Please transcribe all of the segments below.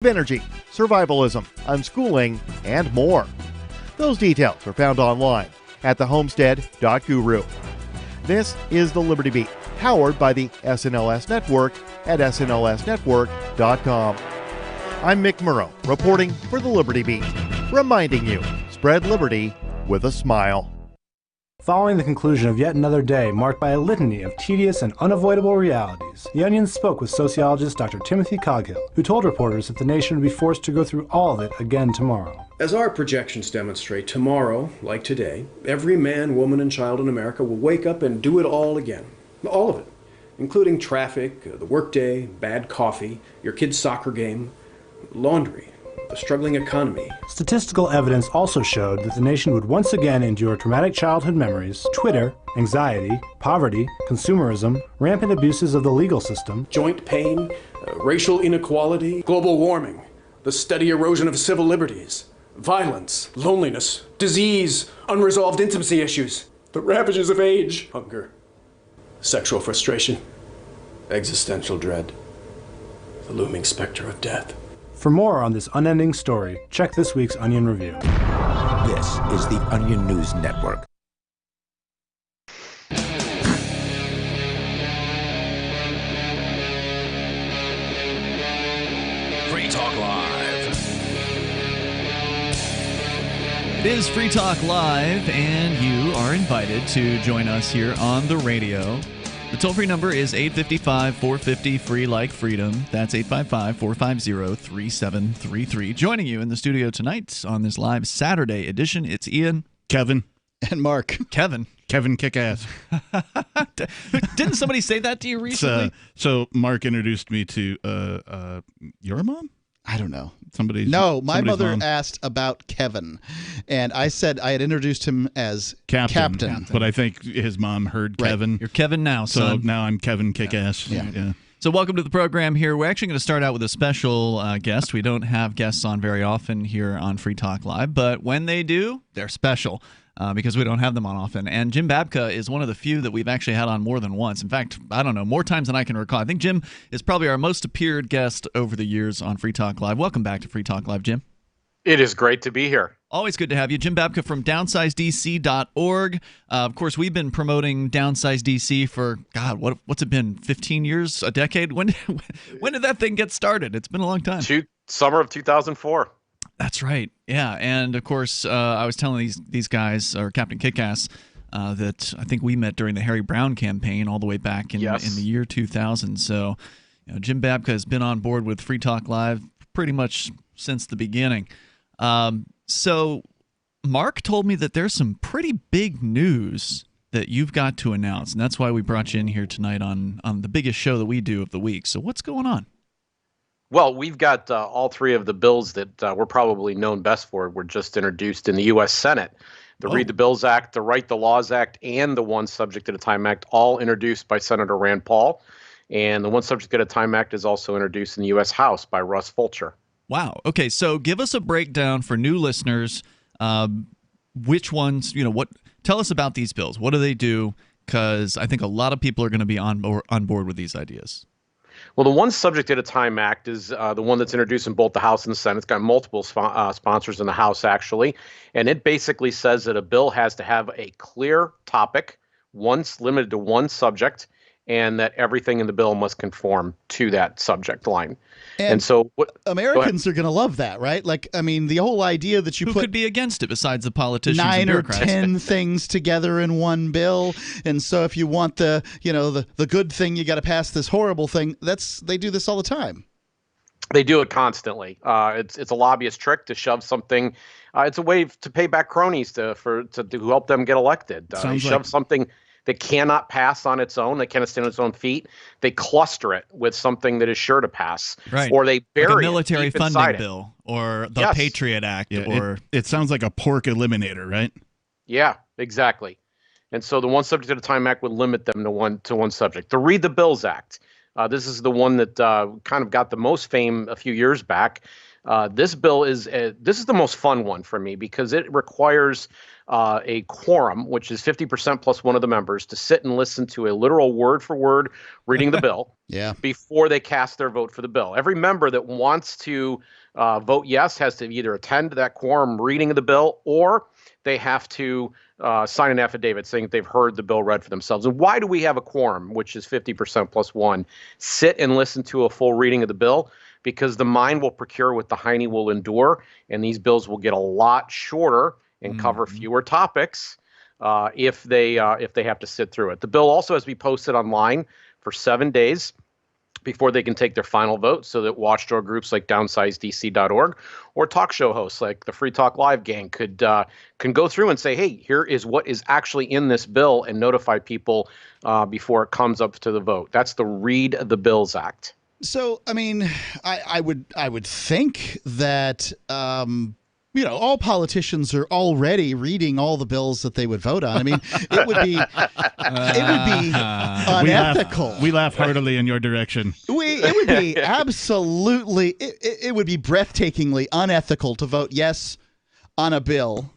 energy, survivalism, unschooling, and more. Those details are found online at thehomestead.guru. This is the Liberty Beat, powered by the SNLS Network at snlsnetwork.com. I'm Mick Murrow, reporting for the Liberty Beat, reminding you, spread liberty with a smile. Following the conclusion of yet another day marked by a litany of tedious and unavoidable realities, The Onion spoke with sociologist Dr. Timothy Coghill, who told reporters that the nation would be forced to go through all of it again tomorrow. As our projections demonstrate, tomorrow, like today, every man, woman, and child in America will wake up and do it all again. All of it, including traffic, the workday, bad coffee, your kid's soccer game, laundry, the struggling economy. Statistical evidence also showed that the nation would once again endure traumatic childhood memories, Twitter, anxiety, poverty, consumerism, rampant abuses of the legal system, joint pain, racial inequality, global warming, the steady erosion of civil liberties, violence, loneliness, disease, unresolved intimacy issues, the ravages of age, hunger, sexual frustration, existential dread, the looming specter of death. For more on this unending story, check this week's Onion Review. This is the Onion News Network. Free Talk Live. It is Free Talk Live, and you are invited to join us here on the radio. The toll-free number is 855-450-FREE like freedom. That's 855-450-3733. Joining you in the studio tonight on this live Saturday edition, it's Ian, Kevin, and Mark. Kevin Kickass. Didn't somebody say that to you recently? So Mark introduced me to your mom? I don't know. No, my mother mom. asked about Kevin, and I said I had introduced him as Captain. But I think his mom heard Right. Kevin. You're Kevin now, son. So now I'm Kevin Kickass. Yeah. So welcome to the program here. We're actually going to start out with a special guest. We don't have guests on very often here on Free Talk Live, but when they do, they're special. Because we don't have them on often. And Jim Babka is one of the few that we've actually had on more than once. In fact, I don't know, more times than I can recall. I think Jim is probably our most appeared guest over the years on Free Talk Live. Welcome back to Free Talk Live, Jim. It is great to be here. Always good to have you. Jim Babka from DownsizeDC.org. Of course, we've been promoting Downsize DC for, God, what's it been, 15 years, a decade? When did that thing get started? It's been a long time. Summer of 2004. That's right. Yeah. And of course, I was telling these guys, or Captain Kickass, that I think we met during the Harry Brown campaign all the way back in the year 2000. So, Jim Babka has been on board with Free Talk Live pretty much since the beginning. So Mark told me that there's some pretty big news that you've got to announce, and that's why we brought you in here tonight on the biggest show that we do of the week. So what's going on? Well, we've got all three of the bills that we're probably known best for were just introduced in the U.S. Senate. The Read the Bills Act, the Write the Laws Act, and the One Subject at a Time Act, all introduced by Senator Rand Paul. And the One Subject at a Time Act is also introduced in the U.S. House by Russ Polce. Wow. Okay, so give us a breakdown for new listeners. Which ones, tell us about these bills. What do they do? Because I think a lot of people are going to be on board with these ideas. Well, the One Subject at a Time Act is the one that's introduced in both the House and the Senate. It's got multiple sponsors in the House, actually. And it basically says that a bill has to have a clear topic, once limited to one subject, and that everything in the bill must conform to that subject line. And so Americans are going to love that, right? Like, I mean, the whole idea that you Who could be against it besides the politicians 9 and or bureaucrats? 10 things together in one bill, and so if you want the good thing, you got to pass this horrible thing. They do this all the time. They do it constantly. It's a lobbyist trick to shove something. It's a way to pay back cronies to help them get elected. They shove something that cannot pass on its own, that cannot stand on its own feet. They cluster it with something that is sure to pass, right? Or they bury like a military funding it. bill, or the Patriot Act, or it sounds like a pork eliminator, right? Yeah, exactly. And so the One Subject at a Time Act would limit them to one subject. The Read the Bills Act. This is the one that kind of got the most fame a few years back. This bill is this is the most fun one for me because it requires a quorum, which is 50% plus one of the members, to sit and listen to a literal word for word reading the bill before they cast their vote for the bill. Every member that wants to vote yes has to either attend that quorum reading of the bill, or they have to sign an affidavit saying that they've heard the bill read for themselves. And why do we have a quorum, which is 50% plus one? Sit and listen to a full reading of the bill, because the mind will procure what the hiney will endure, and these bills will get a lot shorter and cover fewer topics if they have to sit through it. The bill also has to be posted online for 7 days before they can take their final vote, so that watchdog groups like DownsizeDC.org or talk show hosts like the Free Talk Live gang can go through and say, hey, here is what is actually in this bill, and notify people before it comes up to the vote. That's the Read the Bills Act. So, I mean, I would think that all politicians are already reading all the bills that they would vote on. I mean, it would be unethical. We laugh heartily in your direction. It would be absolutely, it would be breathtakingly unethical to vote yes on a bill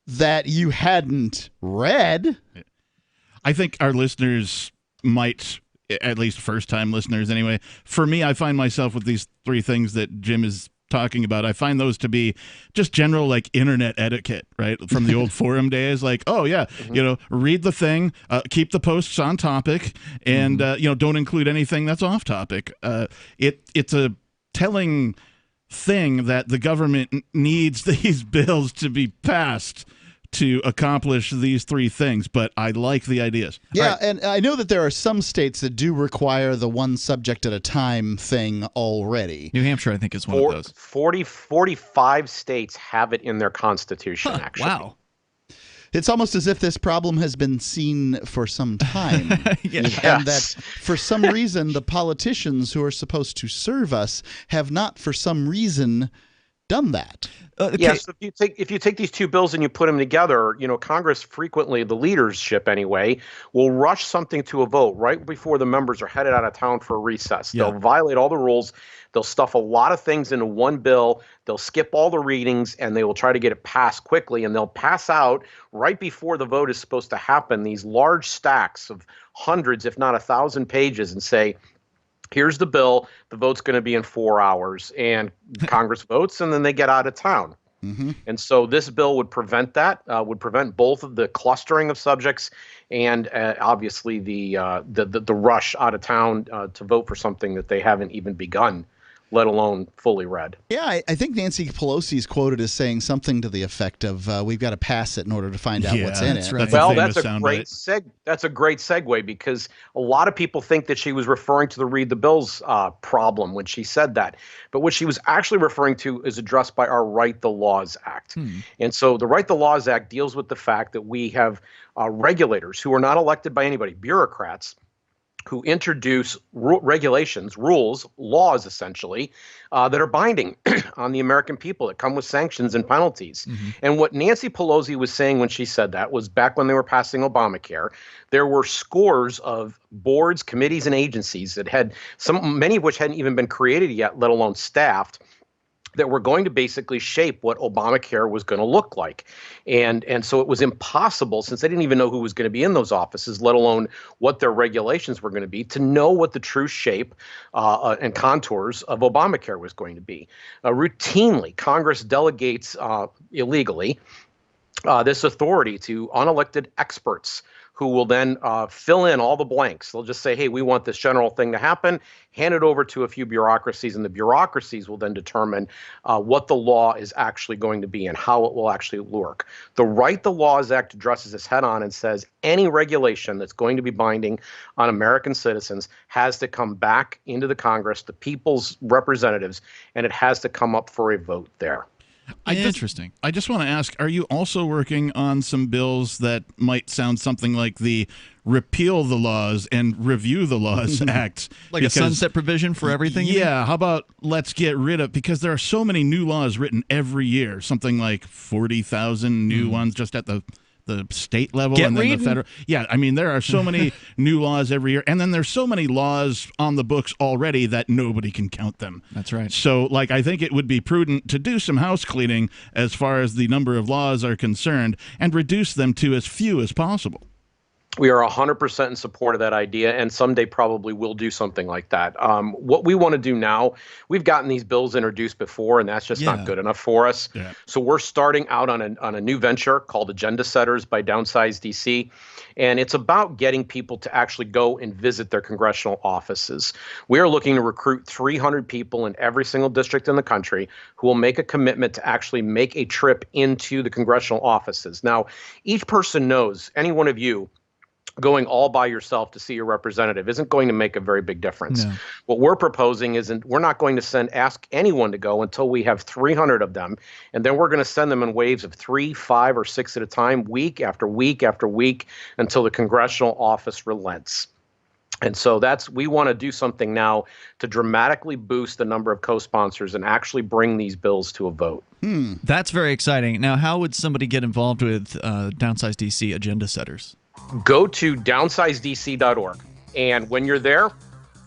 that you hadn't read. I think our listeners might, at least first-time listeners anyway. For me, I find myself with these three things that Jim is talking about. I find those to be just general like internet etiquette, right? From the old forum days, like, oh yeah, read the thing, keep the posts on topic, and don't include anything that's off topic. It's a telling thing that the government needs these bills to be passed to accomplish these three things, but I like the ideas. Yeah, and I know that there are some states that do require the one subject at a time thing already. New Hampshire, I think, is one of those. 45 states have it in their constitution, actually. Wow. It's almost as if this problem has been seen for some time. Yes. And that for some reason, the politicians who are supposed to serve us have not, for some reason, done that. Yes, if you take these two bills and you put them together, Congress frequently, the leadership anyway, will rush something to a vote right before the members are headed out of town for a recess. Yeah. They'll violate all the rules. They'll stuff a lot of things into one bill. They'll skip all the readings, and they will try to get it passed quickly. And they'll pass out right before the vote is supposed to happen these large stacks of hundreds, if not 1,000 pages, and say, here's the bill. The vote's going to be in 4 hours, and Congress votes, and then they get out of town. Mm-hmm. And so this bill would prevent that, would prevent both of the clustering of subjects and obviously the rush out of town to vote for something that they haven't even begun, let alone fully read. Yeah, I think Nancy Pelosi is quoted as saying something to the effect of, we've got to pass it in order to find out what's in it. Right. Well, that's a great segue, because a lot of people think that she was referring to the Read the Bills problem when she said that. But what she was actually referring to is addressed by our Write the Laws Act. And so the Write the Laws Act deals with the fact that we have regulators who are not elected by anybody, bureaucrats, who introduce regulations, rules, laws, essentially, that are binding on the American people, that come with sanctions and penalties. Mm-hmm. And what Nancy Pelosi was saying when she said that was, back when they were passing Obamacare, there were scores of boards, committees, and agencies that had many of which hadn't even been created yet, let alone staffed, that were going to basically shape what Obamacare was going to look like. And so it was impossible, since they didn't even know who was going to be in those offices, let alone what their regulations were going to be, to know what the true shape and contours of Obamacare was going to be. Routinely, Congress delegates illegally this authority to unelected experts who will then fill in all the blanks. They'll just say, hey, we want this general thing to happen, hand it over to a few bureaucracies, and the bureaucracies will then determine what the law is actually going to be and how it will actually work. The Write the Laws Act addresses this head on and says any regulation that's going to be binding on American citizens has to come back into the Congress, the people's representatives, and it has to come up for a vote there. Interesting. I just want to ask, are you also working on some bills that might sound something like the Repeal the Laws and Review the Laws Act? Like a sunset provision for everything? Yeah. How about let's get rid of, because there are so many new laws written every year, something like 40,000 new ones just at the the state level Get and then reading. the federal. Yeah, I mean, there are so many new laws every year, and then there's so many laws on the books already that nobody can count them. That's right. So, like, I think it would be prudent to do some house cleaning as far as the number of laws are concerned and reduce them to as few as possible. We are 100% in support of that idea, and someday probably will do something like that. What we want to do now, we've gotten these bills introduced before, and that's just not good enough for us. Yeah. So we're starting out on a new venture called Agenda Setters by Downsize DC, and it's about getting people to actually go and visit their congressional offices. We are looking to recruit 300 people in every single district in the country who will make a commitment to actually make a trip into the congressional offices. Now, each person knows, any one of you, going all by yourself to see your representative isn't going to make a very big difference. No. What we're proposing is we're not going to ask anyone to go until we have 300 of them, and then we're going to send them in waves of 3, 5, or 6 at a time, week after week after week, until the congressional office relents. And so we want to do something now to dramatically boost the number of co-sponsors and actually bring these bills to a vote. That's very exciting. Now, how would somebody get involved with Downsize DC Agenda Setters? Go to downsizedc.org, and when you're there,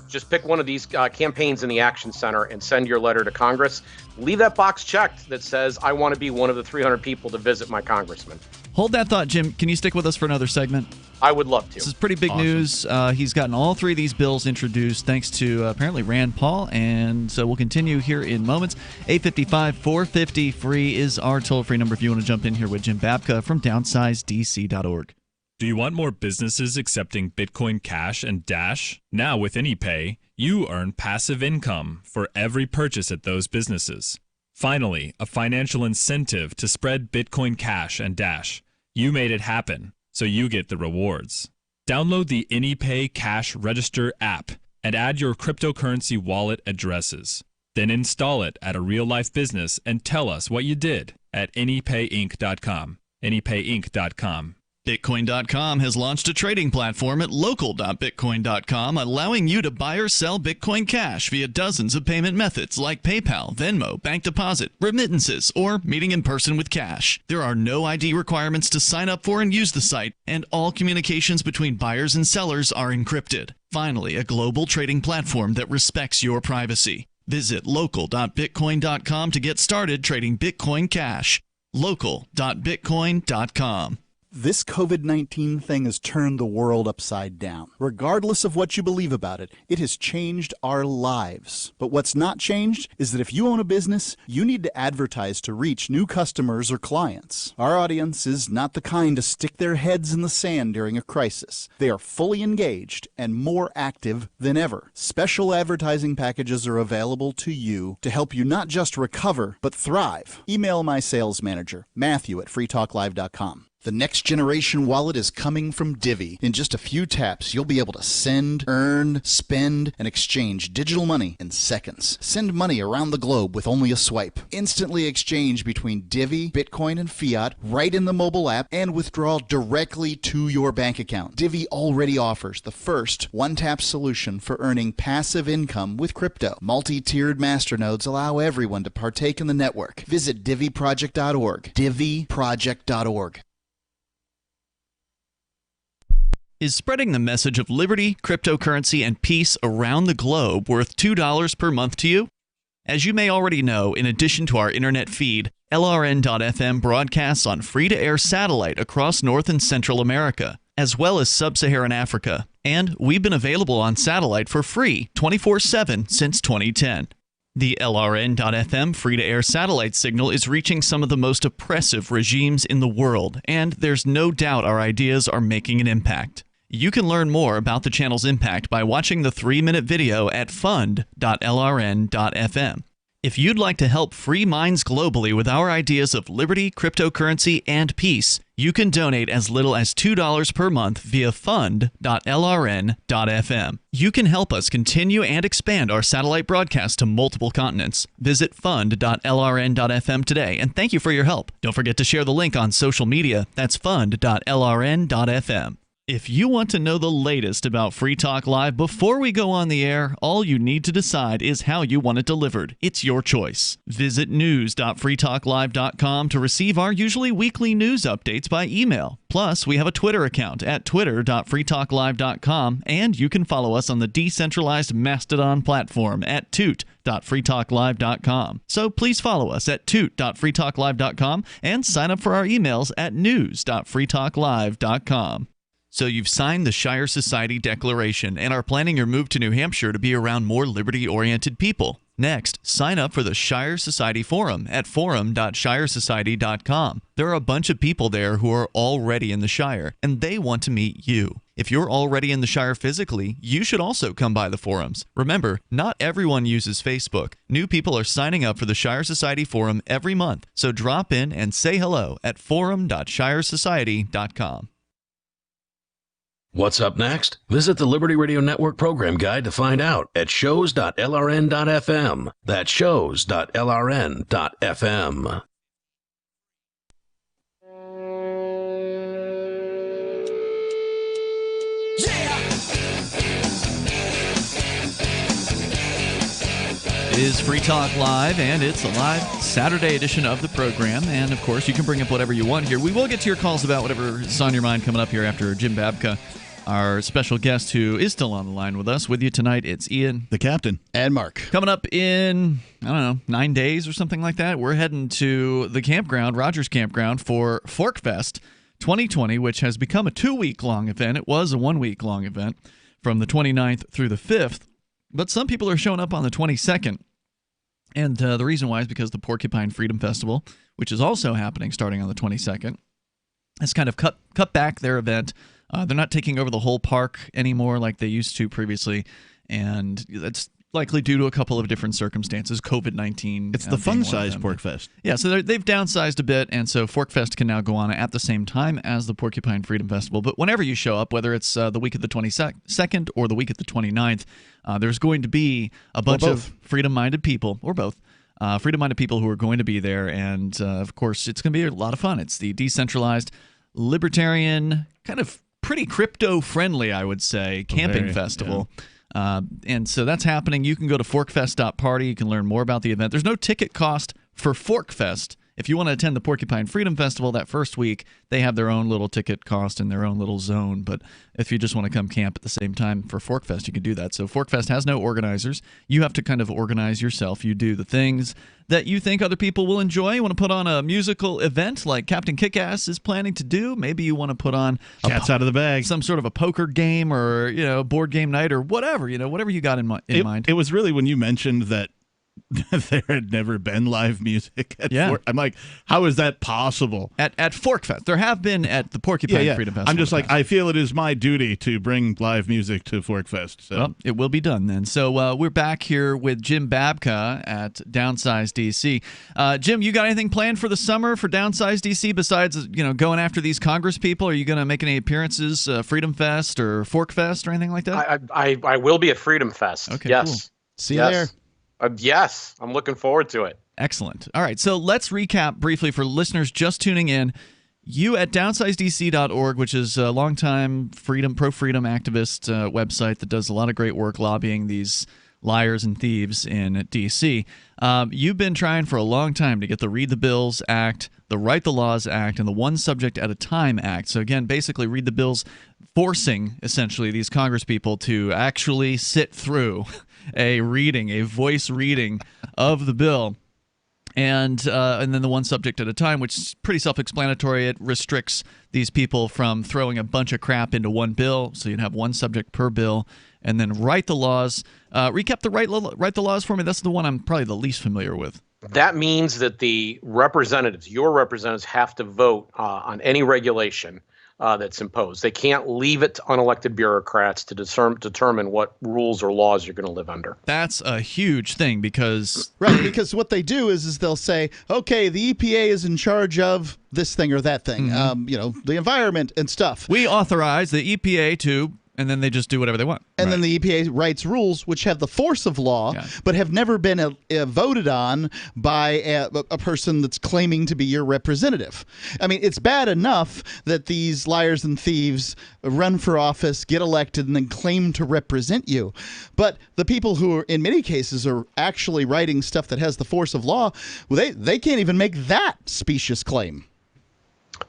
just pick one of these campaigns in the Action Center and send your letter to Congress. Leave that box checked that says, I want to be one of the 300 people to visit my congressman. Hold that thought, Jim. Can you stick with us for another segment? I would love to. This is pretty big news. He's gotten all 3 of these bills introduced thanks to apparently Rand Paul, and so we'll continue here in moments. 855-450-FREE is our toll-free number if you want to jump in here with Jim Babka from downsizedc.org. Do you want more businesses accepting Bitcoin Cash and Dash? Now with AnyPay, you earn passive income for every purchase at those businesses. Finally, a financial incentive to spread Bitcoin Cash and Dash. You made it happen, so you get the rewards. Download the AnyPay Cash Register app and add your cryptocurrency wallet addresses. Then install it at a real-life business and tell us what you did at anypayinc.com. anypayinc.com. Bitcoin.com has launched a trading platform at local.bitcoin.com, allowing you to buy or sell Bitcoin Cash via dozens of payment methods like PayPal, Venmo, bank deposit, remittances, or meeting in person with cash. There are no ID requirements to sign up for and use the site, and all communications between buyers and sellers are encrypted. Finally, a global trading platform that respects your privacy. Visit local.bitcoin.com to get started trading Bitcoin Cash. local.bitcoin.com. This COVID-19 thing has turned the world upside down. Regardless of what you believe about it, it has changed our lives. But what's not changed is that if you own a business, you need to advertise to reach new customers or clients. Our audience is not the kind to stick their heads in the sand during a crisis. They are fully engaged and more active than ever. Special advertising packages are available to you to help you not just recover, but thrive. Email my sales manager, Matthew at freetalklive.com. The next generation wallet is coming from Divvy. In just a few taps, you'll be able to send, earn, spend, and exchange digital money in seconds. Send money around the globe with only a swipe. Instantly exchange between Divvy, Bitcoin, and fiat right in the mobile app and withdraw directly to your bank account. Divvy already offers the first one-tap solution for earning passive income with crypto. Multi-tiered masternodes allow everyone to partake in the network. Visit DivvyProject.org. DivvyProject.org. Is spreading the message of liberty, cryptocurrency, and peace around the globe worth $2 per month to you? As you may already know, in addition to our internet feed, LRN.FM broadcasts on free-to-air satellite across North and Central America, as well as Sub-Saharan Africa. And we've been available on satellite for free 24/7 since 2010. The LRN.FM free-to-air satellite signal is reaching some of the most oppressive regimes in the world, and there's no doubt our ideas are making an impact. You can learn more about the channel's impact by watching the 3-minute video at fund.lrn.fm. If you'd like to help free minds globally with our ideas of liberty, cryptocurrency, and peace, you can donate as little as $2 per month via fund.lrn.fm. You can help us continue and expand our satellite broadcast to multiple continents. Visit fund.lrn.fm today, and thank you for your help. Don't forget to share the link on social media. That's fund.lrn.fm. If you want to know the latest about Free Talk Live before we go on the air, all you need to decide is how you want it delivered. It's your choice. Visit news.freetalklive.com to receive our usually weekly news updates by email. Plus, we have a Twitter account at twitter.freetalklive.com, and you can follow us on the decentralized Mastodon platform at toot.freetalklive.com. So please follow us at toot.freetalklive.com and sign up for our emails at news.freetalklive.com. So you've signed the Shire Society Declaration and are planning your move to New Hampshire to be around more liberty-oriented people. Next, sign up for the Shire Society Forum at forum.shiresociety.com. There are a bunch of people there who are already in the Shire, and they want to meet you. If you're already in the Shire physically, you should also come by the forums. Remember, not everyone uses Facebook. New people are signing up for the Shire Society Forum every month, so drop in and say hello at forum.shiresociety.com. What's up next? Visit the Liberty Radio Network program guide to find out at shows.lrn.fm. That's shows.lrn.fm. It is Free Talk Live, and it's a live Saturday edition of the program. And, of course, you can bring up whatever you want here. We will get to your calls about whatever is on your mind coming up here after Jim Babka, our special guest who is still on the line with us. With you tonight, it's Ian, the captain, and Mark. Coming up in, 9 days or something like that, we're heading to the campground, Rogers Campground, for Fork Fest 2020, which has become a 2-week-long event. It was a 1-week-long event from the 29th through the 5th. But some people are showing up on the 22nd. And the reason why is because the Porcupine Freedom Festival, which is also happening starting on the 22nd, has kind of cut back their event. They're not taking over the whole park anymore like they used to previously. And that's likely due to a couple of different circumstances, COVID-19. It's the fun-sized Pork Fest. Yeah, so they've downsized a bit, and so Fork Fest can now go on at the same time as the Porcupine Freedom Festival. But whenever you show up, whether it's the week of the 22nd or the week of the 29th, there's going to be a bunch of freedom-minded people, or both, freedom-minded people who are going to be there. And, of course, it's going to be a lot of fun. It's the decentralized, libertarian, kind of pretty crypto-friendly, I would say, camping festival. Yeah. And so that's happening. You can go to forkfest.party. You can learn more about the event. There's no ticket cost for Forkfest. If you want to attend the Porcupine Freedom Festival that first week, they have their own little ticket cost and their own little zone. But if you just want to come camp at the same time for Forkfest, you can do that. So Forkfest has no organizers. You have to kind of organize yourself. You do the things that you think other people will enjoy. You want to put on a musical event like Captain Kickass is planning to do. Maybe you want to put on Cat's out of the bag, some sort of a poker game or board game night or whatever. Whatever you got in mind. It was really when you mentioned that there had never been live music at Fork. I'm like, how is that possible? At Forkfest. There have been at the Porcupine Freedom Festival. I'm just like, I feel it is my duty to bring live music to Forkfest. So. Well, it will be done then. So we're back here with Jim Babka at Downsize DC. Jim, you got anything planned for the summer for Downsize DC besides going after these Congress people? Are you going to make any appearances, Freedom Fest or Forkfest or anything like that? I will be at Freedom Fest. Okay, yes. Cool. See you there. Yes, I'm looking forward to it. Excellent. All right, so let's recap briefly for listeners just tuning in. You at downsizedc.org, which is a longtime pro-freedom activist website that does a lot of great work lobbying these liars and thieves in D.C. You've been trying for a long time to get the Read the Bills Act, the Write the Laws Act, and the One Subject at a Time Act. So again, basically read the bills, forcing essentially these Congress people to actually sit through a voice reading of the bill. And then the One Subject at a Time, which is pretty self-explanatory. It restricts these people from throwing a bunch of crap into one bill, so you'd have one subject per bill. And then Write the Laws. Recap the Write the Laws for me. That's the one I'm probably the least familiar with. That means that the representatives, your representatives, have to vote on any regulation that's imposed. They can't leave it to unelected bureaucrats to determine what rules or laws you're going to live under. That's a huge thing because... Right, because what they do is they'll say, okay, the EPA is in charge of this thing or that thing, the environment and stuff. We authorize the EPA to... And then they just do whatever they want. And then the EPA writes rules which have the force of law, but have never been voted on by a person that's claiming to be your representative. I mean, it's bad enough that these liars and thieves run for office, get elected, and then claim to represent you. But the people who are, in many cases, are actually writing stuff that has the force of law, well, they can't even make that specious claim.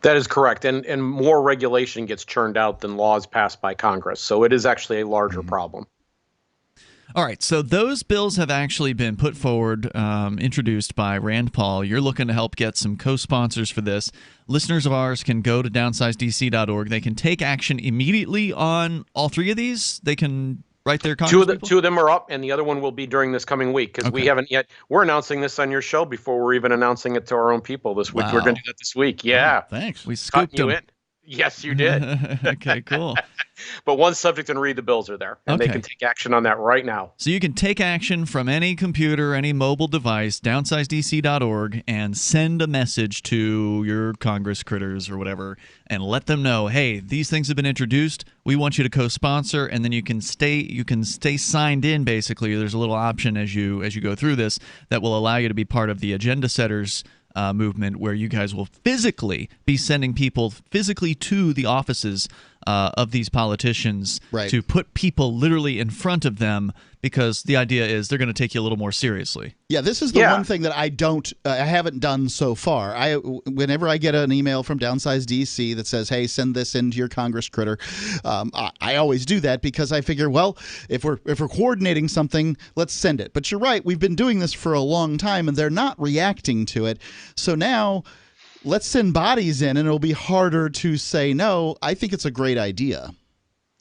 That is correct. And more regulation gets churned out than laws passed by Congress. So it is actually a larger problem. All right. So those bills have actually been put forward, introduced by Rand Paul. You're looking to help get some co-sponsors for this. Listeners of ours can go to downsizedc.org. They can take action immediately on all three of these. They can write their Congress two of them are up, and the other one will be during this coming week because we haven't yet. We're announcing this on your show before we're even announcing it to our own people this week. We're going to do that this week. Yeah. Oh, thanks. We scooped them. Yes, you did. Okay, cool. But one subject and read the bills are there, and they can take action on that right now. So you can take action from any computer, any mobile device, downsizedc.org, and send a message to your Congress critters or whatever, and let them know, hey, these things have been introduced. We want you to co-sponsor, and then you can stay signed in. Basically, there's a little option as you go through this that will allow you to be part of the agenda setters movement, where you guys will physically be sending people physically to the offices of these politicians to put people literally in front of them, because the idea is they're going to take you a little more seriously. Yeah, this is the one thing that I haven't done so far. Whenever I get an email from Downsize DC that says, hey, send this into your Congress critter, I always do that because I figure, well, if we're coordinating something, let's send it. But you're right, we've been doing this for a long time, and they're not reacting to it. So now let's send bodies in, and it'll be harder to say no. I think it's a great idea.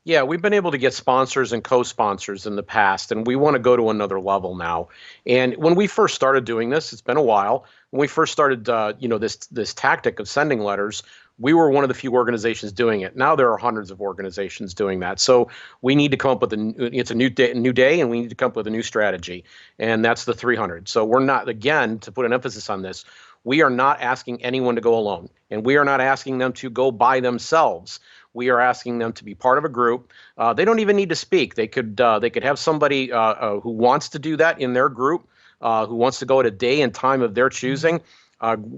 Yeah, we've been able to get sponsors and co-sponsors in the past, and we want to go to another level now. And when we first started doing this, it's been a while. When we first started, this tactic of sending letters, we were one of the few organizations doing it. Now there are hundreds of organizations doing that. So we need to come up with it's a new day, and we need to come up with a new strategy, and that's the 300. So we're not, again, to put an emphasis on this, we are not asking anyone to go alone, and we are not asking them to go by themselves. We are asking them to be part of a group. They don't even need to speak. They could have somebody who wants to do that in their group, who wants to go at a day and time of their choosing,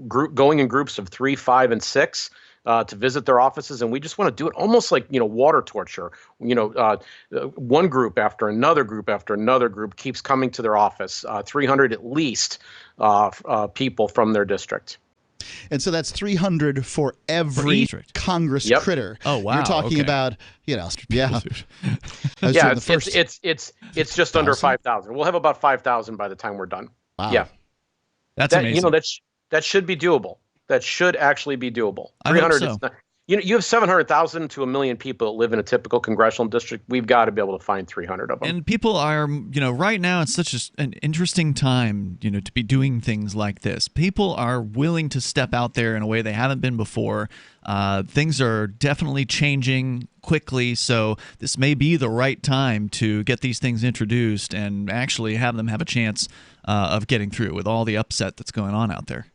going in groups of 3, 5, and 6 to visit their offices. And we just want to do it almost like water torture. One group after another group keeps coming to their office. 300 at least people from their district. And so that's 300 for every Congress critter. Oh wow! You're talking about, it's just under 5,000. We'll have about 5,000 by the time we're done. Wow. Yeah, that's amazing. That should be doable. That should actually be doable. 300 is not. You have 700,000 to 1 million people that live in a typical congressional district. We've got to be able to find 300 of them. And people are, right now it's such an interesting time, to be doing things like this. People are willing to step out there in a way they haven't been before. Things are definitely changing quickly, so this may be the right time to get these things introduced and actually have them have a chance of getting through with all the upset that's going on out there.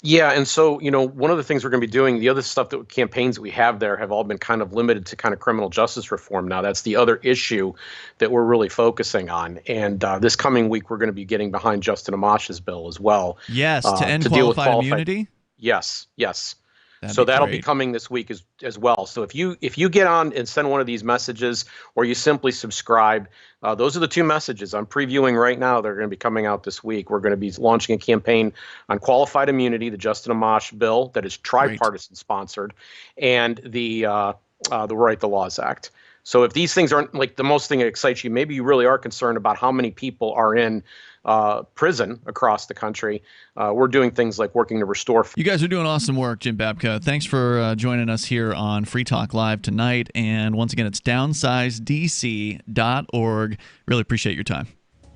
Yeah, and so, one of the things we're going to be doing, the other stuff campaigns that we have there have all been kind of limited to kind of criminal justice reform now. That's the other issue that we're really focusing on. And this coming week, we're going to be getting behind Justin Amash's bill as well. Yes, to end qualified immunity? Yes. That'll be coming this week as well. So if you get on and send one of these messages, or you simply subscribe, those are the two messages I'm previewing right now. They're going to be coming out this week. We're going to be launching a campaign on qualified immunity, the Justin Amash bill that is tripartisan sponsored, and the Right to Laws Act. So if these things aren't like the most thing that excites you, maybe you really are concerned about how many people are in prison across the country. We're doing things like working to restore. You guys are doing awesome work, Jim Babka. Thanks for joining us here on Free Talk Live tonight. And once again, it's downsizedc.org. Really appreciate your time.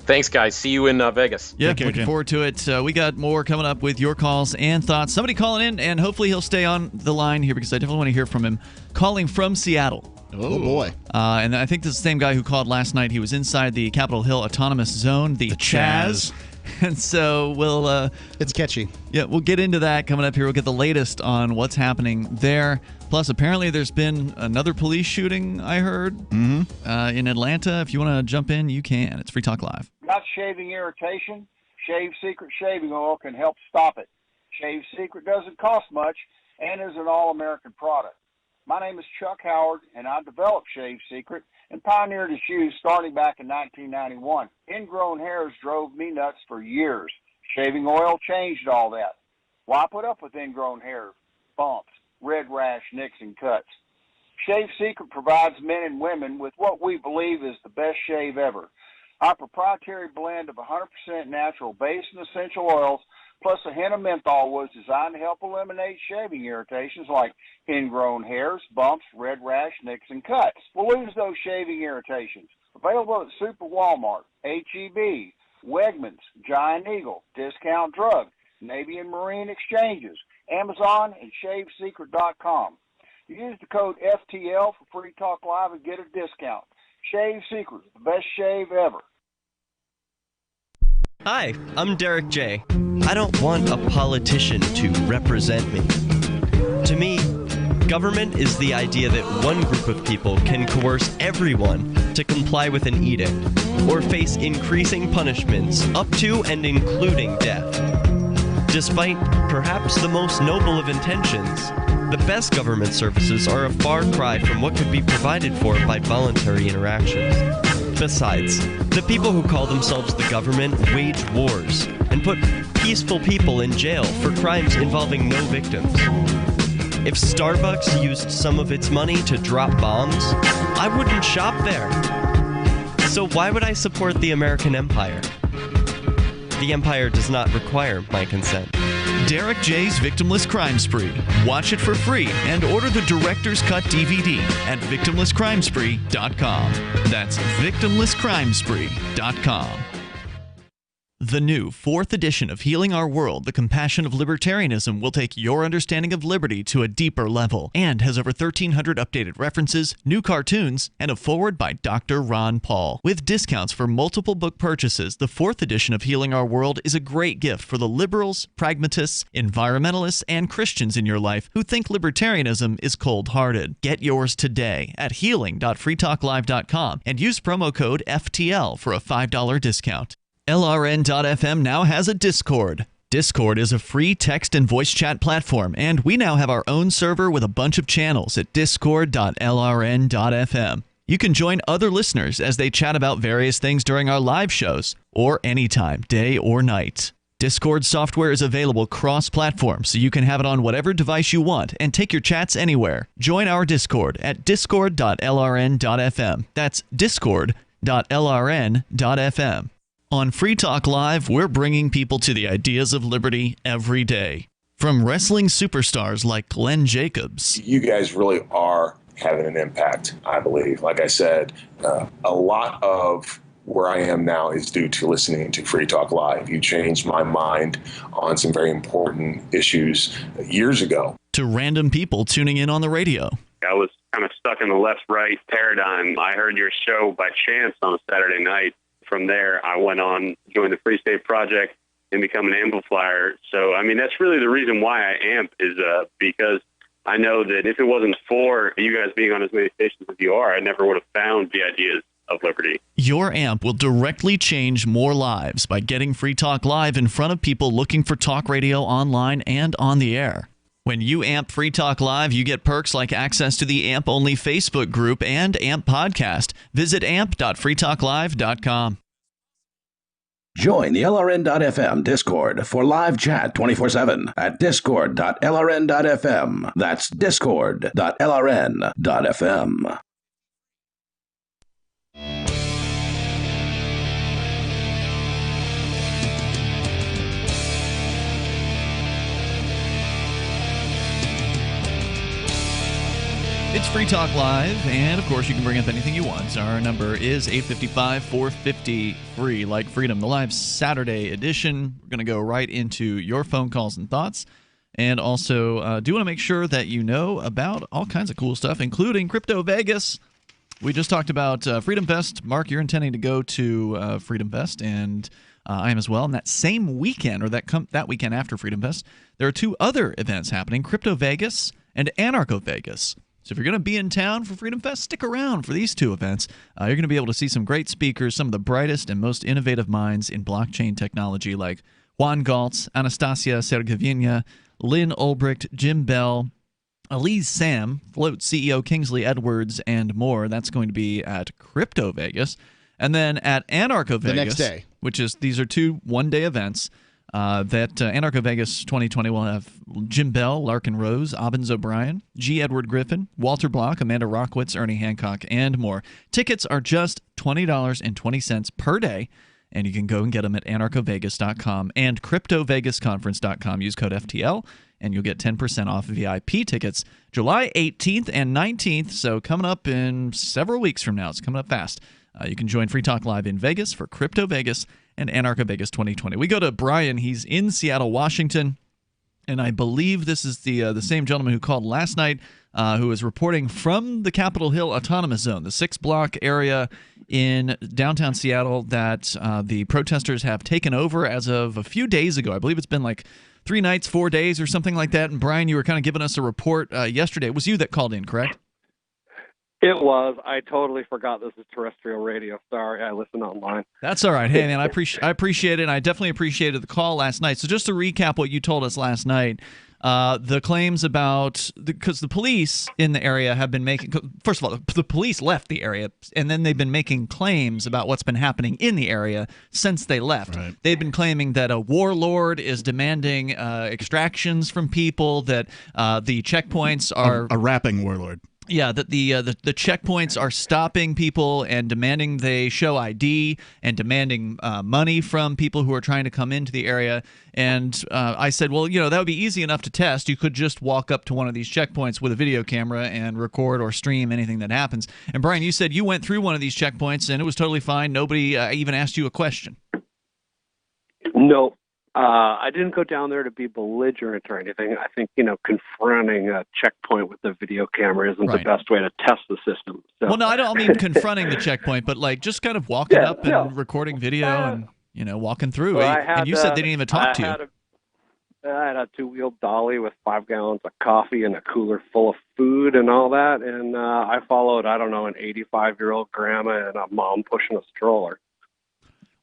Thanks, guys. See you in Vegas. Yeah, looking forward to it. We got more coming up with your calls and thoughts. Somebody calling in, and hopefully he'll stay on the line here because I definitely want to hear from him. Calling from Seattle. Oh, boy. And I think this is the same guy who called last night. He was inside the Capitol Hill Autonomous Zone, the Chaz. And so we'll it's catchy. Yeah, we'll get into that coming up here. We'll get the latest on what's happening there. Plus, apparently there's been another police shooting, I heard, in Atlanta. If you want to jump in, you can. It's Free Talk Live. Got shaving irritation? Shave Secret shaving oil can help stop it. Shave Secret doesn't cost much and is an all-American product. My name is Chuck Howard, and I developed Shave Secret and pioneered its use starting back in 1991. Ingrown hairs drove me nuts for years. Shaving oil changed all that. Why put up with ingrown hair, bumps, red rash, nicks, and cuts? Shave Secret provides men and women with what we believe is the best shave ever. Our proprietary blend of 100% natural base and essential oils plus a hint of menthol was designed to help eliminate shaving irritations like ingrown hairs, bumps, red rash, nicks, and cuts. We'll lose those shaving irritations. Available at Super Walmart, H-E-B, Wegmans, Giant Eagle, Discount Drug, Navy and Marine Exchanges, Amazon, and ShaveSecret.com. Use the code FTL for Free Talk Live and get a discount. Shave Secret, the best shave ever. Hi, I'm Derek J. I don't want a politician to represent me. To me, government is the idea that one group of people can coerce everyone to comply with an edict or face increasing punishments up to and including death. Despite perhaps the most noble of intentions, the best government services are a far cry from what could be provided for by voluntary interactions. Besides, the people who call themselves the government wage wars and put peaceful people in jail for crimes involving no victims. If Starbucks used some of its money to drop bombs, I wouldn't shop there. So why would I support the American empire? The empire does not require my consent. Derek J's Victimless Crime Spree. Watch it for free and order the Director's Cut DVD at victimlesscrimespree.com. That's victimlesscrimespree.com. The new 4th edition of Healing Our World, The Compassion of Libertarianism, will take your understanding of liberty to a deeper level and has over 1,300 updated references, new cartoons, and a foreword by Dr. Ron Paul. With discounts for multiple book purchases, the 4th edition of Healing Our World is a great gift for the liberals, pragmatists, environmentalists, and Christians in your life who think libertarianism is cold-hearted. Get yours today at healing.freetalklive.com and use promo code FTL for a $5 discount. LRN.FM now has a Discord. Discord is a free text and voice chat platform, and we now have our own server with a bunch of channels at discord.lrn.fm. You can join other listeners as they chat about various things during our live shows, or anytime, day or night. Discord software is available cross-platform, so you can have it on whatever device you want and take your chats anywhere. Join our Discord at discord.lrn.fm. That's discord.lrn.fm. On Free Talk Live, we're bringing people to the ideas of liberty every day. From wrestling superstars like Glenn Jacobs. You guys really are having an impact, I believe. Like I said, a lot of where I am now is due to listening to Free Talk Live. You changed my mind on some very important issues years ago. To random people tuning in on the radio. I was kind of stuck in the left-right paradigm. I heard your show by chance on a Saturday night. From there, I went on, joined the Free State Project, and become an amplifier. So, I mean, that's really the reason why I amp is because I know that if it wasn't for you guys being on as many stations as you are, I never would have found the ideas of liberty. Your amp will directly change more lives by getting Free Talk Live in front of people looking for talk radio online and on the air. When you amp Free Talk Live, you get perks like access to the AMP-only Facebook group and AMP podcast. Visit amp.freetalklive.com. Join the LRN.FM Discord for live chat 24/7 at discord.lrn.fm. That's discord.lrn.fm. It's Free Talk Live, and of course you can bring up anything you want. Our number is 855-450-FREE, like freedom. The live Saturday edition. We're going to go right into your phone calls and thoughts. And also, do want to make sure that you know about all kinds of cool stuff, including Crypto Vegas. We just talked about Freedom Fest. Mark, you're intending to go to Freedom Fest, and I am as well. And that same weekend, or that weekend after Freedom Fest, there are 2 other events happening, Crypto Vegas and Anarcho Vegas. So if you're going to be in town for Freedom Fest, stick around for these 2 events. You're going to be able to see some great speakers, some of the brightest and most innovative minds in blockchain technology like Juan Galtz, Anastasia Sergeyevna, Lynn Ulbricht, Jim Bell, Elise Sam, Float CEO Kingsley Edwards, and more. That's going to be at Crypto Vegas. And then at Anarcho Vegas, the next day, these are 2 one-day events. Anarcho Vegas 2020 will have Jim Bell, Larkin Rose, Abbins O'Brien, G. Edward Griffin, Walter Block, Amanda Rockwitz, Ernie Hancock, and more. Tickets are just $20.20 per day, and you can go and get them at anarchovegas.com and cryptovegasconference.com. Use code FTL, and you'll get 10% off VIP tickets July 18th and 19th, so coming up in several weeks from now. It's coming up fast. You can join Free Talk Live in Vegas for Crypto Vegas and Anarcho Vegas 2020. We go to Brian. He's in Seattle, Washington, and I believe this is the same gentleman who called last night, who is reporting from the Capitol Hill Autonomous Zone, the 6-block area in downtown Seattle that the protesters have taken over as of a few days ago. I believe it's been like 3 nights, 4 days, or something like that. And Brian, you were kind of giving us a report yesterday. It was you that called in, correct? It was. I totally forgot this is terrestrial radio. Sorry, I listen online. That's all right. Hey, man, I appreciate it, and I definitely appreciated the call last night. So just to recap what you told us last night, the claims about, because the police in the area have been making, first of all, the police left the area, and then they've been making claims about what's been happening in the area since they left. Right. They've been claiming that a warlord is demanding extractions from people, that the checkpoints are... A rapping warlord. Yeah, that the checkpoints are stopping people and demanding they show ID and demanding money from people who are trying to come into the area. And I said, well, that would be easy enough to test. You could just walk up to one of these checkpoints with a video camera and record or stream anything that happens. And Brian, you said you went through one of these checkpoints and it was totally fine. Nobody even asked you a question. No. I didn't go down there to be belligerent or anything. I think, confronting a checkpoint with the video camera isn't the best way to test the system. So. Well, no, I don't mean confronting the checkpoint, but like just kind of walking up and recording video and, walking through. Well, and you said they didn't even talk to you. I had a 2-wheel dolly with 5 gallons of coffee and a cooler full of food and all that. And I followed, an 85-year-old grandma and a mom pushing a stroller.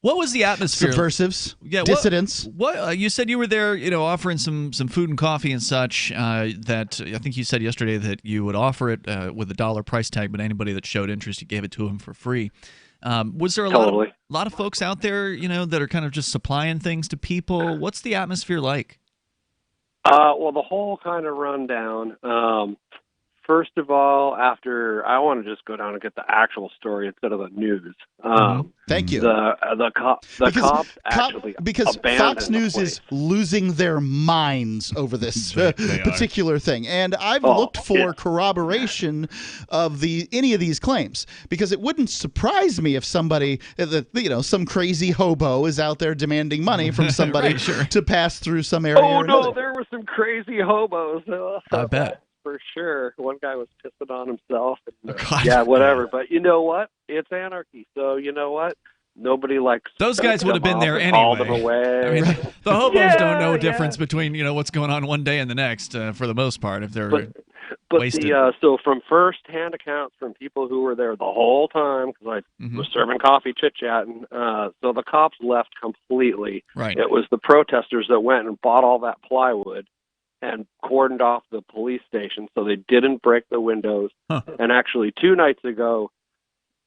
What was the atmosphere? Subversives, dissidents. What you said you were there, offering some food and coffee and such. That I think you said yesterday that you would offer it with a $1 price tag, but anybody that showed interest, you gave it to them for free. Was there a lot of folks out there, that are kind of just supplying things to people? What's the atmosphere like? Well, the whole kind of rundown. First of all, I want to just go down and get the actual story instead of the news. Thank you. The cops actually because Fox News is losing their minds over this particular thing, and I've looked for corroboration of any of these claims, because it wouldn't surprise me if somebody, some crazy hobo is out there demanding money from somebody to pass through some area. Oh no, there were some crazy hobos. I bet. For sure. One guy was pissing on himself. And, whatever. But you know what? It's anarchy. So you know what? Nobody likes those guys would have been there anyway. Haul them away. I mean, the hobos don't know a difference between what's going on one day and the next for the most part if they're wasted. So from first-hand accounts from people who were there the whole time, because I was serving coffee, chit-chatting, so the cops left completely. Right. It was the protesters that went and bought all that plywood and cordoned off the police station so they didn't break the windows. And actually 2 nights ago,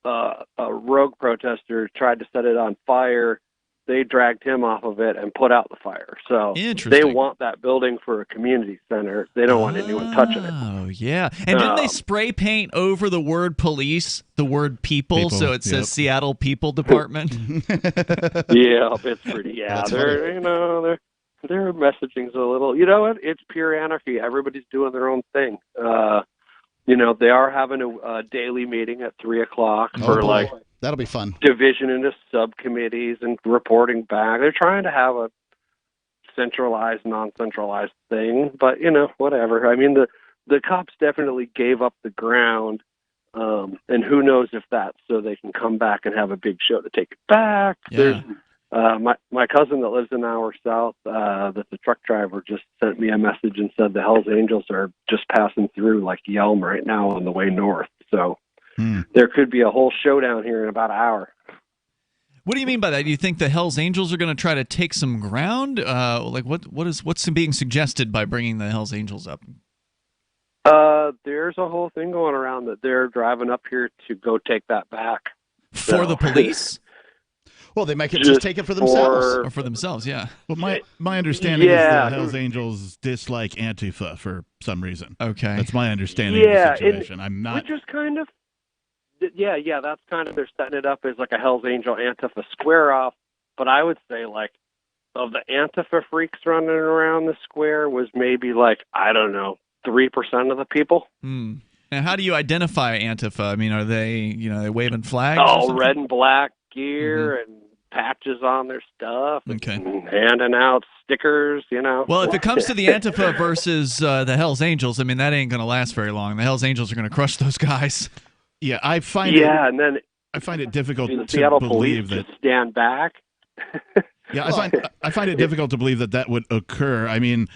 a rogue protester tried to set it on fire. They dragged him off of it and put out the fire. So they want that building for a community center. They don't want anyone touching it. Oh, yeah. And didn't they spray paint over the word police, the word people so it says Seattle People Department? Yeah, it's pretty, their messaging's a little, it's pure anarchy. Everybody's doing their own thing. They are having a daily meeting at 3:00 for that'll be fun. Division into subcommittees and reporting back. They're trying to have a centralized, non-centralized thing, but whatever. I mean, the cops definitely gave up the ground, and who knows if that's so they can come back and have a big show to take it back. Yeah. My cousin that lives an hour south, that's a truck driver, just sent me a message and said the Hells Angels are just passing through like Yelm right now on the way north. So there could be a whole showdown here in about an hour. What do you mean by that? Do you think the Hells Angels are going to try to take some ground? Like what's being suggested by bringing the Hells Angels up? There's a whole thing going around that they're driving up here to go take that back. For the police? Well, they might just take it for themselves. Or for themselves, yeah. Well, my understanding is the Hells Angels dislike Antifa for some reason. Okay. That's my understanding of the situation. I'm not... Which is kind of... Yeah, that's kind of... They're setting it up as like a Hells Angel Antifa square-off. But I would say, like, of the Antifa freaks running around the square was maybe like, I don't know, 3% of the people. Now, how do you identify Antifa? I mean, are they, they waving flags? Oh, red and black gear and patches on their stuff. Okay. And handing out stickers, Well, if it comes to the Antifa versus the Hells Angels, I mean, that ain't going to last very long. The Hells Angels are going to crush those guys. Yeah, I find it difficult the to Seattle believe police that just stand back. Yeah, I find it difficult to believe that would occur. I mean,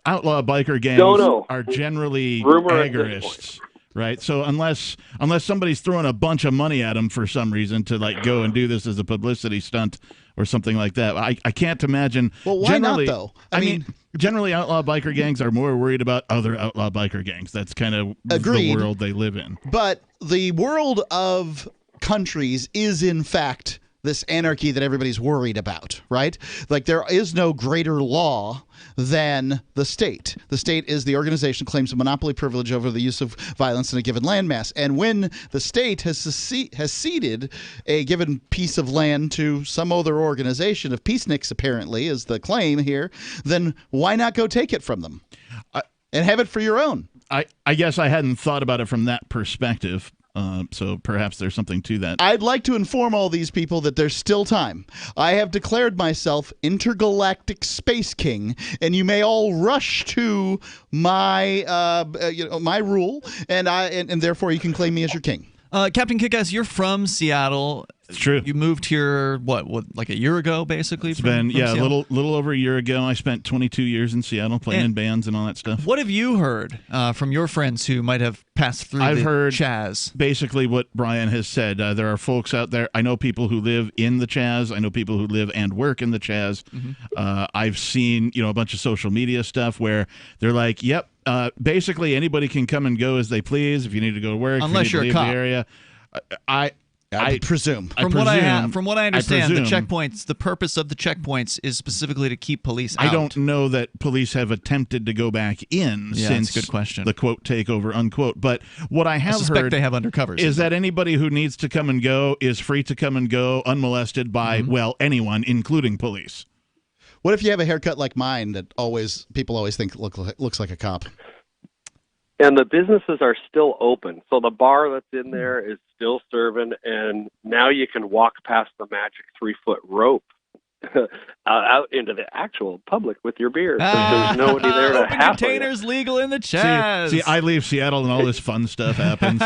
outlaw biker gangs are generally agorists, right? So unless somebody's throwing a bunch of money at them for some reason to like go and do this as a publicity stunt or something like that, I can't imagine. Well, why not though? I mean, generally outlaw biker gangs are more worried about other outlaw biker gangs. That's kind of the world they live in. But the world of countries is in fact this anarchy that everybody's worried about, right? Like there is no greater law than the state. The state is the organization that claims a monopoly privilege over the use of violence in a given landmass. And when the state has ceded a given piece of land to some other organization of peaceniks, apparently, is the claim here, then why not go take it from them and have it for your own? I guess I hadn't thought about it from that perspective. So perhaps there's something to that. I'd like to inform all these people that there's still time. I have declared myself intergalactic space king, and you may all rush to my my rule, and therefore you can claim me as your king. Captain Kickass, you're from Seattle. It's true. You moved here, what, like a year ago, basically? It's been a little over a year ago. I spent 22 years in Seattle playing in bands and all that stuff. What have you heard from your friends who might have passed through I've the heard Chaz? Basically what Brian has said. There are folks out there. I know people who live in the Chaz. I know people who live and work in the Chaz. I've seen a bunch of social media stuff where they're like, yep, basically anybody can come and go as they please if you need to go to work. Unless you're a cop. The area. I presume. From what I understand, the checkpoints, the purpose of the checkpoints is specifically to keep police out. I don't know that police have attempted to go back in since that's a good question. The quote takeover unquote. But what I have heard they have undercovers. Is that anybody who needs to come and go is free to come and go unmolested by anyone, including police. What if you have a haircut like mine that people always think looks like a cop? And the businesses are still open. So the bar that's in there is still serving, and now you can walk past the magic 3-foot rope out into the actual public with your beer. There's nobody there to open containers legal in the Chaz. See, I leave Seattle and all this fun stuff happens.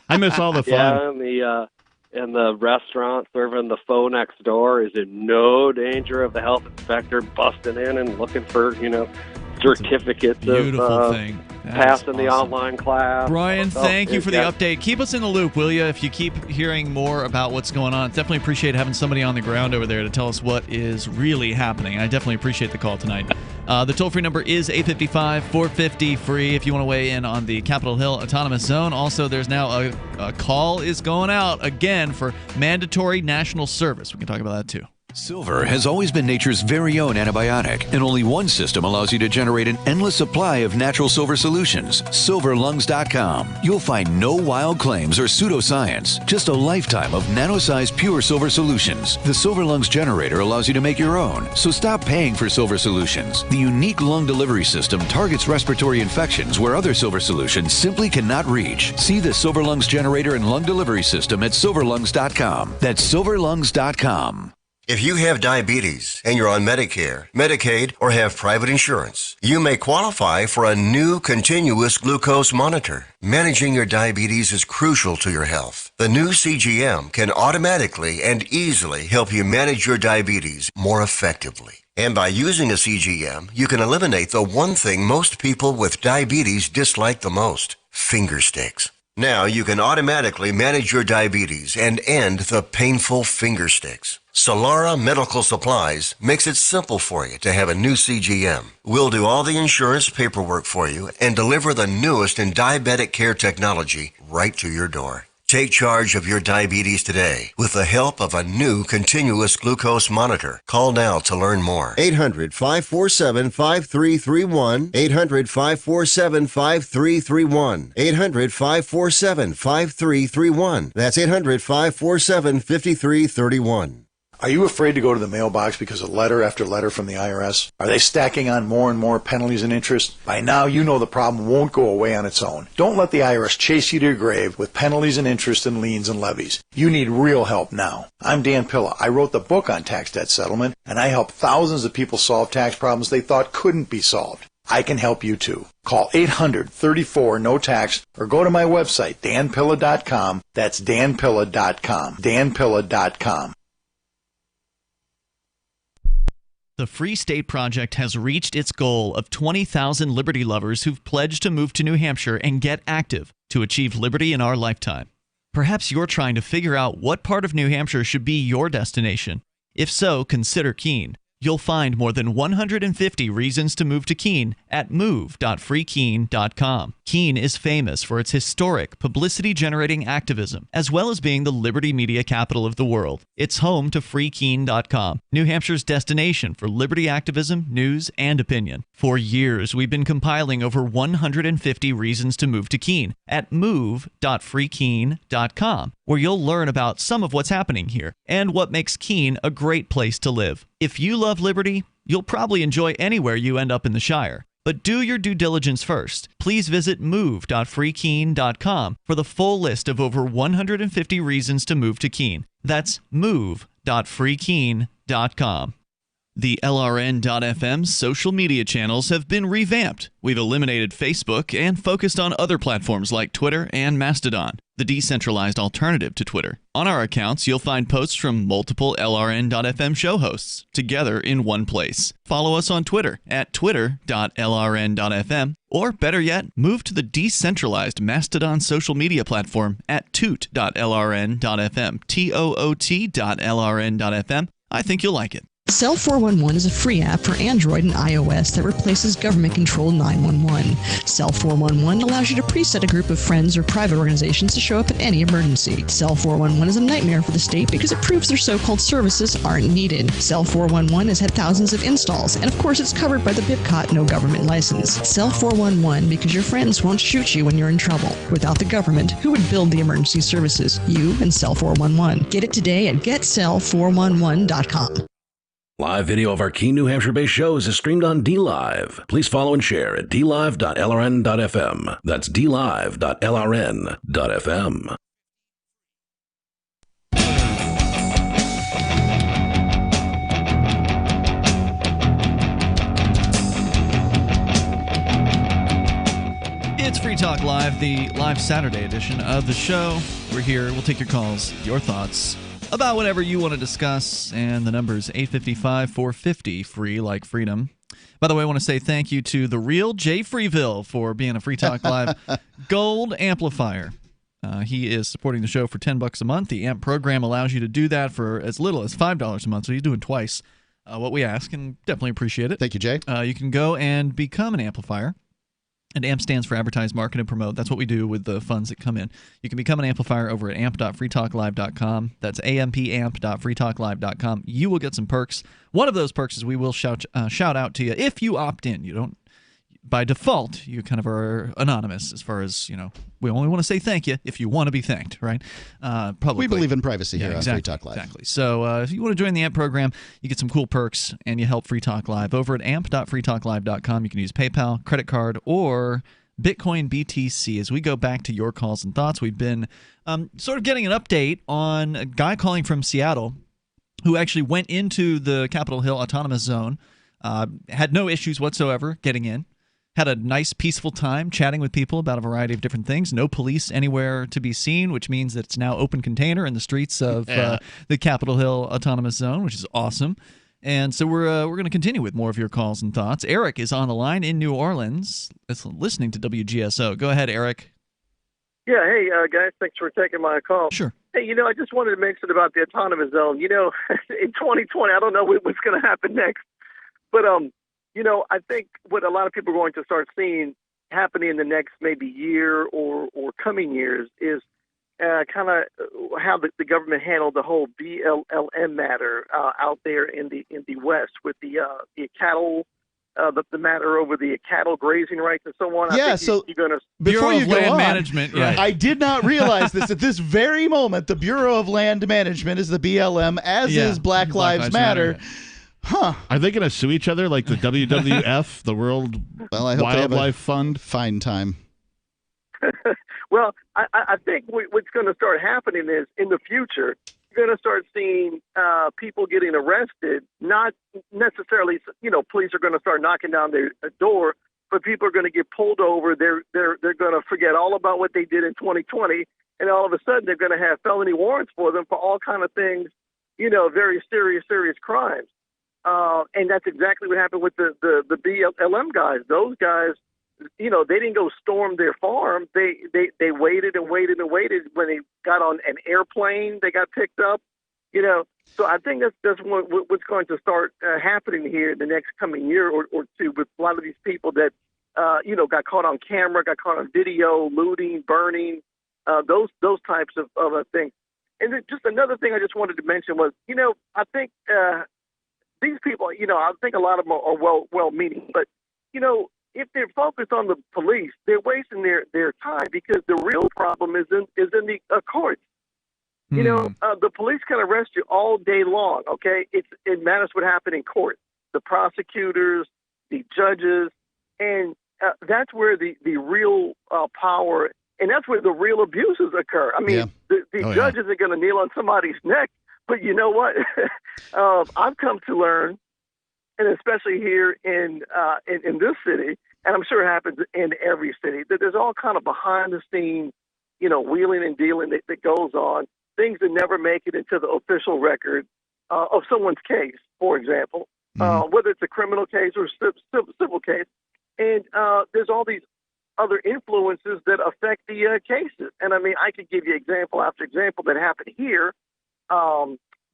I miss all the fun. Yeah, and the restaurant serving the pho next door is in no danger of the health inspector busting in and looking for, certificates of passing the online class. Brian, thank you for the update. Keep us in the loop, will you? If you keep hearing more about what's going on, definitely appreciate having somebody on the ground over there to tell us what is really happening. I definitely appreciate the call tonight. The toll-free number is 855-450-FREE if you want to weigh in on the Capitol Hill Autonomous Zone. Also, there's now a call is going out again for mandatory national service. We can talk about that too. Silver has always been nature's very own antibiotic, and only one system allows you to generate an endless supply of natural silver solutions. SilverLungs.com. You'll find no wild claims or pseudoscience, just a lifetime of nano-sized pure silver solutions. The Silver Lungs generator allows you to make your own, so stop paying for silver solutions. The unique lung delivery system targets respiratory infections where other silver solutions simply cannot reach. See the Silver Lungs generator and lung delivery system at SilverLungs.com. That's SilverLungs.com. If you have diabetes and you're on Medicare, Medicaid, or have private insurance, you may qualify for a new continuous glucose monitor. Managing your diabetes is crucial to your health. The new CGM can automatically and easily help you manage your diabetes more effectively. And by using a CGM, you can eliminate the one thing most people with diabetes dislike the most: finger sticks. Now you can automatically manage your diabetes and end the painful finger sticks. Solara Medical Supplies makes it simple for you to have a new CGM. We'll do all the insurance paperwork for you and deliver the newest in diabetic care technology right to your door. Take charge of your diabetes today with the help of a new continuous glucose monitor. Call now to learn more. 800-547-5331. 800-547-5331. 800-547-5331. That's 800-547-5331. Are you afraid to go to the mailbox because of letter after letter from the IRS? Are they stacking on more and more penalties and interest? By now, you know the problem won't go away on its own. Don't let the IRS chase you to your grave with penalties and interest and liens and levies. You need real help now. I'm Dan Pilla. I wrote the book on tax debt settlement, and I help thousands of people solve tax problems they thought couldn't be solved. I can help you too. Call 800-34-NO-TAX or go to my website, danpilla.com. That's danpilla.com. danpilla.com. The Free State Project has reached its goal of 20,000 liberty lovers who've pledged to move to New Hampshire and get active to achieve liberty in our lifetime. Perhaps you're trying to figure out what part of New Hampshire should be your destination. If so, consider Keene. You'll find more than 150 reasons to move to Keene at move.freekeene.com. Keene is famous for its historic, publicity-generating activism, as well as being the liberty media capital of the world. It's home to freekeene.com, New Hampshire's destination for liberty activism, news, and opinion. For years, we've been compiling over 150 reasons to move to Keene at move.freekeene.com, where you'll learn about some of what's happening here and what makes Keene a great place to live. If you love liberty, you'll probably enjoy anywhere you end up in the Shire. But do your due diligence first. Please visit move.freekeene.com for the full list of over 150 reasons to move to Keene. That's move.freekeene.com. The LRN.FM social media channels have been revamped. We've eliminated Facebook and focused on other platforms like Twitter and Mastodon, the decentralized alternative to Twitter. On our accounts, you'll find posts from multiple LRN.FM show hosts together in one place. Follow us on Twitter at twitter.lrn.fm, or better yet, move to the decentralized Mastodon social media platform at toot.lrn.fm, toot.lrn.fm. I think you'll like it. Cell 411 is a free app for Android and iOS that replaces government-controlled 911. Cell 411 allows you to preset a group of friends or private organizations to show up at any emergency. Cell 411 is a nightmare for the state because it proves their so-called services aren't needed. Cell 411 has had thousands of installs, and of course it's covered by the BIPCOT no government license. Cell 411 because your friends won't shoot you when you're in trouble. Without the government, who would build the emergency services? You and Cell 411. Get it today at getcell411.com. Live video of our Keene, New Hampshire-based shows is streamed on DLive. Please follow and share at dlive.lrn.fm. That's dlive.lrn.fm. It's Free Talk Live, the live Saturday edition of the show. We're here. We'll take your calls, your thoughts about whatever you want to discuss, and the number is 855-450, free like freedom. By the way, I want to say thank you to the real Jay Freeville for being a Free Talk Live Gold Amplifier. He is supporting the show for $10 a month. The AMP program allows you to do that for as little as $5 a month, so he's doing twice what we ask, and definitely appreciate it. Thank you, Jay. You can go and become an amplifier. And AMP stands for Advertise, Market, and Promote. That's what we do with the funds that come in. You can become an amplifier over at amp.freetalklive.com. That's ampamp.freetalklive.com. You will get some perks. One of those perks is we will shout out to you if you opt in. You don't, by default, you kind of are anonymous as far as, you know, we only want to say thank you if you want to be thanked, right? Publicly. We believe in privacy here exactly, on Free Talk Live. Exactly. So if you want to join the AMP program, you get some cool perks and you help Free Talk Live. Over at amp.freetalklive.com, you can use PayPal, credit card, or Bitcoin BTC. As we go back to your calls and thoughts, we've been sort of getting an update on a guy calling from Seattle who actually went into the Capitol Hill Autonomous Zone, had no issues whatsoever getting in. had a nice, peaceful time chatting with people about a variety of different things. No police anywhere to be seen, which means that it's now open container in the streets of the Capitol Hill Autonomous Zone, which is awesome. And so we're going to continue with more of your calls and thoughts. Eric is on the line in New Orleans, listening to WGSO. Go ahead, Eric. Yeah, hey, guys, thanks for taking my call. Sure. Hey, I just wanted to mention about the autonomous zone. In 2020, I don't know what's going to happen next. But, I think what a lot of people are going to start seeing happening in the next maybe year or coming years is kind of how the government handled the whole BLM matter out there in the West with the cattle, the matter over the cattle grazing rights and so on. Yeah, before you go on, Management, right. I did not realize this at this very moment. The Bureau of Land Management is the BLM, as is Black Lives Matter. Huh. Are they going to sue each other like the WWF, the World Wildlife Fund? Fine time. Well, I think what's going to start happening is in the future, you're going to start seeing people getting arrested. Not necessarily, police are going to start knocking down their door, but people are going to get pulled over. They're going to forget all about what they did in 2020, and all of a sudden they're going to have felony warrants for them for all kind of things, very serious crimes. And that's exactly what happened with the BLM guys. Those guys, they didn't go storm their farm. They waited and waited and waited. When they got on an airplane, they got picked up. So I think that's what's going to start happening here in the next coming year or two with a lot of these people that got caught on camera, got caught on video, looting, burning, those types of things. And then just another thing I just wanted to mention was, I think these people, I think a lot of them are well-meaning, but if they're focused on the police, they're wasting their time because the real problem is in the courts. The police can arrest you all day long. Okay, it matters what happened in court. The prosecutors, the judges, and that's where the real power and that's where the real abuses occur. I mean, the judges are going to kneel on somebody's neck, but you know what? I've come to learn, and especially here in this city, and I'm sure it happens in every city, that there's all kind of behind the scenes, wheeling and dealing that goes on, things that never make it into the official record of someone's case, for example, whether it's a criminal case or civil case. And there's all these other influences that affect the cases. And I mean, I could give you example after example that happened here.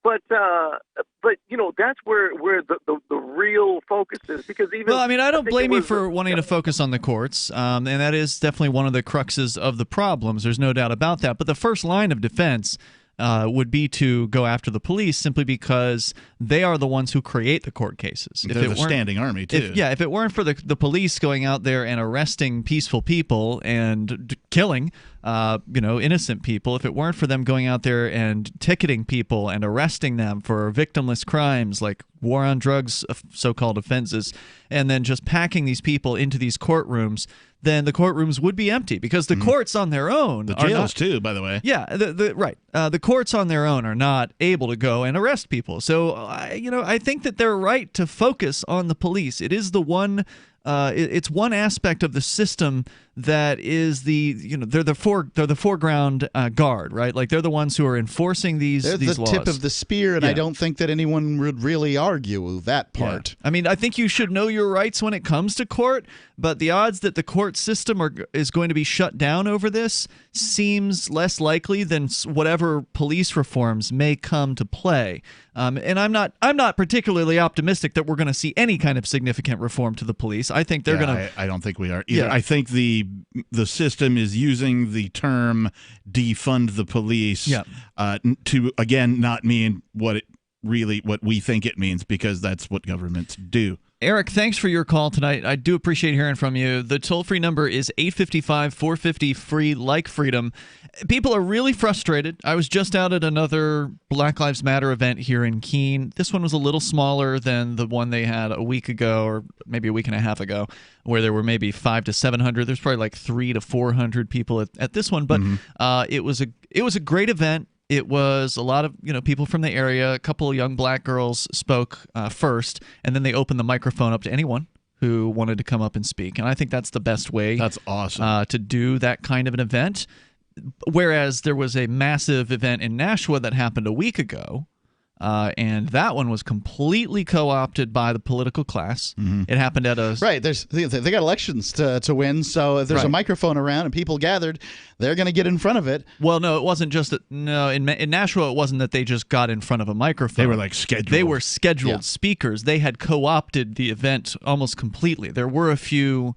But that's where the real focus is, because even I don't blame you for wanting to focus on the courts, and that is definitely one of the cruxes of the problems. There's no doubt about that. But the first line of defense would be to go after the police, simply because they are the ones who create the court cases. They're the standing army too. If it weren't for the police going out there and arresting peaceful people and killing innocent people, if it weren't for them going out there and ticketing people and arresting them for victimless crimes like war on drugs, so-called offenses, and then just packing these people into these courtrooms, then the courtrooms would be empty, because the courts on their own, the jails too, by the way. Yeah, the courts on their own are not able to go and arrest people. So I think that they're right to focus on the police. It is the one. It's one aspect of the system that is they're the foreground guard, right? Like they're the ones who are enforcing these laws. They're the tip of the spear, and I don't think that anyone would really argue that part. Yeah. I mean, I think you should know your rights when it comes to court, but the odds that the court system is going to be shut down over this seems less likely than whatever police reforms may come to play. And I'm not particularly optimistic that we're going to see any kind of significant reform to the police. I think they're going to. I don't think we are either. Yeah. I think the system is using the term defund the police to again not mean what we think it means, because that's what governments do. Eric, thanks for your call tonight. I do appreciate hearing from you. The toll-free number is 855-450-FREE, like freedom. People are really frustrated. I was just out at another Black Lives Matter event here in Keene. This one was a little smaller than the one they had a week ago, or maybe a week and a half ago, where there were maybe 500 to 700. There's probably like 300 to 400 people at this one, but it was a great event. It was a lot of people from the area. A couple of young black girls spoke first, and then they opened the microphone up to anyone who wanted to come up and speak. And I think that's the best way. That's awesome. To do that kind of an event. Whereas there was a massive event in Nashua that happened a week ago, and that one was completely co-opted by the political class. It happened at a... Right. They got elections to win, so if there's a microphone around and people gathered, they're going to get in front of it. Well, no, it wasn't just that. No, in Nashua, it wasn't that they just got in front of a microphone. They were like scheduled. They were scheduled speakers. They had co-opted the event almost completely. There were a few,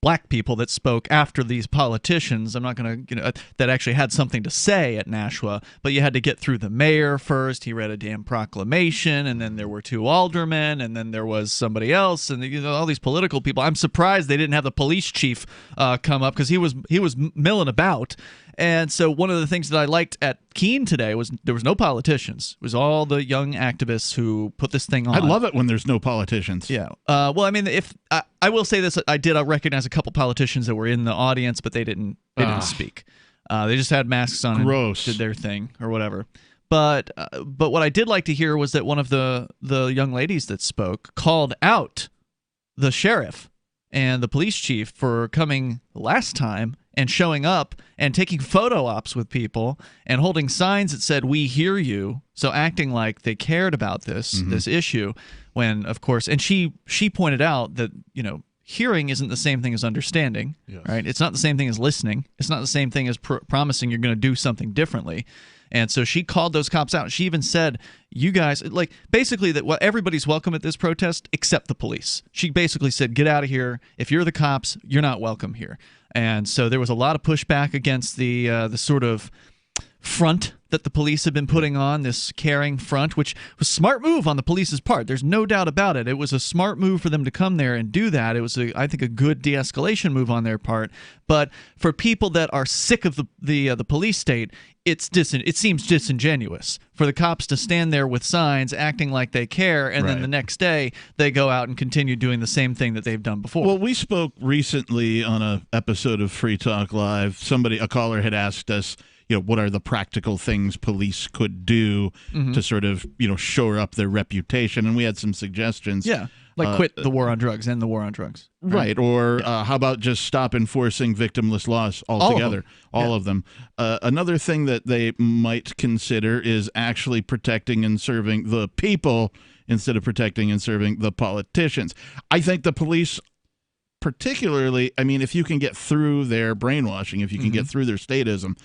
black people that spoke after these politicians. I'm not going to, that actually had something to say at Nashua, but you had to get through the mayor first. He read a damn proclamation, and then there were 2 aldermen, and then there was somebody else, and all these political people. I'm surprised they didn't have the police chief come up, because he was milling about. And so one of the things that I liked at Keene today was there was no politicians. It was all the young activists who put this thing on. I love it when there's no politicians. Yeah. Well, I mean, if I will say this, I did recognize a couple politicians that were in the audience, but they didn't speak. They just had masks on. Gross. And did their thing or whatever. But what I did like to hear was that one of the young ladies that spoke called out the sheriff and the police chief for coming last time and showing up and taking photo ops with people and holding signs that said, "We hear you," so acting like they cared about this issue, when, of course, and she pointed out that, hearing isn't the same thing as understanding, right? It's not the same thing as listening. It's not the same thing as promising you're going to do something differently. And so she called those cops out. She even said, "You guys," basically that everybody's welcome at this protest except the police. She basically said, "Get out of here. If you're the cops, you're not welcome here." And so there was a lot of pushback against the sort of front that the police have been putting on, this caring front, which was a smart move on the police's part. There's no doubt about it. It was a smart move for them to come there and do that. It was, I think, a good de-escalation move on their part. But for people that are sick of the police state, it seems disingenuous for the cops to stand there with signs acting like they care, and then the next day they go out and continue doing the same thing that they've done before. Well, we spoke recently on an episode of Free Talk Live. A caller had asked us, what are the practical things police could do to sort of, shore up their reputation? And we had some suggestions. Yeah, like quit the war on drugs, end the war on drugs. Right. Or how about just stop enforcing victimless laws altogether? All of them. Another thing that they might consider is actually protecting and serving the people instead of protecting and serving the politicians. I think the police, particularly, if you can get through their brainwashing, if you can get through their statism,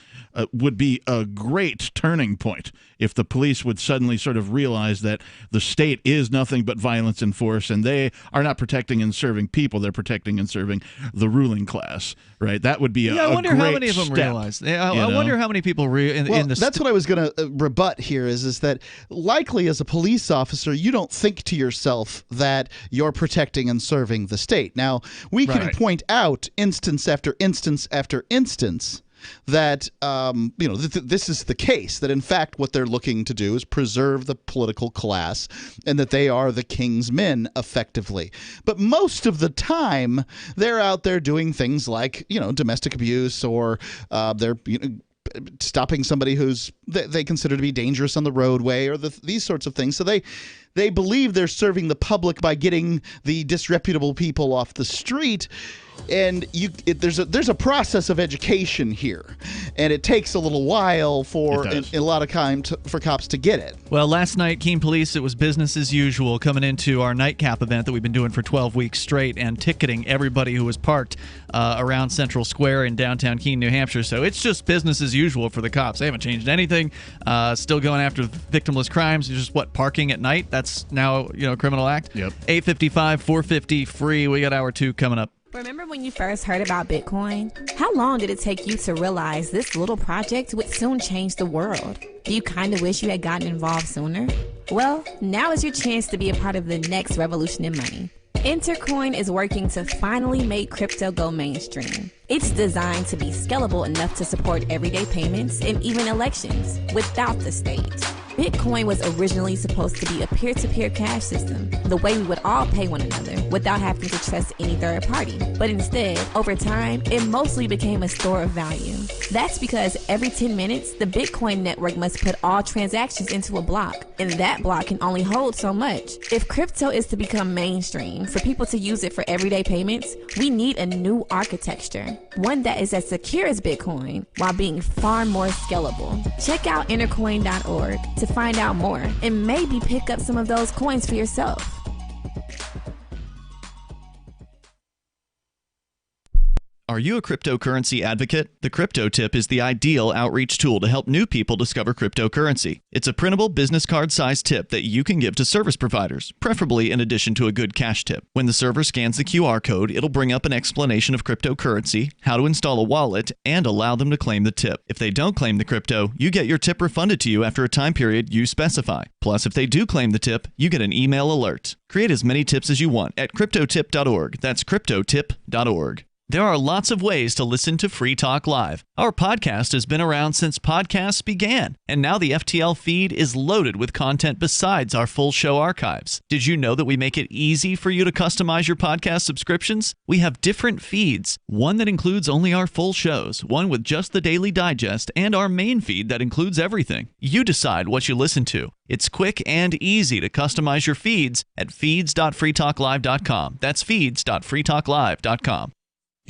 would be a great turning point if the police would suddenly sort of realize that the state is nothing but violence and force, and they are not protecting and serving people, they're protecting and serving the ruling class, right? That would be I wonder great how many of them step, realize. I wonder how many people that's what I was going to rebut here is that likely as a police officer, you don't think to yourself that you're protecting and serving the state. Now, we can point out instance after instance after instance that this is the case, that in fact what they're looking to do is preserve the political class and that they are the king's men effectively. But most of the time they're out there doing things like domestic abuse, or they're stopping somebody who's they consider to be dangerous on the roadway, or these sorts of things. So they believe they're serving the public by getting the disreputable people off the street. And there's a process of education here, and it takes a little while for a lot of time for cops to get it. Well, last night, Keene Police, it was business as usual, coming into our nightcap event that we've been doing for 12 weeks straight, and ticketing everybody who was parked around Central Square in downtown Keene, New Hampshire. So it's just business as usual for the cops. They haven't changed anything. Still going after victimless crimes. It's just parking at night. That's now a criminal act. Yep. 855, 450 free. We got hour 2 coming up. Remember when you first heard about Bitcoin? How long did it take you to realize this little project would soon change the world? Do you kind of wish you had gotten involved sooner? Well, now is your chance to be a part of the next revolution in money. Intercoin is working to finally make crypto go mainstream. It's designed to be scalable enough to support everyday payments and even elections without the state. Bitcoin was originally supposed to be a peer-to-peer cash system, the way we would all pay one another without having to trust any third party. But instead, over time, it mostly became a store of value. That's because every 10 minutes, the Bitcoin network must put all transactions into a block, and that block can only hold so much. If crypto is to become mainstream, for people to use it for everyday payments, we need a new architecture, one that is as secure as Bitcoin while being far more scalable. Check out intercoin.org to find out more and maybe pick up some of those coins for yourself. Are you a cryptocurrency advocate? The Crypto Tip is the ideal outreach tool to help new people discover cryptocurrency. It's a printable business card-sized tip that you can give to service providers, preferably in addition to a good cash tip. When the server scans the QR code, it'll bring up an explanation of cryptocurrency, how to install a wallet, and allow them to claim the tip. If they don't claim the crypto, you get your tip refunded to you after a time period you specify. Plus, if they do claim the tip, you get an email alert. Create as many tips as you want at cryptotip.org. That's cryptotip.org. There are lots of ways to listen to Free Talk Live. Our podcast has been around since podcasts began, and now the FTL feed is loaded with content besides our full show archives. Did you know that we make it easy for you to customize your podcast subscriptions? We have different feeds, one that includes only our full shows, one with just the Daily Digest, and our main feed that includes everything. You decide what you listen to. It's quick and easy to customize your feeds at feeds.freetalklive.com. That's feeds.freetalklive.com.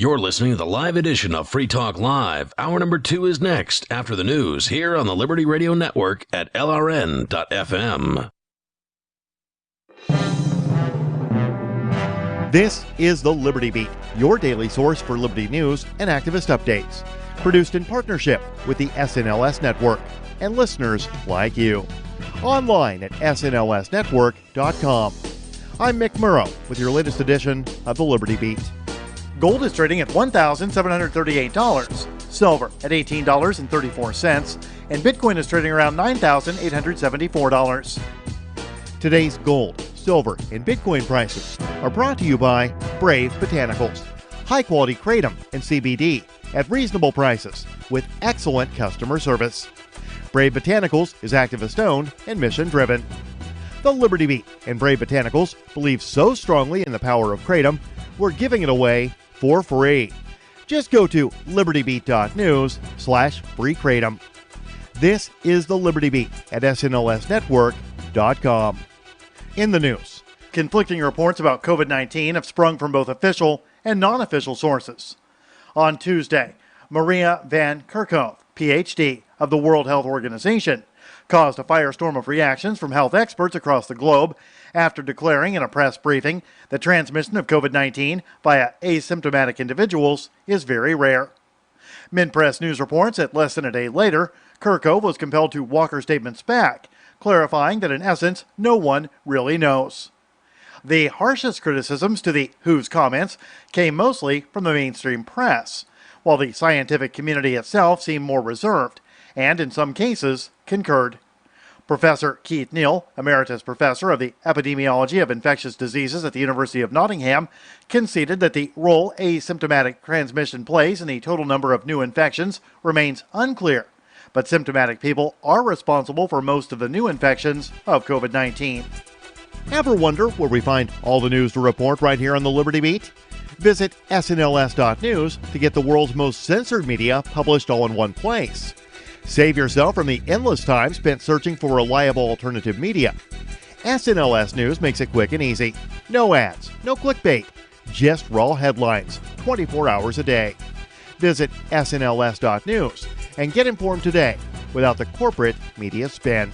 You're listening to the live edition of Free Talk Live. Hour number 2 is next after the news here on the Liberty Radio Network at LRN.FM. This is the Liberty Beat, your daily source for Liberty news and activist updates. Produced in partnership with the SNLS Network and listeners like you. Online at snlsnetwork.com. I'm Mick Murrow with your latest edition of the Liberty Beat. Gold is trading at $1,738, silver at $18.34, and Bitcoin is trading around $9,874. Today's gold, silver, and Bitcoin prices are brought to you by Brave Botanicals, high-quality kratom and CBD at reasonable prices with excellent customer service. Brave Botanicals is activist-owned and mission-driven. The Liberty Beat and Brave Botanicals believe so strongly in the power of kratom, we're giving it away for free. Just go to libertybeat.news/freekratom. This is the Liberty Beat at snlsnetwork.com. In the news, conflicting reports about COVID-19 have sprung from both official and non-official sources. On Tuesday, Maria Van Kerkhove, PhD of the World Health Organization, caused a firestorm of reactions from health experts across the globe after declaring in a press briefing that transmission of COVID-19 via asymptomatic individuals is very rare. Minpress News reports that less than a day later, Kerkhove was compelled to walk her statements back, clarifying that in essence, no one really knows. The harshest criticisms to the WHO's comments came mostly from the mainstream press, while the scientific community itself seemed more reserved, and in some cases, concurred. Professor Keith Neal, Emeritus Professor of the Epidemiology of Infectious Diseases at the University of Nottingham, conceded that the role asymptomatic transmission plays in the total number of new infections remains unclear, but symptomatic people are responsible for most of the new infections of COVID-19. Ever wonder where we find all the news to report right here on the Liberty Beat? Visit snls.news to get the world's most censored media published all in one place. Save yourself from the endless time spent searching for reliable alternative media. SNLS News makes it quick and easy. No ads, no clickbait, just raw headlines, 24 hours a day. Visit snls.news and get informed today without the corporate media spin.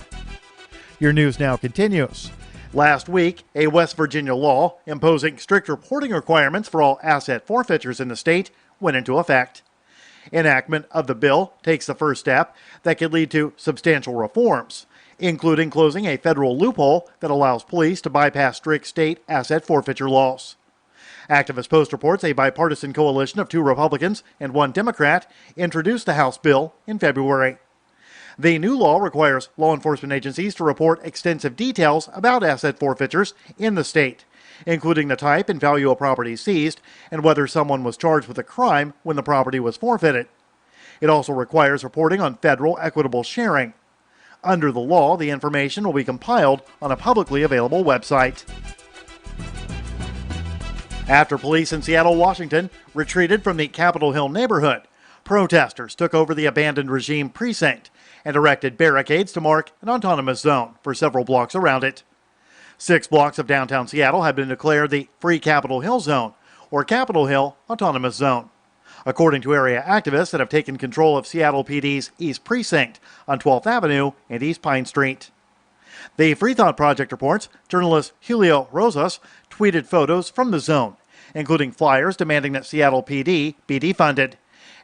Your news now continues. Last week, a West Virginia law imposing strict reporting requirements for all asset forfeitures in the state went into effect. Enactment of the bill takes the first step that could lead to substantial reforms, including closing a federal loophole that allows police to bypass strict state asset forfeiture laws. Activist Post reports a bipartisan coalition of 2 Republicans and 1 Democrat introduced the House bill in February. The new law requires law enforcement agencies to report extensive details about asset forfeitures in the state, including the type and value of property seized and whether someone was charged with a crime when the property was forfeited. It also requires reporting on federal equitable sharing. Under the law, the information will be compiled on a publicly available website. After police in Seattle, Washington retreated from the Capitol Hill neighborhood, Protesters took over the abandoned regime precinct and erected barricades to mark an autonomous zone for several blocks around it. 6 blocks of downtown Seattle have been declared the Free Capitol Hill Zone, or Capitol Hill Autonomous Zone, according to area activists that have taken control of Seattle PD's East Precinct on 12th Avenue and East Pine Street. The Free Thought Project reports journalist Julio Rosas tweeted photos from the zone, including flyers demanding that Seattle PD be defunded,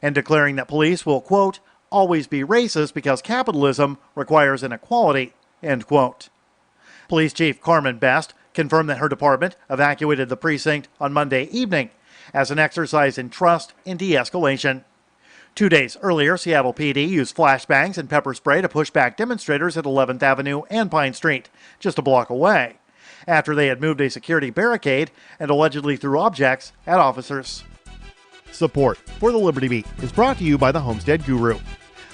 and declaring that police will, quote, always be racist because capitalism requires inequality, end quote. Police Chief Carmen Best confirmed that her department evacuated the precinct on Monday evening as an exercise in trust and de-escalation. 2 days earlier, Seattle PD used flashbangs and pepper spray to push back demonstrators at 11th Avenue and Pine Street, just a block away, after they had moved a security barricade and allegedly threw objects at officers. Support for the Liberty Beat is brought to you by the Homestead Guru.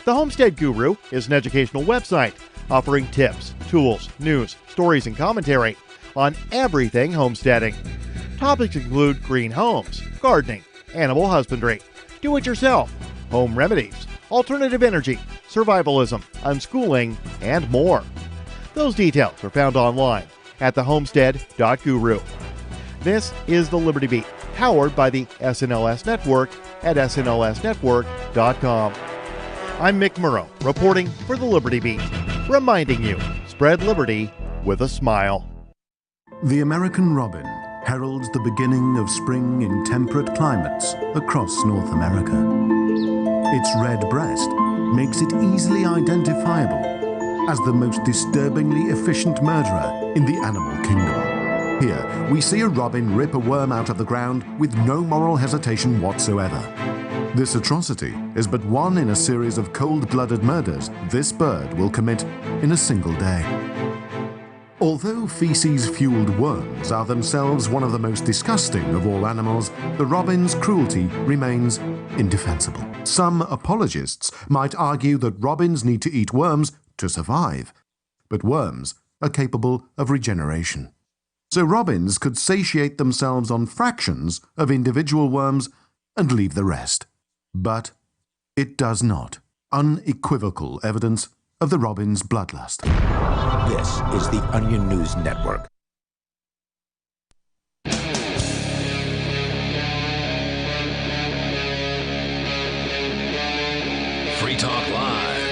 The Homestead Guru is an educational website offering tips, tools, news, stories, and commentary on everything homesteading. Topics include green homes, gardening, animal husbandry, do-it-yourself, home remedies, alternative energy, survivalism, unschooling, and more. Those details are found online at thehomestead.guru. This is the Liberty Beat, powered by the SNLS Network at snlsnetwork.com. I'm Mick Murrow, reporting for the Liberty Beat, reminding you, spread liberty with a smile. The American robin heralds the beginning of spring in temperate climates across North America. Its red breast makes it easily identifiable as the most disturbingly efficient murderer in the animal kingdom. Here, we see a robin rip a worm out of the ground with no moral hesitation whatsoever. This atrocity is but one in a series of cold-blooded murders this bird will commit in a single day. Although feces-fueled worms are themselves one of the most disgusting of all animals, the robin's cruelty remains indefensible. Some apologists might argue that robins need to eat worms to survive, but worms are capable of regeneration. So robins could satiate themselves on fractions of individual worms and leave the rest. But it does not. Unequivocal evidence of the robin's bloodlust. This is the Onion News Network. Free Talk Live.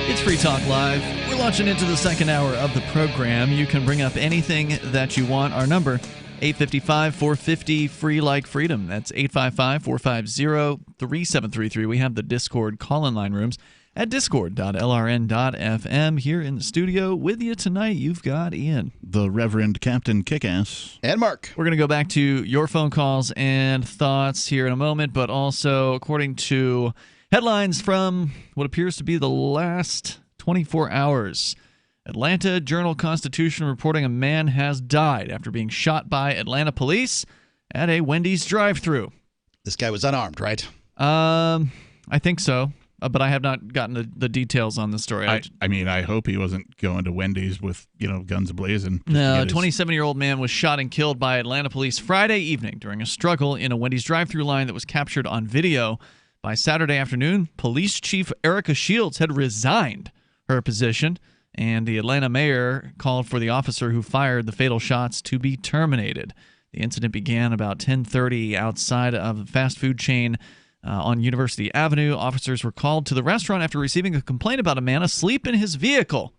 It's Free Talk Live. We're launching into the second hour of the program. You can bring up anything that you want. Our number, 855-450, free like freedom. That's 855-450-3733. We have the Discord call-in line rooms at discord.lrn.fm. Here in the studio with you tonight, you've got Ian, the Reverend Captain Kickass, and Mark. We're going to go back to your phone calls and thoughts here in a moment, but also according to headlines from what appears to be the last 24 hours. Atlanta Journal-Constitution reporting a man has died after being shot by Atlanta police at a Wendy's drive-thru. This guy was unarmed, right? I think so, but I have not gotten the details on the story. I mean, I hope he wasn't going to Wendy's with, guns blazing. No, a 27-year-old man was shot and killed by Atlanta police Friday evening during a struggle in a Wendy's drive-thru line that was captured on video. By Saturday afternoon, Police Chief Erica Shields had resigned her position, and the Atlanta mayor called for the officer who fired the fatal shots to be terminated. The incident began about 10:30 outside of a fast food chain on University Avenue. Officers were called to the restaurant after receiving a complaint about a man asleep in his vehicle.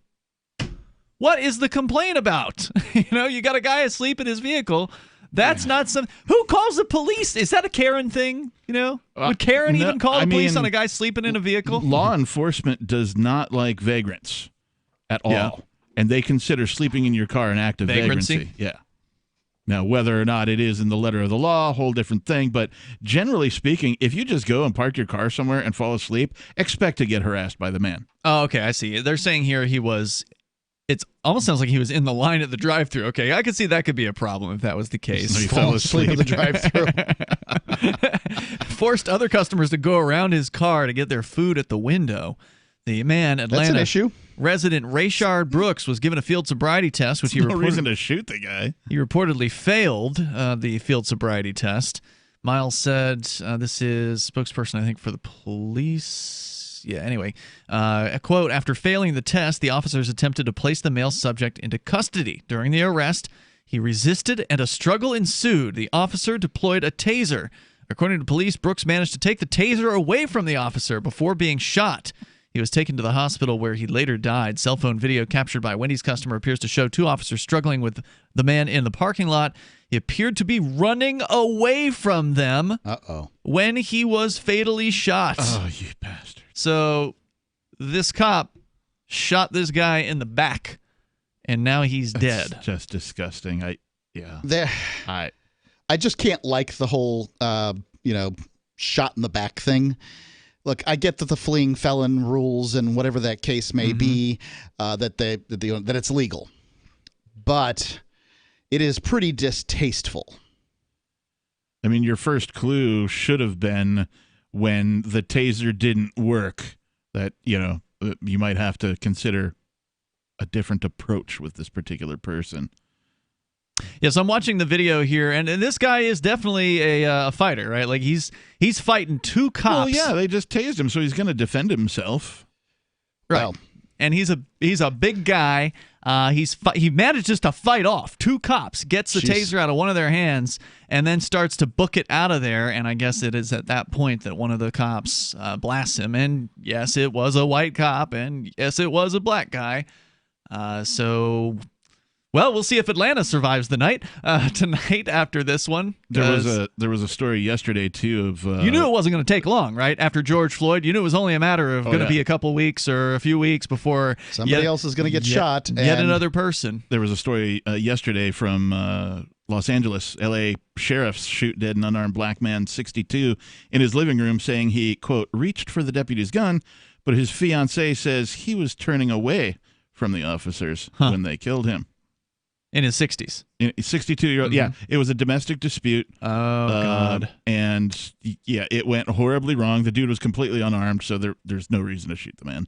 What is the complaint about? You got a guy asleep in his vehicle. That's not some. Who calls the police? Is that a Karen thing? Would Karen even call the police on a guy sleeping in a vehicle? Law enforcement does not like vagrants at all. Yeah. And they consider sleeping in your car an act of vagrancy. Yeah. Now, whether or not it is in the letter of the law, a whole different thing. But generally speaking, if you just go and park your car somewhere and fall asleep, expect to get harassed by the man. Oh, okay. I see. They're saying here he was. It almost sounds like he was in the line at the drive-thru. Okay, I could see that could be a problem if that was the case. So he fell asleep at the drive-thru. Forced other customers to go around his car to get their food at the window. The man, Atlanta That's an issue. Resident Rayshard Brooks, was given a field sobriety test, which no reason to shoot the guy. He reportedly failed the field sobriety test. Miles said, this is spokesperson, I think, for the police. Yeah, anyway, a quote, after failing the test, the officers attempted to place the male subject into custody. During the arrest, he resisted and a struggle ensued. The officer deployed a taser. According to police, Brooks managed to take the taser away from the officer before being shot. He was taken to the hospital where he later died. Cell phone video captured by Wendy's customer appears to show two officers struggling with the man in the parking lot. He appeared to be running away from them when he was fatally shot. Oh, you bastard. So this cop shot this guy in the back, and now he's dead. Just disgusting. I just can't like the whole, shot in the back thing. Look, I get that the fleeing felon rules and whatever that case may be, that it's legal, but it is pretty distasteful. I mean, your first clue should have been when the taser didn't work that, you might have to consider a different approach with this particular person. Yes, I'm watching the video here, and this guy is definitely a fighter, right? Like he's fighting two cops. Well, yeah, they just tased him, so he's going to defend himself, right? Well, and he's a big guy. He manages to fight off two cops, gets the taser out of one of their hands, and then starts to book it out of there. And I guess it is at that point that one of the cops blasts him. And yes, it was a white cop, and yes, it was a black guy. Well, we'll see if Atlanta survives the night tonight after this one. There was a story yesterday too of you knew it wasn't going to take long, right? After George Floyd, you knew it was only a matter of going to be a couple weeks or a few weeks before somebody else is going to get shot. Yet another person. There was a story yesterday from Los Angeles, L.A. sheriffs shoot dead an unarmed black man, 62, in his living room, saying he, quote, reached for the deputy's gun, but his fiancée says he was turning away from the officers when they killed him. In his 60s. 62-year-old. Yeah, it was a domestic dispute. Oh, God. And, yeah, it went horribly wrong. The dude was completely unarmed, so there's no reason to shoot the man.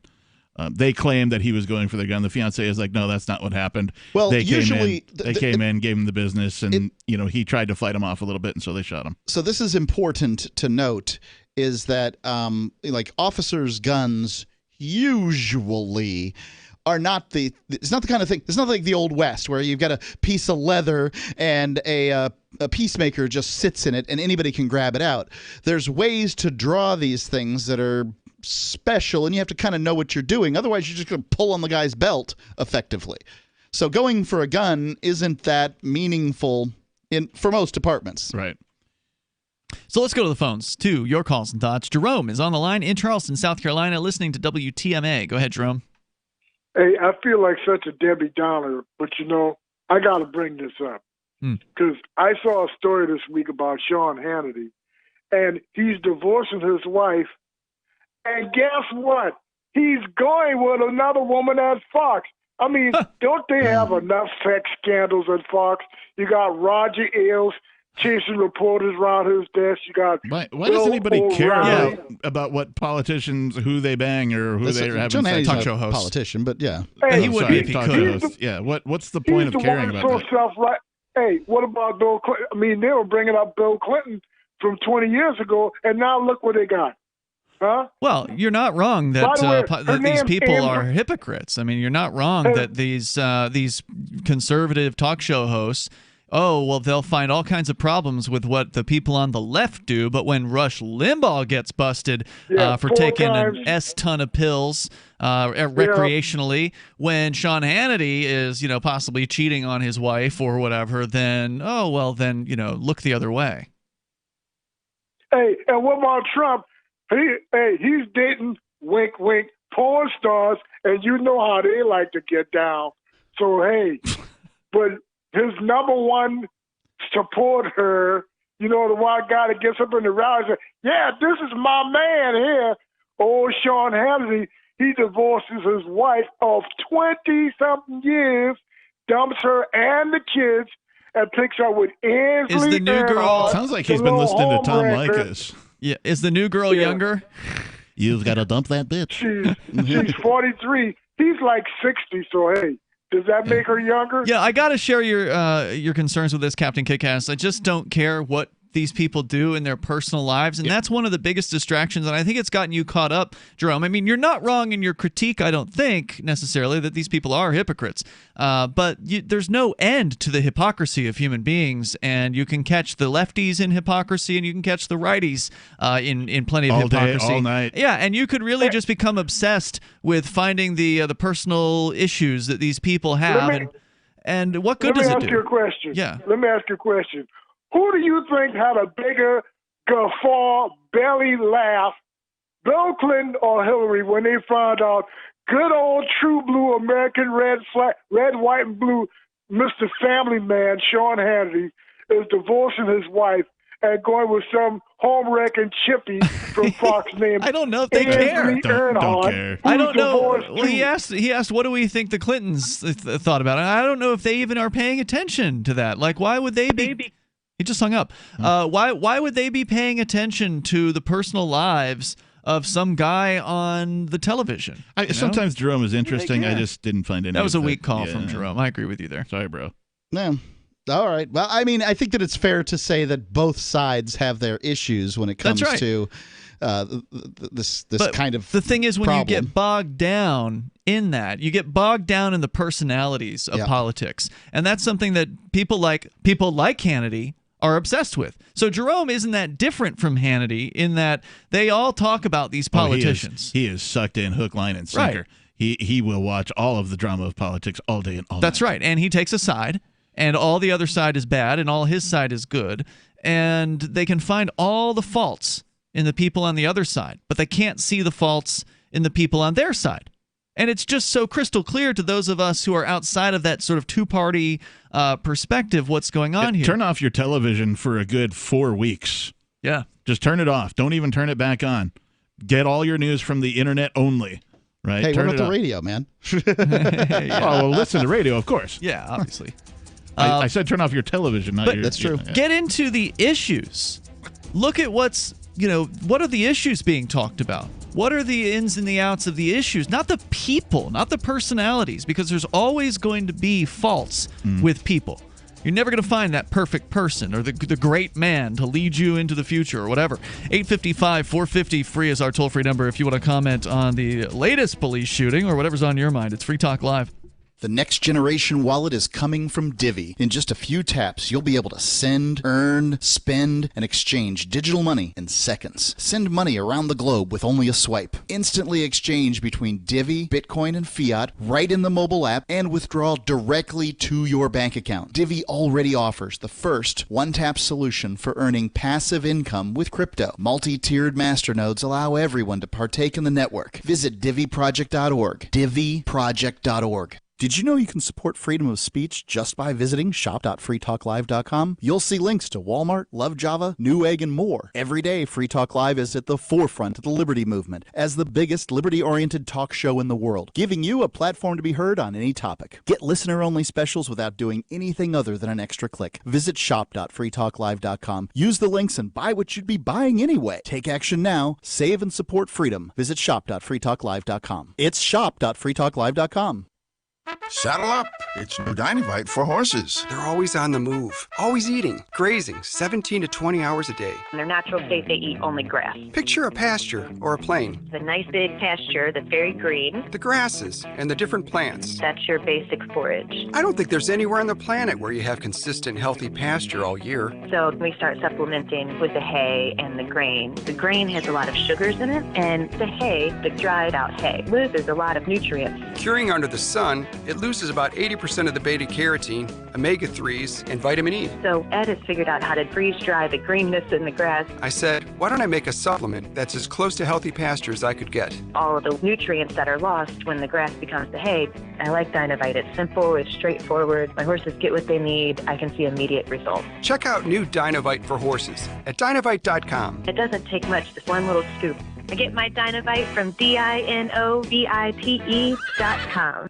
They claimed that he was going for the gun. The fiancé is like, no, that's not what happened. Well, they usually came in, gave him the business, and he tried to fight him off a little bit, and so they shot him. So this is important to note, is that officers' guns usually are not it's not the kind of thing. It's not like the Old West where you've got a piece of leather and a peacemaker just sits in it and anybody can grab it out. There's ways to draw these things that are special, and you have to kind of know what you're doing. Otherwise, you're just going to pull on the guy's belt effectively. So going for a gun isn't that meaningful for most departments. Right. So let's go to the phones, to your calls and thoughts. Jerome is on the line in Charleston, South Carolina, listening to WTMA. Go ahead, Jerome. Hey, I feel like such a Debbie Downer, but I got to bring this up because I saw a story this week about Sean Hannity, and he's divorcing his wife, and guess what? He's going with another woman at Fox. I mean, don't they have enough sex scandals at Fox? You got Roger Ailes chasing reporters around his desk. You got why does anybody care about what politicians, who they bang or who they're having sex? Talk show host. Politician, but yeah. Hey, he would be if he could. Yeah, what's the point of caring about that? Hey, what about Bill Clinton? I mean, they were bringing up Bill Clinton from 20 years ago, and now look what they got. Huh? Well, you're not wrong that these people are hypocrites. I mean, you're not wrong that these conservative talk show hosts, they'll find all kinds of problems with what the people on the left do, but when Rush Limbaugh gets busted for taking an S-ton of pills recreationally, when Sean Hannity is, possibly cheating on his wife or whatever, then, look the other way. Hey, and what about Trump? He's dating, wink, wink, porn stars, and you know how they like to get down. So, but his number one supporter, the one guy that gets up in the rally and says, yeah, this is my man here. Old Sean Hannity, he divorces his wife of 20-something years, dumps her and the kids, and picks up with Ainsley. Is the new girl? Sounds like he's been listening to Tom Likas. Yeah, is the new girl younger? You've got to dump that bitch. She's 43. He's like 60, so does that make her younger? Yeah, I got to share your concerns with this, Captain Kickass. I just don't care what these people do in their personal lives, and that's one of the biggest distractions, and I think it's gotten you caught up, Jerome. I mean, you're not wrong in your critique, I don't think, necessarily, that these people are hypocrites, but there's no end to the hypocrisy of human beings, and you can catch the lefties in hypocrisy, and you can catch the righties in plenty of all hypocrisy. All day, all night. Yeah, and you could really just become obsessed with finding the personal issues that these people have, and what good does it do? Let me ask you a question. Yeah. Let me ask you a question. Who do you think had a bigger guffaw, belly laugh, Bill Clinton or Hillary, when they found out good old true blue American red, white, and blue Mr. Family Man, Sean Hannity, is divorcing his wife and going with some home-wrecking chippy from Fox named I don't know if they care. Don't care. I don't know. Well, he asked, what do we think the Clintons thought about it? I don't know if they even are paying attention to that. Like, why would they be? He just hung up. Why would they be paying attention to the personal lives of some guy on the television? Sometimes Jerome is interesting. I just didn't find any. That was a weak call from Jerome. I agree with you there. Sorry, bro. No. All right. Well, I mean, I think that it's fair to say that both sides have their issues when it comes to this kind of the thing is, when problem. you get bogged down in that, you get bogged down in the personalities of politics, and that's something that people like Hannity are obsessed with. So Jerome isn't that different from Hannity in that they all talk about these politicians. He is sucked in hook, line, and sinker. Right. He will watch all of the drama of politics all day and all night. That's right, and he takes a side, and all the other side is bad, and all his side is good, and they can find all the faults in the people on the other side, but they can't see the faults in the people on their side. And it's just so crystal clear to those of us who are outside of that sort of two-party perspective what's going on here. Turn off your television for a good 4 weeks. Yeah. Just turn it off. Don't even turn it back on. Get all your news from the internet only. Right? Hey, what about the radio, man? Oh, well, listen to radio, of course. Yeah, obviously. I said turn off your television, not your... That's true. Yeah. Get into the issues. Look at what are the issues being talked about? What are the ins and the outs of the issues? Not the people, not the personalities, because there's always going to be faults with people. You're never going to find that perfect person or the great man to lead you into the future or whatever. 855-450-FREE is our toll-free number if you want to comment on the latest police shooting or whatever's on your mind. It's Free Talk Live. The next generation wallet is coming from Divvy. In just a few taps, you'll be able to send, earn, spend, and exchange digital money in seconds. Send money around the globe with only a swipe. Instantly exchange between Divvy, Bitcoin, and fiat right in the mobile app and withdraw directly to your bank account. Divvy already offers the first one-tap solution for earning passive income with crypto. Multi-tiered masternodes allow everyone to partake in the network. Visit DivvyProject.org. DivvyProject.org. Did you know you can support freedom of speech just by visiting shop.freetalklive.com? You'll see links to Walmart, Love Java, Newegg, and more. Every day, Free Talk Live is at the forefront of the liberty movement as the biggest liberty-oriented talk show in the world, giving you a platform to be heard on any topic. Get listener-only specials without doing anything other than an extra click. Visit shop.freetalklive.com. Use the links and buy what you'd be buying anyway. Take action now. Save and support freedom. Visit shop.freetalklive.com. It's shop.freetalklive.com. Saddle up. It's new Dynavite for horses. They're always on the move, always eating, grazing 17 to 20 hours a day. In their natural state, they eat only grass. Picture a pasture or a plain. The nice big pasture that's very green. The grasses and the different plants. That's your basic forage. I don't think there's anywhere on the planet where you have consistent, healthy pasture all year. So we start supplementing with the hay and the grain. The grain has a lot of sugars in it, and the hay, the dried out hay, loses a lot of nutrients. Curing under the sun, it loses about 80% of the beta-carotene, omega-3s, and vitamin E. So Ed has figured out how to freeze-dry the greenness in the grass. I said, why don't I make a supplement that's as close to healthy pasture as I could get? All of the nutrients that are lost when the grass becomes the hay. I like Dynavite. It's simple, it's straightforward. My horses get what they need. I can see immediate results. Check out new Dynavite for horses at Dynavite.com. It doesn't take much, just one little scoop. I get my Dynavite from DINOVIPE.com.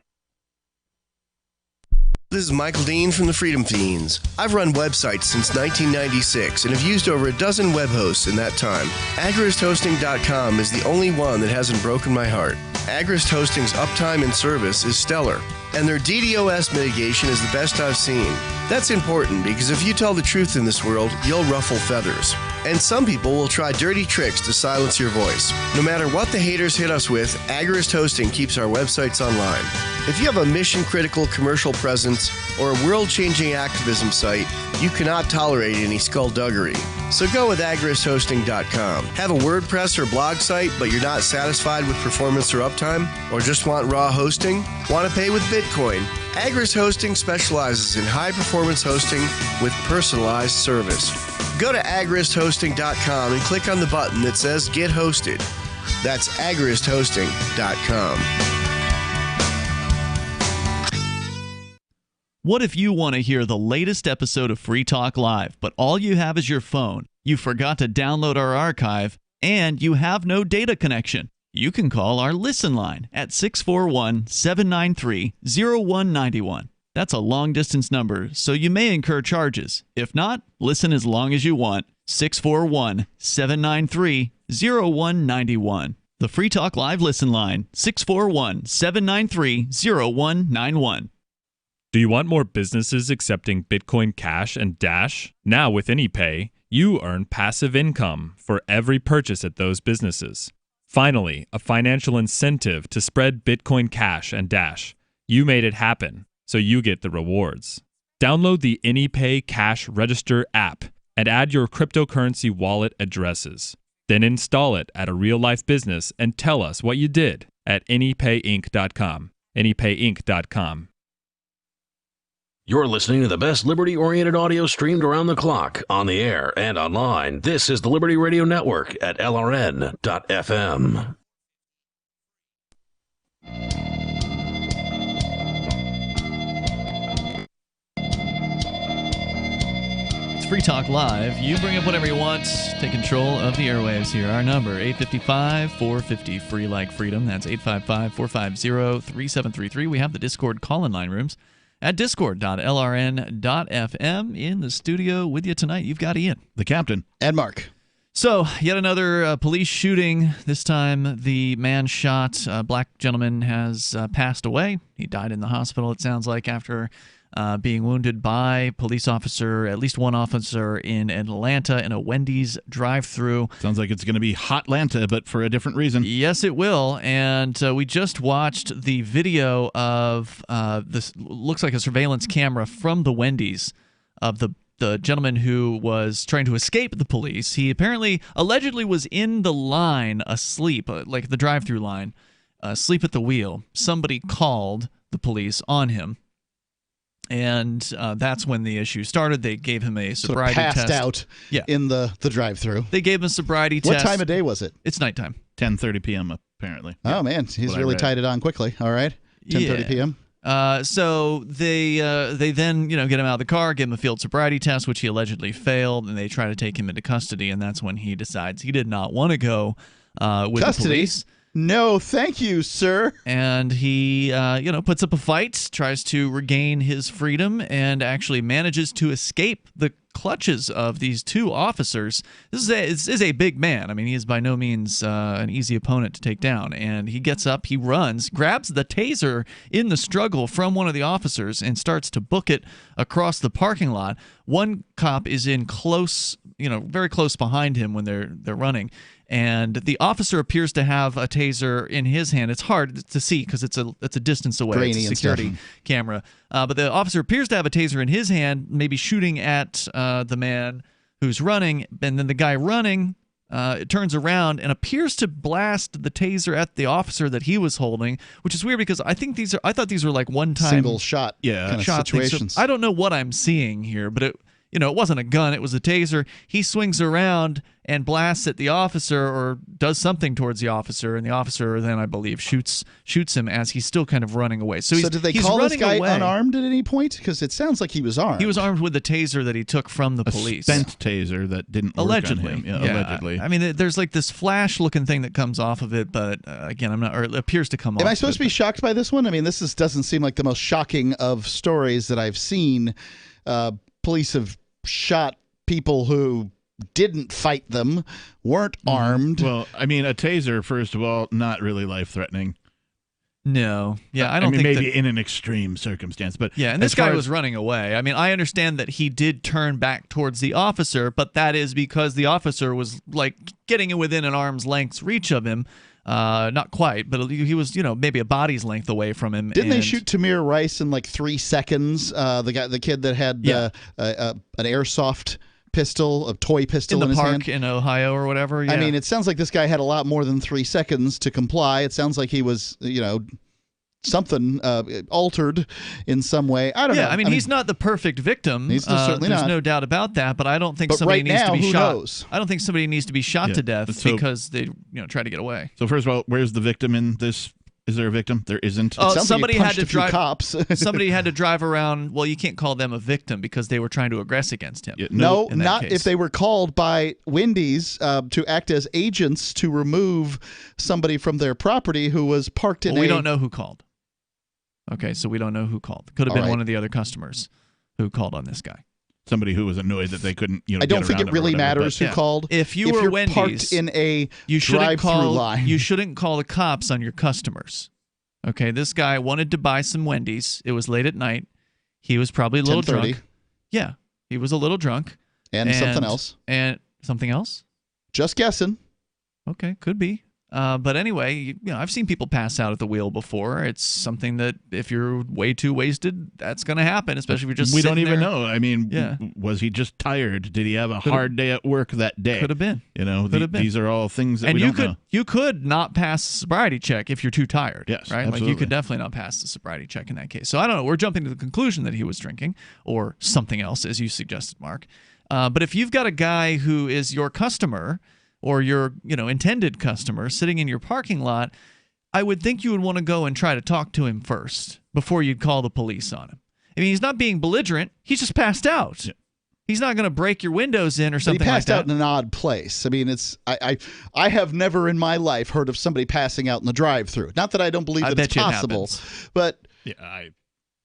This is Michael Dean from the Freedom Fiends. I've run websites since 1996 and have used over a dozen web hosts in that time. AgristHosting.com is the only one that hasn't broken my heart. Agrist Hosting's uptime and service is stellar, and their DDoS mitigation is the best I've seen. That's important because if you tell the truth in this world, you'll ruffle feathers. And some people will try dirty tricks to silence your voice. No matter what the haters hit us with, Agrist Hosting keeps our websites online. If you have a mission-critical commercial presence or a world-changing activism site, you cannot tolerate any skullduggery. So go with AgristHosting.com. Have a WordPress or blog site, but you're not satisfied with performance or uptime? Or just want raw hosting? Want to pay with Bitcoin? Agrist Hosting specializes in high-performance hosting with personalized service. Go to AgristHosting.com and click on the button that says Get Hosted. That's AgristHosting.com. What if you want to hear the latest episode of Free Talk Live, but all you have is your phone, you forgot to download our archive, and you have no data connection? You can call our Listen line at 641-793-0191. That's a long-distance number, so you may incur charges. If not, listen as long as you want. 641-793-0191. The Free Talk Live Listen line, 641-793-0191. Do you want more businesses accepting Bitcoin Cash and Dash? Now with AnyPay, you earn passive income for every purchase at those businesses. Finally, a financial incentive to spread Bitcoin Cash and Dash. You made it happen, so you get the rewards. Download the AnyPay Cash Register app and add your cryptocurrency wallet addresses. Then install it at a real-life business and tell us what you did at AnyPayInc.com. AnyPayInc.com. You're listening to the best liberty-oriented audio streamed around the clock, on the air and online. This is the Liberty Radio Network at LRN.FM. It's Free Talk Live. You bring up whatever you want. Take control of the airwaves here. Our number, 855-450, free like freedom. That's 855-450-3733. We have the Discord call-in line rooms at discord.lrn.fm. In the studio with you tonight, you've got Ian, the captain, and Mark. So, yet another police shooting. This time, the man shot, a black gentleman, has passed away. He died in the hospital, it sounds like, after being wounded by police officer, at least one officer in Atlanta in a Wendy's drive-thru. Sounds like it's going to be Hotlanta, but for a different reason. Yes, it will. And we just watched the video of this, looks like a surveillance camera from the Wendy's of the gentleman who was trying to escape the police. He allegedly was in the line asleep, like the drive-thru line, asleep at the wheel. Somebody called the police on him. And that's when the issue started. They gave him a sobriety test. Passed out in the drive-thru. They gave him a sobriety test. What time of day was it? It's nighttime. 10:30 p.m. apparently. Oh, man. He's really tied it on quickly. All right. 10:30 p.m. So they then get him out of the car, give him a field sobriety test, which he allegedly failed, and they try to take him into custody. And that's when he decides he did not want to go with the police. No, thank you, sir. And he, puts up a fight, tries to regain his freedom, and actually manages to escape the clutches of these two officers. This is a big man. I mean, he is by no means an easy opponent to take down. And he gets up, he runs, grabs the taser in the struggle from one of the officers, and starts to book it across the parking lot. One cop is in close, very close behind him when they're running. And the officer appears to have a taser in his hand. It's hard to see because it's a distance away. Grainy, it's a security camera. But the officer appears to have a taser in his hand, maybe shooting at the man who's running. And then the guy running turns around and appears to blast the taser at the officer that he was holding, which is weird because I thought these were like one-time single shot kind of situations. So I don't know what I'm seeing here, but it wasn't a gun, it was a taser. He swings around and blasts at the officer or does something towards the officer, and the officer then, I believe, shoots him as he's still kind of running away. So did they call this guy unarmed at any point? Because it sounds like he was armed. He was armed with the taser that he took from the police. A spent taser that didn't allegedly work on him. Yeah, allegedly. I mean, there's like this flash-looking thing that comes off of it, but again, I'm not. Or it appears to come off. Am I supposed to be shocked by this one? I mean, this doesn't seem like the most shocking of stories that I've seen. Police have shot people who didn't fight them, weren't armed. Well, I mean, a taser, first of all, not really life-threatening. No. Yeah, I don't mean, think maybe in an extreme circumstance. But yeah, and this guy was running away. I mean, I understand that he did turn back towards the officer, but that is because the officer was, like, getting within an arm's length's reach of him. Not quite, but he was, maybe a body's length away from him. Didn't they shoot Tamir Rice in like 3 seconds? The kid that had an airsoft pistol, a toy pistol in the his park hand in Ohio or whatever. Yeah. I mean, it sounds like this guy had a lot more than 3 seconds to comply. It sounds like he was, something altered in some way. I don't know. Yeah, I mean, he's not the perfect victim. He's certainly there's not. no doubt about that. But I don't think But somebody right needs now, to be who shot. knows? I don't think somebody needs to be shot to death So- because they, try to get away. So first of all, where's the victim in this? Is there a victim? There isn't. It sounds somebody like he had punched to a few drive. cops. Somebody had to drive around. Well, you can't call them a victim because they were trying to aggress against him. No, in that not case. if they were called by Wendy's to act as agents to remove somebody from their property who was parked in Well, we don't know who called. Okay, so we don't know who called. Could have been one of the other customers who called on this guy. Somebody who was annoyed that they couldn't, I don't think it really matters who called. If you were you're Wendy's, parked in a you shouldn't drive-through call. line. You shouldn't call the cops on your customers. Okay, this guy wanted to buy some Wendy's. It was late at night. He was probably a little 10:30. drunk. Yeah, he was a little drunk. And something else. And something else? Just guessing. Okay, could be. But anyway, I've seen people pass out at the wheel before. It's something that if you're way too wasted, that's going to happen, especially if you're just We don't sitting even there. know. I mean, was he just tired? Did he have a hard day at work that day? Could have been. Could have been. These are all things that And we you don't could know. you could not pass the sobriety check if you're too tired. Yes, right. Like absolutely. you could definitely not pass the sobriety check in that case. So I don't know. We're jumping to the conclusion that he was drinking or something else, as you suggested, Mark. But if you've got a guy who is your customer or your intended customer sitting in your parking lot, I would think you would want to go and try to talk to him first before you'd call the police on him. I mean, he's not being belligerent. He's just passed out. Yeah. He's not going to break your windows in or something like that. He passed out in an odd place. I mean, I have never in my life heard of somebody passing out in the drive-thru. Not that I don't believe that it's possible, but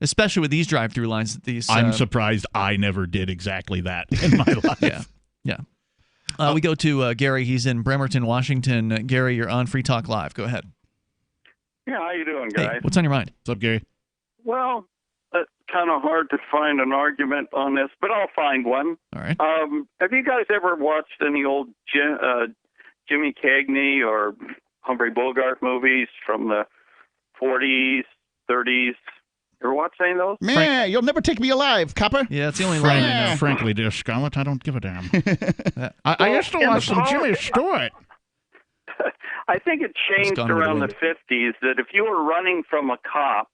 especially with these drive-thru lines. I'm surprised I never did exactly that in my life. Yeah. We go to Gary. He's in Bremerton, Washington. Gary, you're on Free Talk Live. Go ahead. Yeah, how you doing, guys? Hey, what's on your mind? What's up, Gary? Well, it's kind of hard to find an argument on this, but I'll find one. All right. Have you guys ever watched any old Jimmy Cagney or Humphrey Bogart movies from the 40s, 30s? Ever watch any of those? Man, you'll never take me alive, copper. Yeah, it's the only line I know. Frankly, dear Scarlett, I don't give a damn. I used to watch some Jimmy Stewart. I think it changed around the 50s that if you were running from a cop,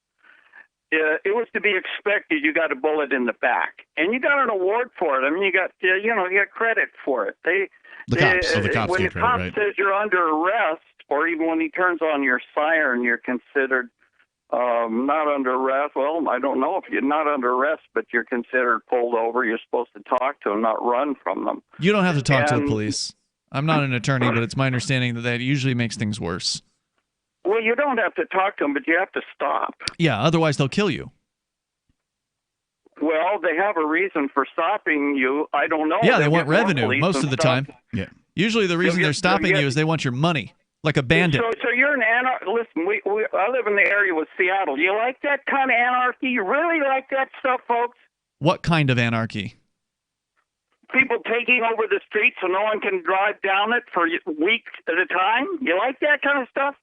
it was to be expected you got a bullet in the back, and you got an award for it. I mean, you got you got credit for it. The cops when get the cop credit, right? says you're under arrest, or even when he turns on your siren, you're considered not under arrest. Well, I don't know if you're not under arrest, but you're considered pulled over. You're supposed to talk to them, not run from them. You don't have to talk to the police. I'm not an attorney, but it's my understanding that usually makes things worse. Well, you don't have to talk to them, but you have to stop. Yeah, otherwise they'll kill you. Well, they have a reason for stopping you. I don't know. Yeah, they want revenue most of the time. Yeah. Usually the reason they're stopping you is they want your money, like a bandit. So you're an anarchist. Listen, I live in the area with Seattle. You like that kind of anarchy? You really like that stuff, folks? What kind of anarchy? People taking over the street so no one can drive down it for weeks at a time? You like that kind of stuff?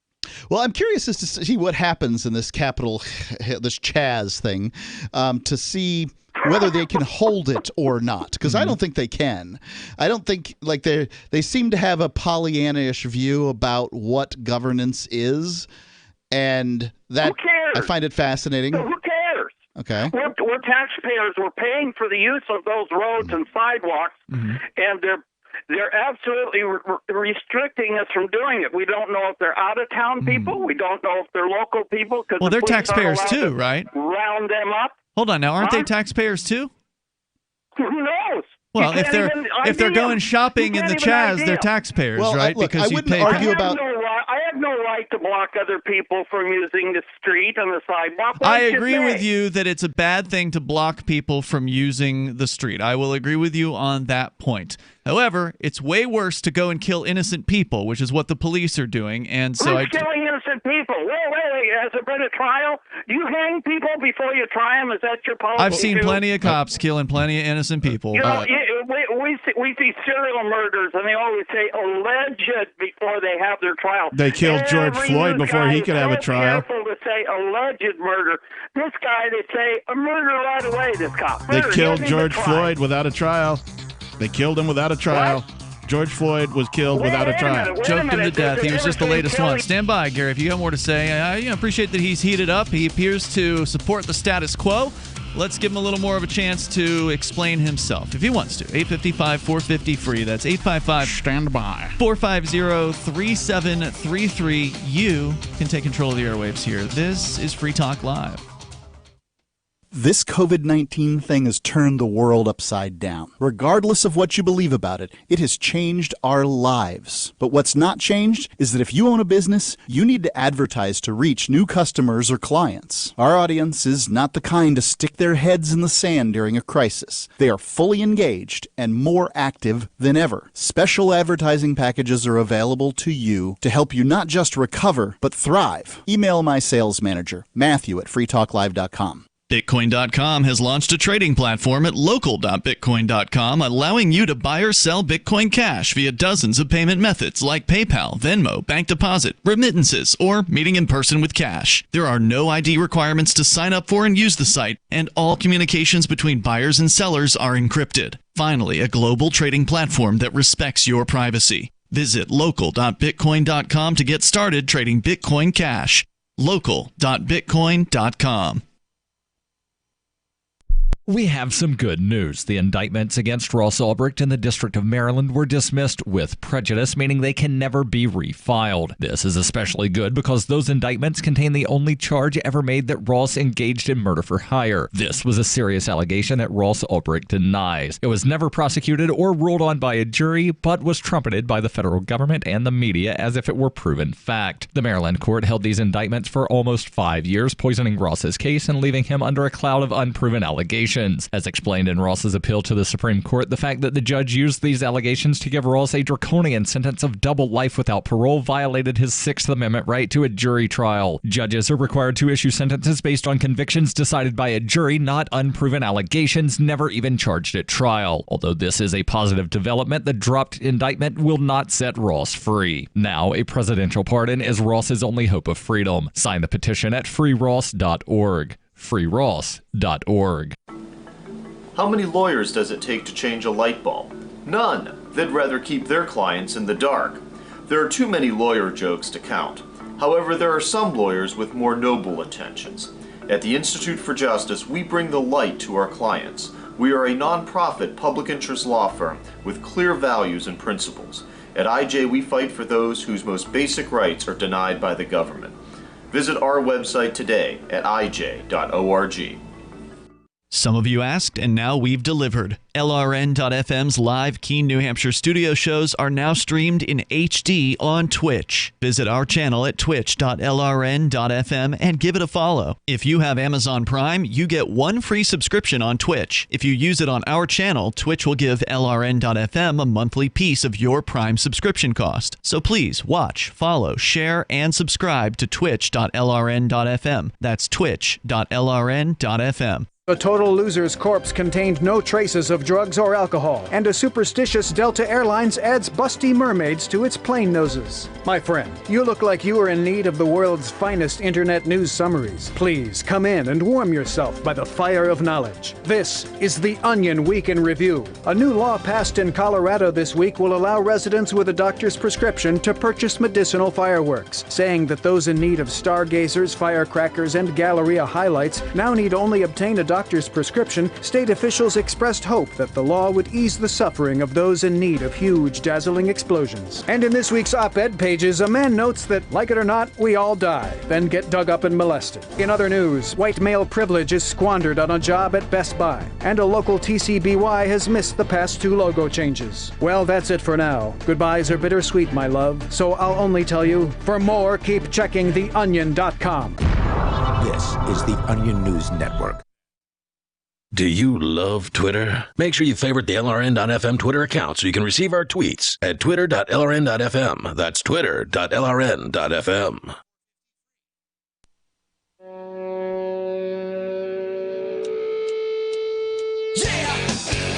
Well, I'm curious as to see what happens in this Capitol, this Chaz thing, to see whether they can hold it or not, because I don't think they can. I don't think, like, they seem to have a Pollyanna-ish view about what governance is, and that Who cares? I find it fascinating. So who cares? Okay. we're taxpayers. We're paying for the use of those roads and sidewalks, and they're absolutely restricting us from doing it. We don't know if they're out-of-town people. We don't know if they're local people. Well, they're taxpayers too, right? Round them up. Hold on now, aren't they taxpayers too? Who knows? Well, if they're going shopping in the Chaz, they're taxpayers, right? Look, because I wouldn't argue about. I have no right to block other people from using the street and the sidewalk. I agree with you that it's a bad thing to block people from using the street. I will agree with you on that point. However, it's way worse to go and kill innocent people, which is what the police are doing. And so Who's killing innocent people? Wait. Has there been a trial? Do you hang people before you try them? Is that your policy? I've seen plenty of cops killing plenty of innocent people. You know, we see serial murders, and they always say alleged before they have their trial. They killed George Floyd before he could have a trial. Careful to say alleged murder. This guy, they say a murder right away. This cop. They killed George Floyd without a trial. They killed him without a trial. What? George Floyd was killed without a trial. Choked him to death. He was just the latest one. Stand by, Gary, if you got more to say. I appreciate that he's heated up. He appears to support the status quo. Let's give him a little more of a chance to explain himself, if he wants to. 855-450-FREE. That's 855. Stand by. 450-3733. You can take control of the airwaves here. This is Free Talk Live. This COVID-19 thing has turned the world upside down. Regardless of what you believe about it, it has changed our lives. But what's not changed is that if you own a business, you need to advertise to reach new customers or clients. Our audience is not the kind to stick their heads in the sand during a crisis. They are fully engaged and more active than ever. Special advertising packages are available to you to help you not just recover, but thrive. Email my sales manager, Matthew at freetalklive.com. Bitcoin.com has launched a trading platform at local.bitcoin.com, allowing you to buy or sell Bitcoin Cash via dozens of payment methods like PayPal, Venmo, bank deposit, remittances, or meeting in person with cash. There are no ID requirements to sign up for and use the site, and all communications between buyers and sellers are encrypted. Finally, a global trading platform that respects your privacy. Visit local.bitcoin.com to get started trading Bitcoin Cash. local.bitcoin.com. We have some good news. The indictments against Ross Ulbricht in the District of Maryland were dismissed with prejudice, meaning they can never be refiled. This is especially good because those indictments contain the only charge ever made that Ross engaged in murder for hire. This was a serious allegation that Ross Ulbricht denies. It was never prosecuted or ruled on by a jury, but was trumpeted by the federal government and the media as if it were proven fact. The Maryland court held these indictments for almost 5 years, poisoning Ross's case and leaving him under a cloud of unproven allegations. As explained in Ross's appeal to the Supreme Court, the fact that the judge used these allegations to give Ross a draconian sentence of double life without parole violated his Sixth Amendment right to a jury trial. Judges are required to issue sentences based on convictions decided by a jury, not unproven allegations never even charged at trial. Although this is a positive development, the dropped indictment will not set Ross free. Now, a presidential pardon is Ross's only hope of freedom. Sign the petition at freeross.org. freeross.org. How many lawyers does it take to change a light bulb? None. They'd rather keep their clients in the dark. There are too many lawyer jokes to count. However, there are some lawyers with more noble intentions. At the Institute for Justice, we bring the light to our clients. We are a non-profit public interest law firm with clear values and principles. At IJ, we fight for those whose most basic rights are denied by the government. Visit our website today at ij.org. Some of you asked, and now we've delivered. LRN.FM's live Keene, New Hampshire studio shows are now streamed in HD on Twitch. Visit our channel at twitch.lrn.fm and give it a follow. If you have Amazon Prime, you get one free subscription on Twitch. If you use it on our channel, Twitch will give LRN.FM a monthly piece of your Prime subscription cost. So please watch, follow, share, and subscribe to twitch.lrn.fm. That's twitch.lrn.fm. The total loser's corpse contained no traces of drugs or alcohol, and a superstitious Delta Airlines adds busty mermaids to its plane noses. My friend, you look like you are in need of the world's finest internet news summaries. Please come in and warm yourself by the fire of knowledge. This is the Onion Week in Review. A new law passed in Colorado this week will allow residents with a doctor's prescription to purchase medicinal fireworks, saying that those in need of stargazers, firecrackers, and Galleria highlights now need only obtain a doctor's prescription, state officials expressed hope that the law would ease the suffering of those in need of huge, dazzling explosions. And in this week's op-ed pages, a man notes that, like it or not, we all die, then get dug up and molested. In other news, white male privilege is squandered on a job at Best Buy, and a local TCBY has missed the past 2 logo changes. Well, that's it for now. Goodbyes are bittersweet, my love, so I'll only tell you, for more, keep checking theonion.com. This is the Onion News Network. Do you love Twitter? Make sure you favorite the LRN.FM Twitter account so you can receive our tweets at twitter.lrn.fm. That's twitter.lrn.fm.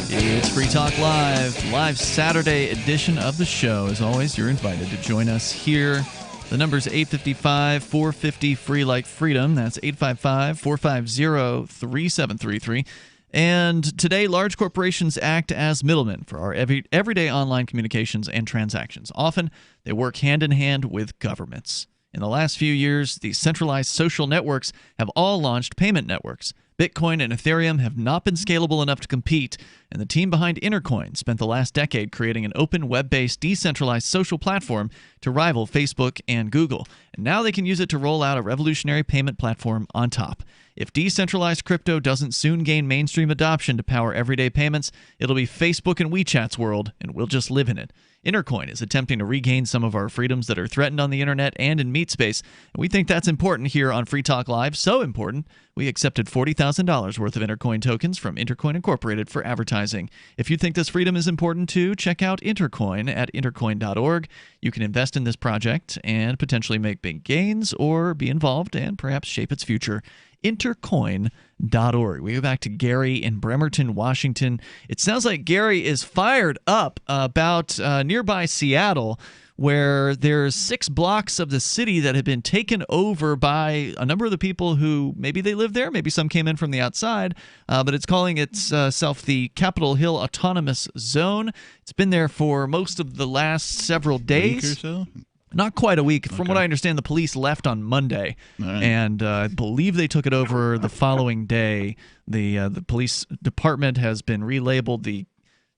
It's Free Talk live Saturday edition of the show. As always, you're invited to join us here. The number's 855-450 free like freedom. That's 855-450-3733. And today, large corporations act as middlemen for our everyday online communications and transactions. Often, they work hand in hand with governments. In the last few years, these centralized social networks have all launched payment networks. Bitcoin and Ethereum have not been scalable enough to compete, and the team behind Intercoin spent the last decade creating an open web-based decentralized social platform to rival Facebook and Google. And now they can use it to roll out a revolutionary payment platform on top. If decentralized crypto doesn't soon gain mainstream adoption to power everyday payments, it'll be Facebook and WeChat's world, and we'll just live in it. Intercoin is attempting to regain some of our freedoms that are threatened on the internet and in meat space, and we think that's important here on Free Talk Live. So important, we accepted $40,000 worth of Intercoin tokens from Intercoin Incorporated for advertising. If you think this freedom is important too, check out Intercoin at intercoin.org. You can invest in this project and potentially make big gains or be involved and perhaps shape its future. Intercoin.org. We go back to Gary in Bremerton, Washington. It sounds like Gary is fired up about nearby Seattle, where there's 6 blocks of the city that have been taken over by a number of the people who maybe they live there, maybe some came in from the outside, but it's calling itself the Capitol Hill Autonomous Zone. It's been there for most of the last several days. A week or so? Not quite a week. From what I understand, the police left on Monday, and I believe they took it over the following day. The police department has been relabeled the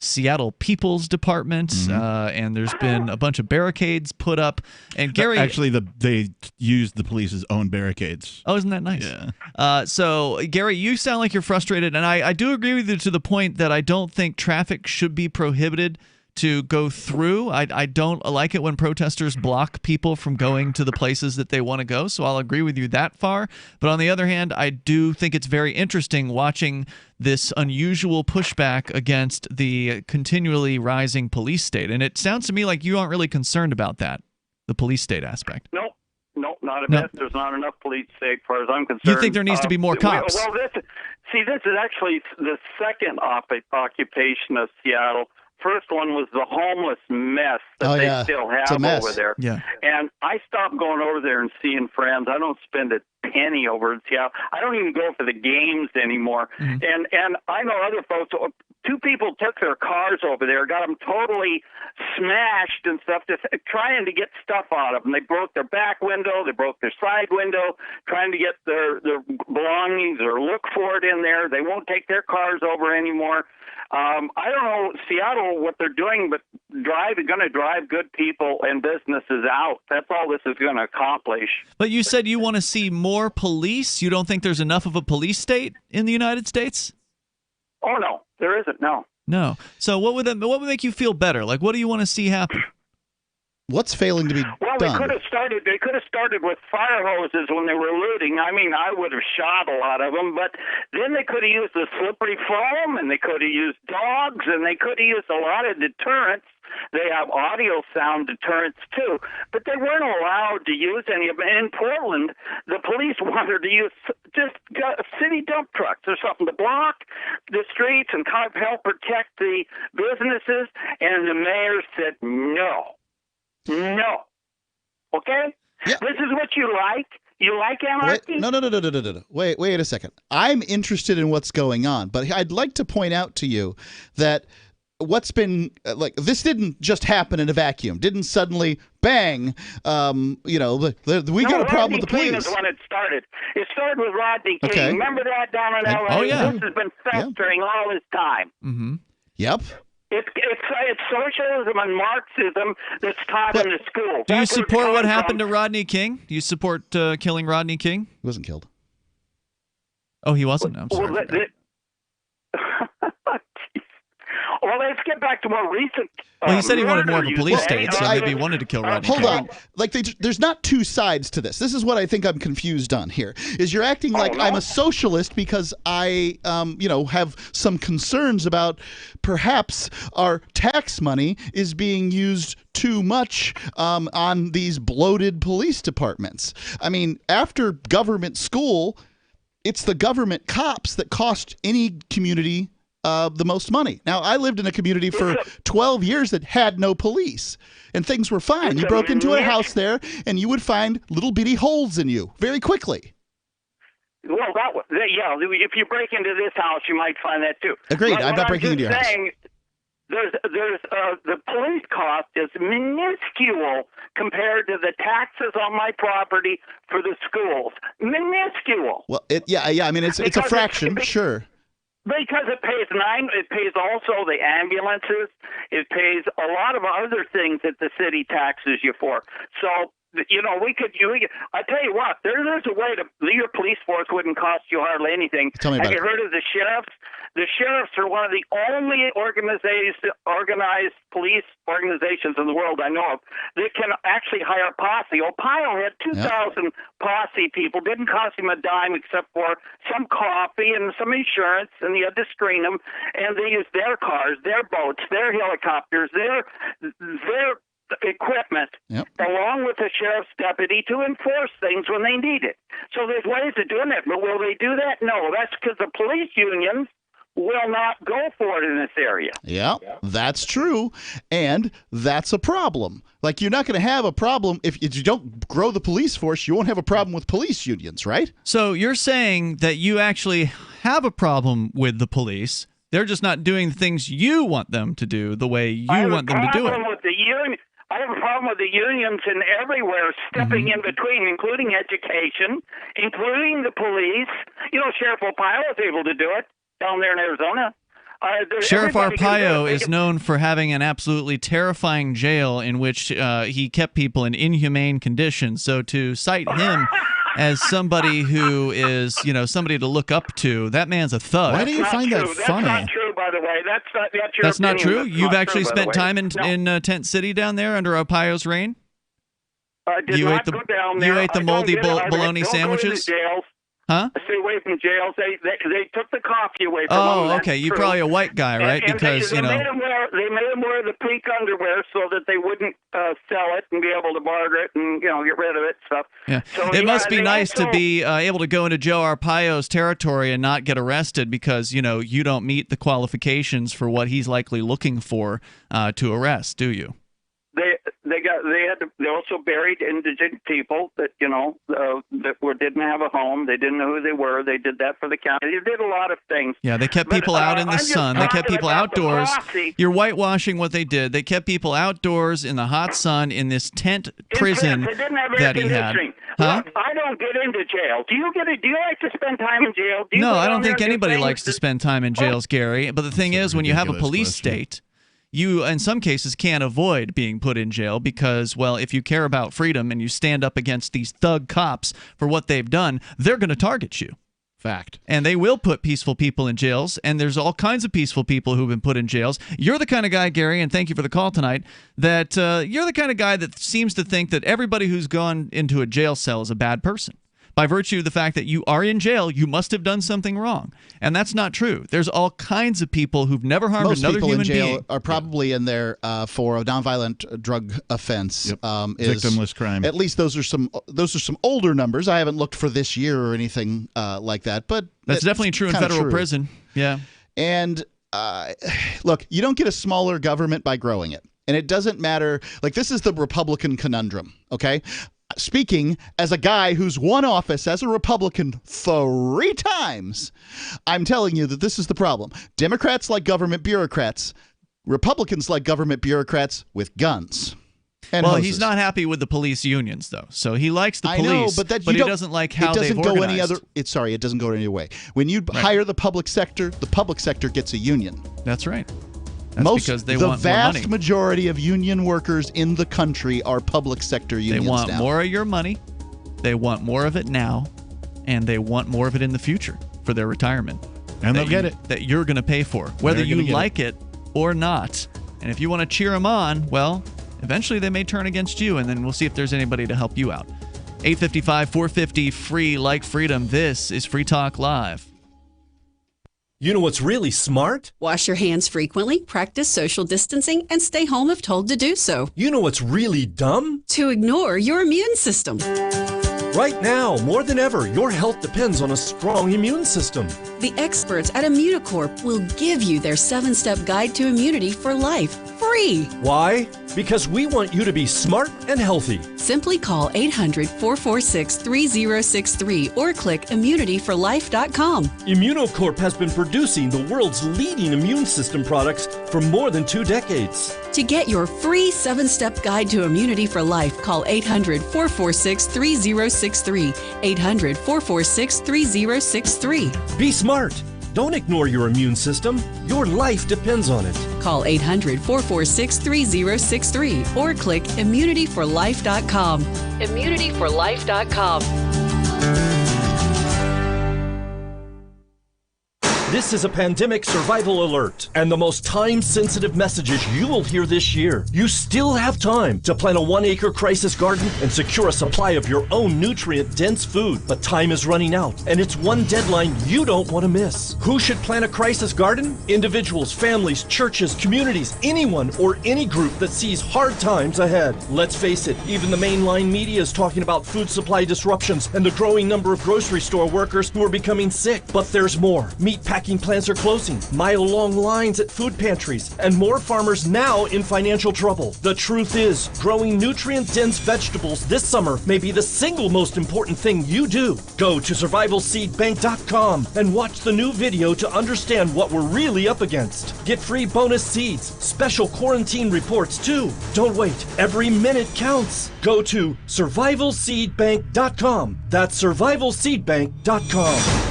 Seattle People's Department, and there's been a bunch of barricades put up. And Gary, actually, they used the police's own barricades. Oh, isn't that nice? Yeah. So, Gary, you sound like you're frustrated, and I do agree with you to the point that I don't think traffic should be prohibited to go through. I don't like it when protesters block people from going to the places that they want to go, so I'll agree with you that far. But on the other hand, I do think it's very interesting watching this unusual pushback against the continually rising police state. And it sounds to me like you aren't really concerned about that, the police state aspect. Nope, not a bit. There's not enough police state as far as I'm concerned. You think there needs to be more cops? Well, this is actually the second occupation of Seattle. First one was the homeless mess that they still have over there. Yeah. And I stopped going over there and seeing friends. I don't spend a penny over in Seattle. I don't even go for the games anymore. And I know other folks. 2 people took their cars over there, got them totally smashed and stuff, just trying to get stuff out of them. They broke their back window, they broke their side window, trying to get their belongings or look for it in there. They won't take their cars over anymore. I don't know, Seattle, what they're doing, but going to drive good people and businesses out. That's all this is going to accomplish. But you said you want to see more police? You don't think there's enough of a police state in the United States? Oh, no, there isn't, no. No. So what would make you feel better? Like, what do you want to see happen? What's failing to be done? They could have started with fire hoses when they were looting. I mean, I would have shot a lot of them, but then they could have used the slippery foam, and they could have used dogs, and they could have used a lot of deterrents. They have audio sound deterrents too, but they weren't allowed to use any of them. In Portland, the police wanted to use just city dump trucks or something to block the streets and help protect the businesses, and the mayor said no. No. Okay? Yeah. This is what you like? You like anarchy? No. Wait a second. I'm interested in what's going on, but I'd like to point out to you that what's been like, this didn't just happen in a vacuum. Didn't suddenly bang. We got a problem with the police. King is when it started. It started with Rodney King. Okay. Remember that down in L.A.? Oh, yeah. This has been festering all this time. Mm-hmm. Yep. It's socialism and Marxism that's taught in the schools. Do you support what happened to Rodney King? Do you support killing Rodney King? He wasn't killed. Oh, he wasn't. I'm sorry. Well, let's get back to more recent. Well, he said he wanted more of a police state, so maybe he wanted to kill Rodney King. Hold on. Like, there's not two sides to this. This is what I think I'm confused on here. Is you're acting like I'm a socialist because I, have some concerns about perhaps our tax money is being used too much on these bloated police departments. I mean, after government school, it's the government cops that cost any community the most money. Now, I lived in a community for 12 years that had no police, and things were fine. You broke into a house there, and you would find little bitty holes in you very quickly. Well, if you break into this house, you might find that too. Agreed. But I'm not breaking into your house. There's the police cost is minuscule compared to the taxes on my property for the schools. Minuscule. Well, I mean, it's a fraction, sure. Because it pays also the ambulances. It pays a lot of other things that the city taxes you for. So, I tell you what, there's a way your police force wouldn't cost you hardly anything. Tell me about Have you heard of the sheriffs? The sheriffs are one of the only organized police organizations in the world I know of that can actually hire posse. Ohio had 2,000 posse people. Didn't cost him a dime except for some coffee and some insurance, and you had to screen them. And they used their cars, their boats, their helicopters, their equipment, along with the sheriff's deputy to enforce things when they need it. So there's ways of doing it. But will they do that? No. That's because the police unions will not go for it in this area. Yeah, that's true. And that's a problem. Like, you're not going to have a problem if you don't grow the police force. You won't have a problem with police unions, right? So you're saying that you actually have a problem with the police. They're just not doing the things you want them to do the way you want them to do it. I have a problem with the unions and everywhere stepping in between, including education, including the police. Sheriff Arpaio was able to do it down there in Arizona. Sheriff Arpaio is known for having an absolutely terrifying jail in which he kept people in inhumane conditions. So to cite him as somebody who is, somebody to look up to, that man's a thug. Why do you find that funny? That's not true, by the way. That's not true? You've actually spent time in Tent City down there under Arpaio's reign? I did not go down there. You ate the moldy bologna sandwiches? Go to the jails. Huh? I stay away from jails. They took the coffee away from them. Oh, okay. You're probably a white guy, right? Because, they made them wear the pink underwear so that they wouldn't sell it and be able to barter it and, get rid of it and stuff. Yeah. So, it must be nice to be able to go into Joe Arpaio's territory and not get arrested because, you don't meet the qualifications for what he's likely looking for to arrest, do you? They also buried indigent people that didn't have a home. They didn't know who they were. They did that for the county. They did a lot of things. Yeah, they kept people out in the sun. They kept people outdoors. You're whitewashing what they did. They kept people outdoors in the hot sun in this tent prison that he had. Huh? Look, I don't get into jail. Do you like to spend time in jail? No, I don't think anybody likes to spend time in jails, Gary. But the thing is, when you have a police state, you, in some cases, can't avoid being put in jail because, well, if you care about freedom and you stand up against these thug cops for what they've done, they're going to target you. Fact. And they will put peaceful people in jails, and there's all kinds of peaceful people who've been put in jails. You're the kind of guy, Gary, and thank you for the call tonight, that you're the kind of guy that seems to think that everybody who's gone into a jail cell is a bad person. By virtue of the fact that you are in jail, you must have done something wrong. And that's not true. There's all kinds of people who've never harmed another human being. Most people in jail are probably in there for a nonviolent drug offense. Victimless crime. At least those are some older numbers. I haven't looked for this year or anything like that. But that's definitely true in federal prison. Yeah. And look, you don't get a smaller government by growing it. And it doesn't matter. Like, this is the Republican conundrum, okay? Speaking as a guy who's won office as a Republican 3 times, I'm telling you that this is the problem. Democrats like government bureaucrats. Republicans like government bureaucrats with guns. Well, he's not happy with the police unions, though. So he likes the police, I know, but he doesn't like how they've organized. It doesn't go any other way. When you hire the public sector gets a union. That's right. That's because they want more money. The vast majority of union workers in the country are public sector unions now. They want more of your money. They want more of it now, and they want more of it in the future for their retirement. And they'll get it. That you're going to pay for, whether you like it or not. And if you want to cheer them on, well, eventually they may turn against you, and then we'll see if there's anybody to help you out. 855-450 free like freedom. This is Free Talk Live. You know what's really smart? Wash your hands frequently, practice social distancing, and stay home if told to do so. You know what's really dumb? To ignore your immune system. Right now, more than ever, your health depends on a strong immune system. The experts at Immunicorp will give you their 7-step guide to immunity for life, free. Why? Because we want you to be smart and healthy. Simply call 800-446-3063 or click immunityforlife.com. Immunicorp has been producing the world's leading immune system products for more than 2 decades. To get your free 7-step guide to immunity for life, call 800-446-3063. 800-446-3063. Be smart. Don't ignore your immune system. Your life depends on it. Call 800-446-3063 or click immunityforlife.com. Immunityforlife.com. This is a pandemic survival alert, and the most time-sensitive messages you will hear this year. You still have time to plant a 1-acre crisis garden and secure a supply of your own nutrient-dense food. But time is running out, and it's one deadline you don't want to miss. Who should plant a crisis garden? Individuals, families, churches, communities, anyone or any group that sees hard times ahead. Let's face it, even the mainline media is talking about food supply disruptions and the growing number of grocery store workers who are becoming sick. But there's more. Meatpacking plants are closing, mile-long lines at food pantries, and more farmers now in financial trouble. The truth is, growing nutrient-dense vegetables this summer may be the single most important thing you do. Go to survivalseedbank.com and watch the new video to understand what we're really up against. Get free bonus seeds, special quarantine reports too. Don't wait, every minute counts. Go to survivalseedbank.com. That's survivalseedbank.com.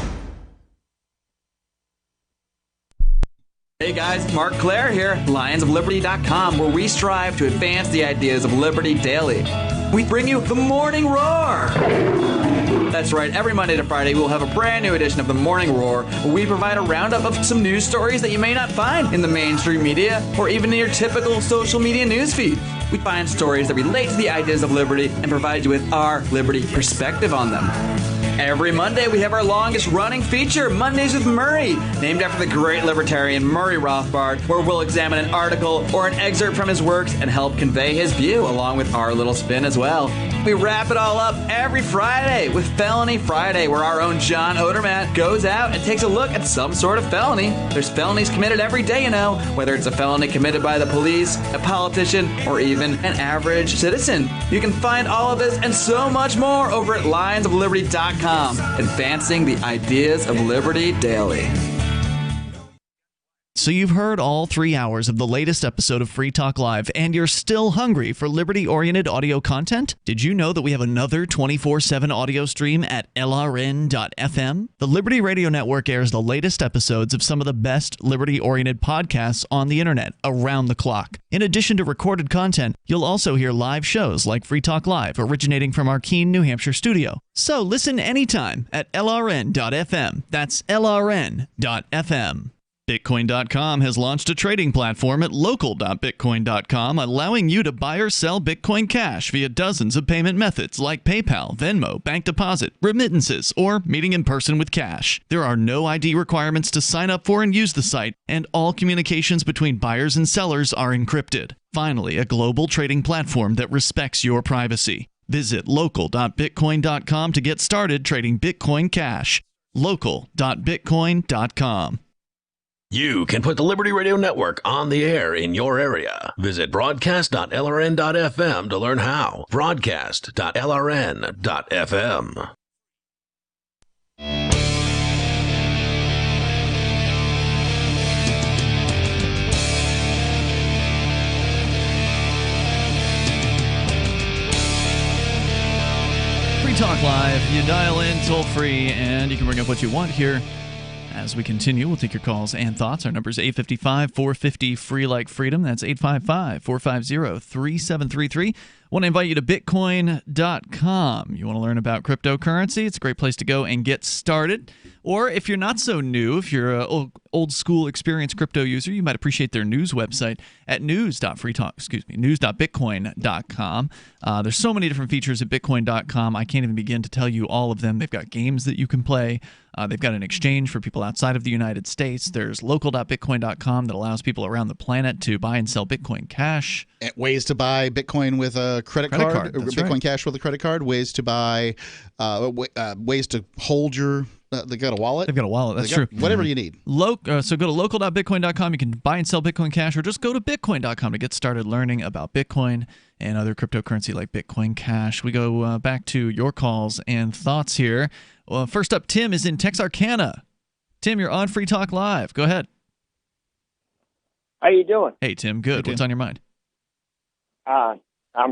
Hey guys, Mark Claire here, lionsofliberty.com, where we strive to advance the ideas of liberty daily. We bring you the Morning Roar. That's right, every Monday to Friday we'll have a brand new edition of the Morning Roar, where we provide a roundup of some news stories that you may not find in the mainstream media or even in your typical social media newsfeed. We find stories that relate to the ideas of liberty and provide you with our liberty perspective on them. Every Monday, we have our longest-running feature, Mondays with Murray, named after the great libertarian Murray Rothbard, where we'll examine an article or an excerpt from his works and help convey his view, along with our little spin as well. We wrap it all up every Friday with Felony Friday, where our own John Odermatt goes out and takes a look at some sort of felony. There's felonies committed every day, you know, whether it's a felony committed by the police, a politician, or even an average citizen. You can find all of this and so much more over at lionsofliberty.com. Advancing the ideas of liberty daily. So you've heard all 3 hours of the latest episode of Free Talk Live, and you're still hungry for liberty-oriented audio content? Did you know that we have another 24/7 audio stream at LRN.FM? The Liberty Radio Network airs the latest episodes of some of the best liberty-oriented podcasts on the internet around the clock. In addition to recorded content, you'll also hear live shows like Free Talk Live, originating from our Keene, New Hampshire studio. So listen anytime at LRN.FM. That's LRN.FM. Bitcoin.com has launched a trading platform at local.bitcoin.com, allowing you to buy or sell Bitcoin Cash via dozens of payment methods like PayPal, Venmo, bank deposit, remittances, or meeting in person with cash. There are no ID requirements to sign up for and use the site, and all communications between buyers and sellers are encrypted. Finally, a global trading platform that respects your privacy. Visit local.bitcoin.com to get started trading Bitcoin Cash. local.bitcoin.com. You can put the Liberty Radio Network on the air in your area. Visit broadcast.lrn.fm to learn how. Broadcast.lrn.fm. Talk Live. You dial in toll free, and you can bring up what you want here. As we continue, we'll take your calls and thoughts. Our number is 855-450-FREE like freedom. That's 855-450-3733. I want to invite you to Bitcoin.com. You want to learn about cryptocurrency? It's a great place to go and get started. Or if you're not so new, if you're an old school experienced crypto user, you might appreciate their news website at news.bitcoin.com. There's so many different features at Bitcoin.com. I can't even begin to tell you all of them. They've got games that you can play. They've got an exchange for people outside of the United States. There's local.bitcoin.com that allows people around the planet to buy and sell Bitcoin Cash. Ways to buy Bitcoin with a credit card. Bitcoin right. Cash with a credit card. Ways to buy, ways to hold your. They got a wallet. They've got a wallet. That's true. Whatever you need. So go to local.bitcoin.com. You can buy and sell Bitcoin Cash, or just go to bitcoin.com to get started learning about Bitcoin and other cryptocurrency like Bitcoin Cash. We go back to your calls and thoughts here. Well, first up, Tim is in Texarkana. Tim, you're on Free Talk Live. Go ahead. How you doing? Hey, Tim. Good. What's on your mind? I'm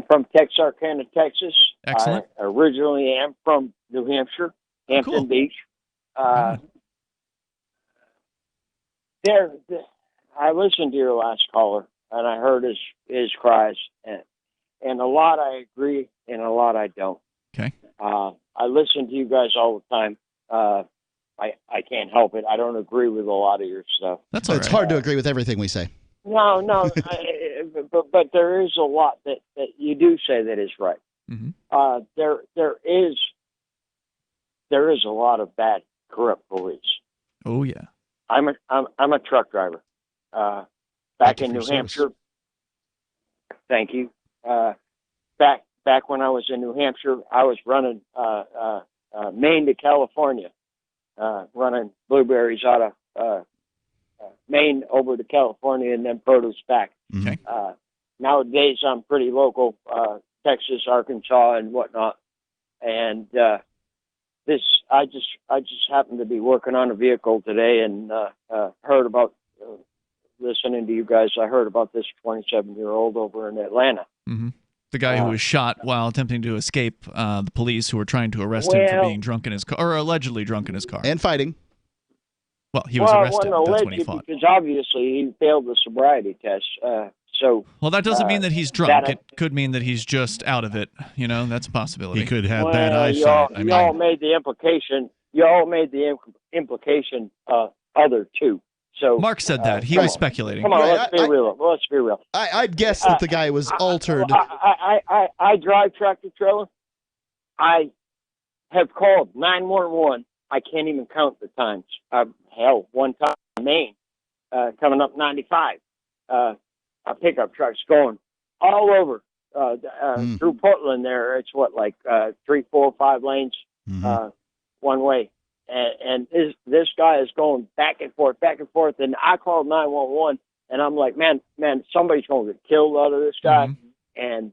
from Texarkana, Texas. Excellent. I originally am from New Hampshire, Hampton Beach. I listened to your last caller, and I heard his cries, and a lot I agree, and a lot I don't. Okay. I listen to you guys all the time. I can't help it. I don't agree with a lot of your stuff. It's hard to agree with everything we say. No, but there is a lot that you do say that is right. Mm-hmm. There is a lot of bad, corrupt police. Oh yeah. I'm a truck driver. Back in New Hampshire. Thank you. Back when I was in New Hampshire, I was running Maine to California, running blueberries out of Maine over to California and then produce back. Okay. Nowadays, I'm pretty local, Texas, Arkansas, and whatnot. And I just happened to be working on a vehicle today and heard about listening to you guys. I heard about this 27-year-old over in Atlanta. Mm-hmm. The guy who was shot while attempting to escape the police who were trying to arrest him for being drunk in his car, or allegedly drunk in his car. And fighting. Well, he was arrested. That's when he fought. Because obviously he failed the sobriety test. Well, that doesn't mean that he's drunk. It could mean that he's just out of it. That's a possibility. He could have bad eyesight. You all made the implication. You all made the implication other two. So Mark said that. He was speculating. Come on, let's be real. Let's be real. I'd guess that the guy was altered. I drive tractor trailer. I have called 911. I can't even count the times. One time in Maine, coming up 95, a pickup truck's going all over through Portland. There, it's 3, 4, 5 lanes one way. And this guy is going back and forth, and I called 911, and I'm like, man, somebody's going to get killed out of this guy. And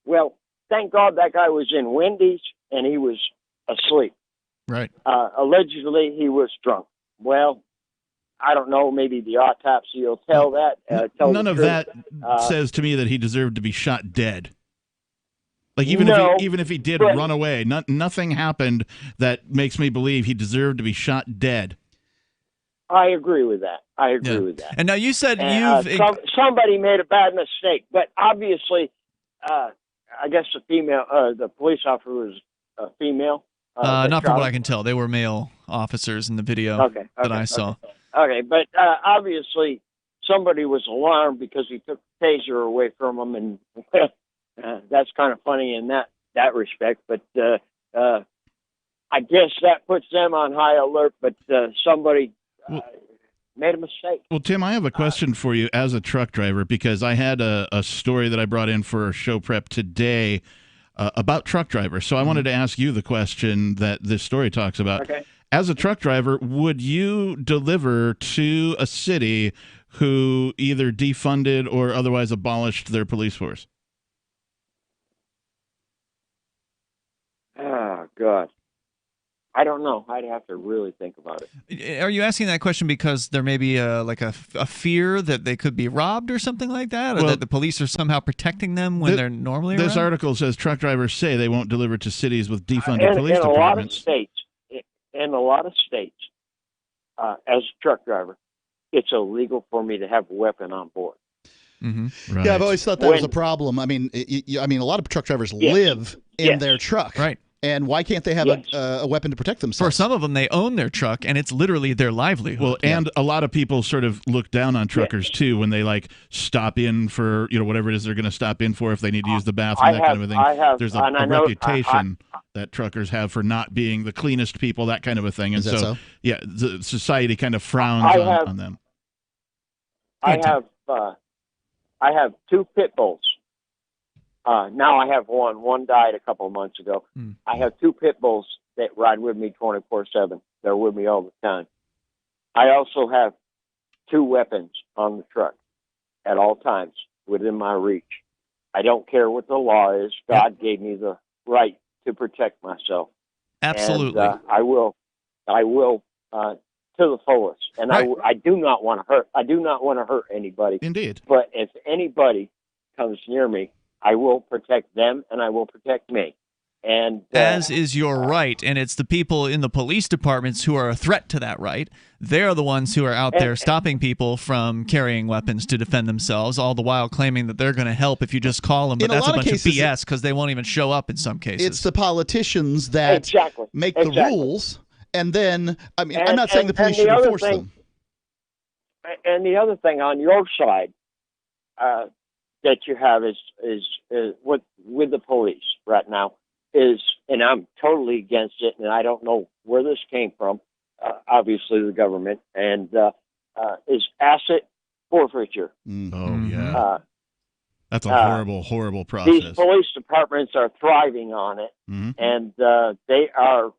well, thank God that guy was in Wendy's and he was asleep. Right. Allegedly, he was drunk. Well, I don't know. Maybe the autopsy will tell that. None of that says to me that he deserved to be shot dead. Like even if he did run away, nothing happened that makes me believe he deserved to be shot dead. I agree with that. And now you said somebody made a bad mistake, but obviously, I guess the police officer was a female. Not from what I can tell. They were male officers in the video that I saw. Okay, but obviously somebody was alarmed because he took the taser away from him, and that's kind of funny in that respect. But I guess that puts them on high alert. But somebody made a mistake. Well, Tim, I have a question for you as a truck driver, because I had a story that I brought in for show prep today about truck drivers. So I wanted to ask you the question that this story talks about. Okay. As a truck driver, would you deliver to a city who either defunded or otherwise abolished their police force? Oh, God. I don't know. I'd have to really think about it. Are you asking that question because there may be a fear that they could be robbed or something like that, or that the police are somehow protecting them when they're normally around? This article says truck drivers say they won't deliver to cities with defunded police departments. In a lot of states, as a truck driver, it's illegal for me to have a weapon on board. Mm-hmm. Right. Yeah, I've always thought that was a problem. I mean, a lot of truck drivers live in their truck, right? And why can't they have a weapon to protect themselves? For some of them, they own their truck, and it's literally their livelihood. Well, and a lot of people sort of look down on truckers, too, when they, stop in for, whatever it is they're going to stop in for if they need to use the bathroom, kind of a thing. There's a reputation that truckers have for not being the cleanest people, that kind of a thing. And so, the society kind of frowns on them. I have 2 pit bulls. Now I have one. One died a couple of months ago. I have 2 pit bulls that ride with me 24/7. They're with me all the time. I also have 2 weapons on the truck at all times within my reach. I don't care what the law is. God gave me the right to protect myself. Absolutely. And, I will to the fullest. And I do not want to hurt. I do not want to hurt anybody. Indeed. But if anybody comes near me, I will protect them, and I will protect me. And as is your right, and it's the people in the police departments who are a threat to that right. They're the ones who are out there stopping people from carrying weapons to defend themselves, all the while claiming that they're going to help if you just call them. But that's a bunch of BS because they won't even show up in some cases. It's the politicians that make the rules, and then, I'm not saying the police should enforce them. And the other thing on your side, that you have is with the police right now is, and I'm totally against it, and I don't know where this came from. Obviously, the government and is asset forfeiture. Oh yeah, that's a horrible process. These police departments are thriving on it, and they are.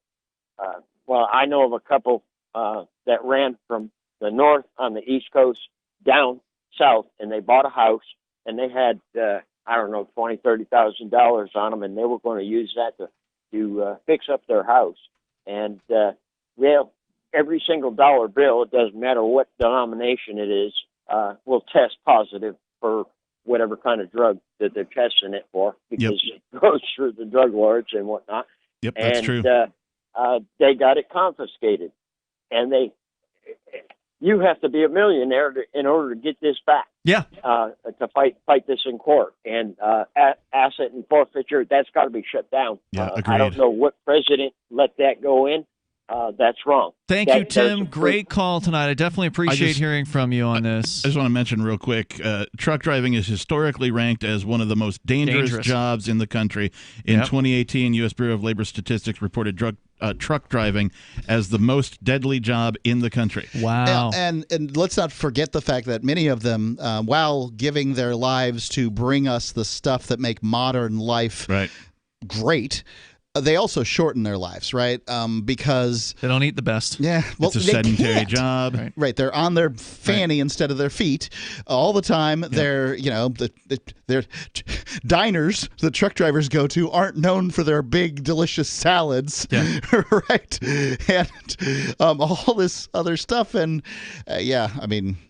Well, I know of a couple that ran from the north on the East Coast down south, and they bought a house. And they had, $20,000-$30,000 on them, and they were going to use that to fix up their house. And every single dollar bill, it doesn't matter what denomination it is, will test positive for whatever kind of drug that they're testing it for, because it goes through the drug lords and whatnot. Yep, that's true. They got it confiscated, and you have to be a millionaire in order to get this back. Yeah. To fight this in court. And asset and forfeiture, that's got to be shut down. Yeah, agreed. I don't know what president let that go in. That's wrong. Thank you, Tim. Great call tonight. I definitely appreciate hearing from you on this. I just want to mention real quick, truck driving is historically ranked as one of the most dangerous jobs in the country. In 2018, U.S. Bureau of Labor Statistics reported truck driving as the most deadly job in the country. Wow. And let's not forget the fact that many of them, while giving their lives to bring us the stuff that make modern life great, they also shorten their lives, right? Because they don't eat the best. Yeah, well, it's a sedentary job. Right, they're on their fanny instead of their feet all the time. They're, they're diners the truck drivers go to aren't known for their big, delicious salads, right? And all this other stuff, and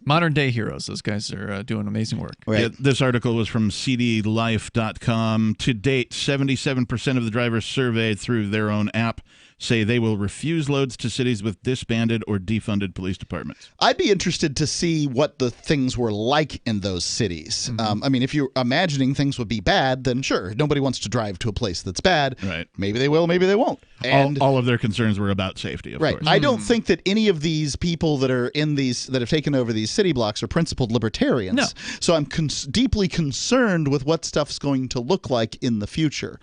modern day heroes. Those guys are doing amazing work. Right. Yeah, this article was from cdlife.com. To date, 77% of the drivers surveyed through their own app say they will refuse loads to cities with disbanded or defunded police departments. I'd be interested to see what the things were like in those cities. If you're imagining things would be bad, then sure, nobody wants to drive to a place that's bad. Right. Maybe they will, maybe they won't. And all of their concerns were about safety, of course. I don't think that any of these people that are in these, that have taken over these city blocks, are principled libertarians. No. So I'm deeply concerned with what stuff's going to look like in the future.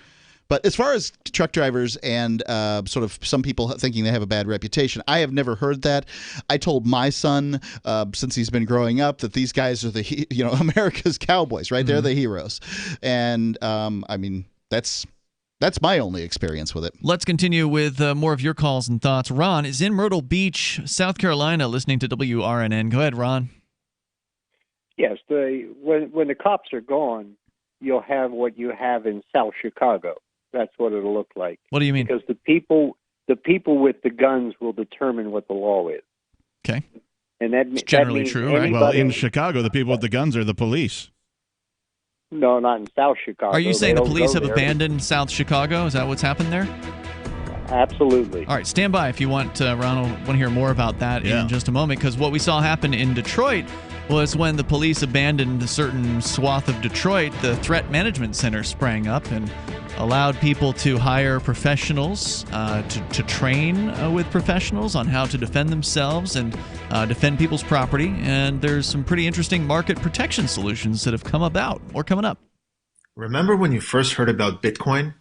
But as far as truck drivers and sort of some people thinking they have a bad reputation, I have never heard that. I told my son, since he's been growing up, that these guys are America's cowboys, right? They're the heroes. And that's my only experience with it. Let's continue with more of your calls and thoughts. Ron is in Myrtle Beach, South Carolina, listening to WRNN. Go ahead, Ron. Yes, when the cops are gone, you'll have what you have in South Chicago. That's what it'll look like. What do you mean? Because the people the people with the guns will determine what the law is. Okay. And it's generally true, right? Well, in Chicago, the people with the guns are the police. No, not in South Chicago. Are you saying the police have abandoned South Chicago? Is that what's happened there? Absolutely. All right, stand by if you want, Ronald, want to hear more about that in just a moment, because what we saw happen in Detroit was when the police abandoned a certain swath of Detroit, the Threat Management Center sprang up and allowed people to hire professionals to train with professionals on how to defend themselves and defend people's property. And there's some pretty interesting market protection solutions that have come about or coming up. Remember when you first heard about Bitcoin?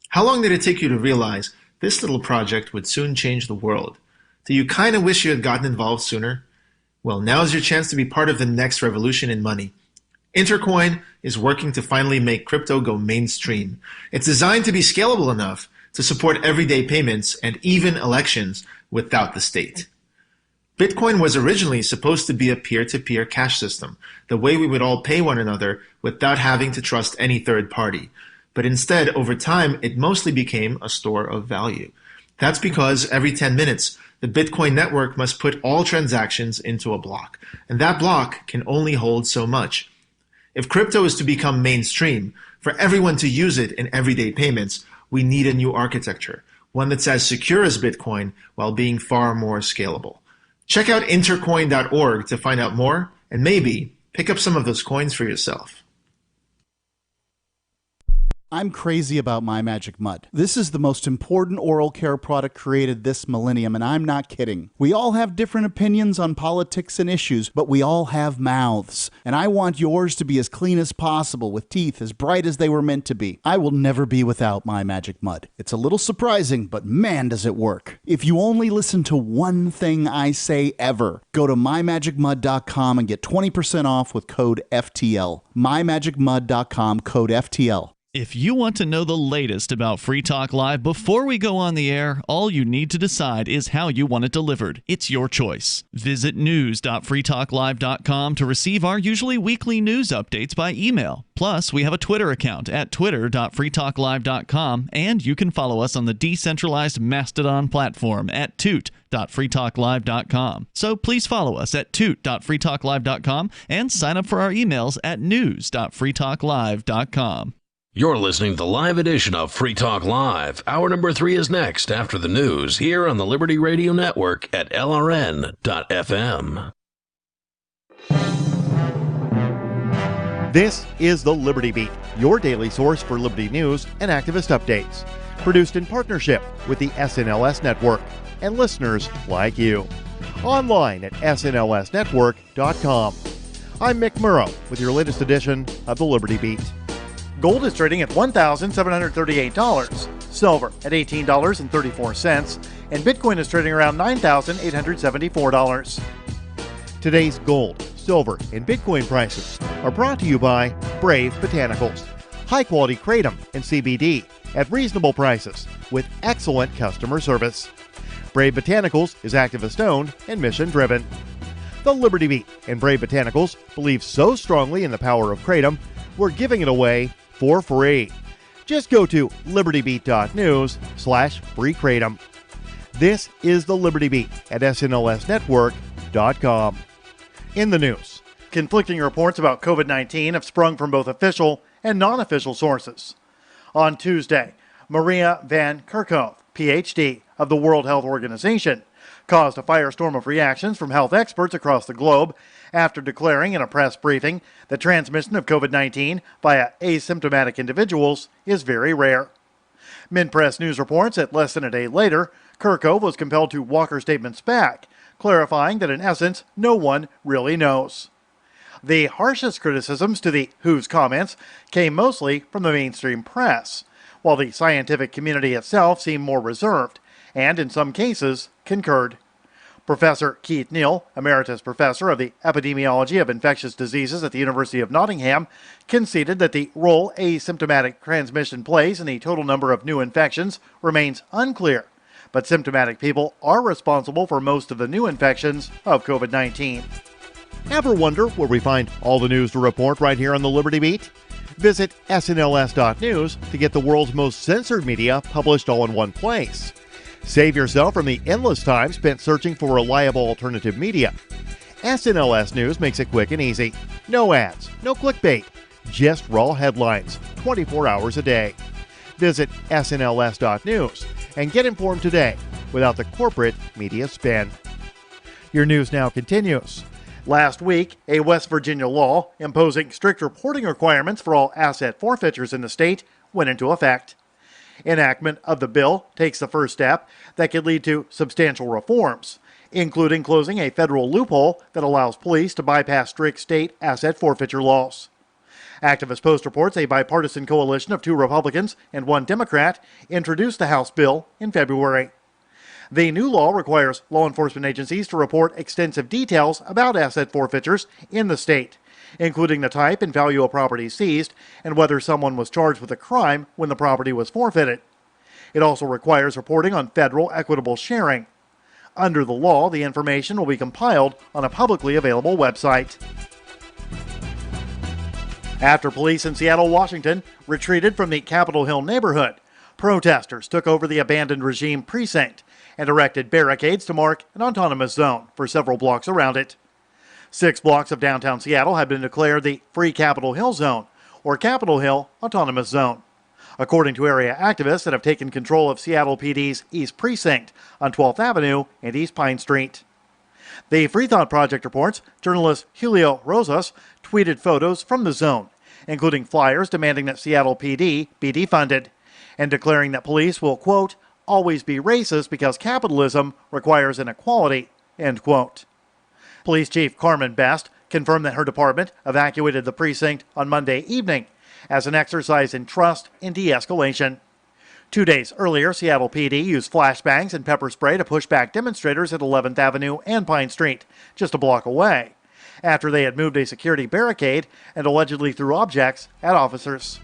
How long did it take you to realize this little project would soon change the world? Do you kind of wish you had gotten involved sooner? Well, now's your chance to be part of the next revolution in money. Intercoin is working to finally make crypto go mainstream. It's designed to be scalable enough to support everyday payments and even elections without the state. Bitcoin was originally supposed to be a peer-to-peer cash system, the way we would all pay one another without having to trust any third party. But instead, over time, it mostly became a store of value. That's because every 10 minutes, the Bitcoin network must put all transactions into a block, and that block can only hold so much. If crypto is to become mainstream, for everyone to use it in everyday payments, we need a new architecture, one that's as secure as Bitcoin while being far more scalable. Check out intercoin.org to find out more, and maybe pick up some of those coins for yourself. I'm crazy about My Magic Mud. This is the most important oral care product created this millennium, and I'm not kidding. We all have different opinions on politics and issues, but we all have mouths. And I want yours to be as clean as possible, with teeth as bright as they were meant to be. I will never be without My Magic Mud. It's a little surprising, but man, does it work. If you only listen to one thing I say ever, go to mymagicmud.com and get 20% off with code FTL. mymagicmud.com, code FTL. If you want to know the latest about Free Talk Live before we go on the air, all you need to decide is how you want it delivered. It's your choice. Visit news.freetalklive.com to receive our usually weekly news updates by email. Plus, we have a Twitter account at twitter.freetalklive.com, and you can follow us on the decentralized Mastodon platform at toot.freetalklive.com. So please follow us at toot.freetalklive.com and sign up for our emails at news.freetalklive.com. You're listening to the live edition of Free Talk Live. Hour number 3 is next after the news here on the Liberty Radio Network at LRN.FM. This is the Liberty Beat, your daily source for Liberty news and activist updates. Produced in partnership with the SNLS Network and listeners like you. Online at snlsnetwork.com. I'm Mick Murrow with your latest edition of the Liberty Beat. Gold is trading at $1,738, silver at $18.34, and Bitcoin is trading around $9,874. Today's gold, silver, and Bitcoin prices are brought to you by Brave Botanicals, high-quality kratom and CBD at reasonable prices with excellent customer service. Brave Botanicals is activist-owned and mission-driven. The Liberty Beat and Brave Botanicals believe so strongly in the power of kratom, we're giving it away for free. Just go to libertybeat.news/free kratom. This is the Liberty Beat at snlsnetwork.com. In the news, conflicting reports about COVID-19 have sprung from both official and non-official sources. On Tuesday, Maria Van Kerkhove, PhD of the World Health Organization, caused a firestorm of reactions from health experts across the globe after declaring in a press briefing that transmission of COVID-19 via asymptomatic individuals is very rare. Minpress News reports that less than a day later, Kerkhove was compelled to walk her statements back, clarifying that in essence, no one really knows. The harshest criticisms to the WHO's comments came mostly from the mainstream press, while the scientific community itself seemed more reserved and, in some cases, concurred. Professor Keith Neal, Emeritus Professor of the Epidemiology of Infectious Diseases at the University of Nottingham, conceded that the role asymptomatic transmission plays in the total number of new infections remains unclear, but symptomatic people are responsible for most of the new infections of COVID-19. Ever wonder where we find all the news to report right here on the Liberty Beat? Visit snls.news to get the world's most censored media published all in one place. Save yourself from the endless time spent searching for reliable alternative media. SNLS News makes it quick and easy. No ads, no clickbait, just raw headlines, 24 hours a day. Visit snls.news and get informed today without the corporate media spin. Your news now continues. Last week, a West Virginia law imposing strict reporting requirements for all asset forfeitures in the state went into effect. Enactment of the bill takes the first step that could lead to substantial reforms, including closing a federal loophole that allows police to bypass strict state asset forfeiture laws. Activist Post reports a bipartisan coalition of 2 Republicans and 1 Democrat introduced the House bill in February. The new law requires law enforcement agencies to report extensive details about asset forfeitures in the state, including the type and value of property seized and whether someone was charged with a crime when the property was forfeited. It also requires reporting on federal equitable sharing. Under the law, the information will be compiled on a publicly available website. After police in Seattle, Washington retreated from the Capitol Hill neighborhood, protesters took over the abandoned regime precinct and erected barricades to mark an autonomous zone for several blocks around it. 6 blocks of downtown Seattle have been declared the Free Capitol Hill Zone, or Capitol Hill Autonomous Zone, according to area activists that have taken control of Seattle PD's East Precinct on 12th Avenue and East Pine Street. The Free Thought Project reports journalist Julio Rosas tweeted photos from the zone, including flyers demanding that Seattle PD be defunded, and declaring that police will, quote, always be racist because capitalism requires inequality, end quote. Police Chief Carmen Best confirmed that her department evacuated the precinct on Monday evening as an exercise in trust and de-escalation. 2 days earlier, Seattle PD used flashbangs and pepper spray to push back demonstrators at 11th Avenue and Pine Street, just a block away, after they had moved a security barricade and allegedly threw objects at officers.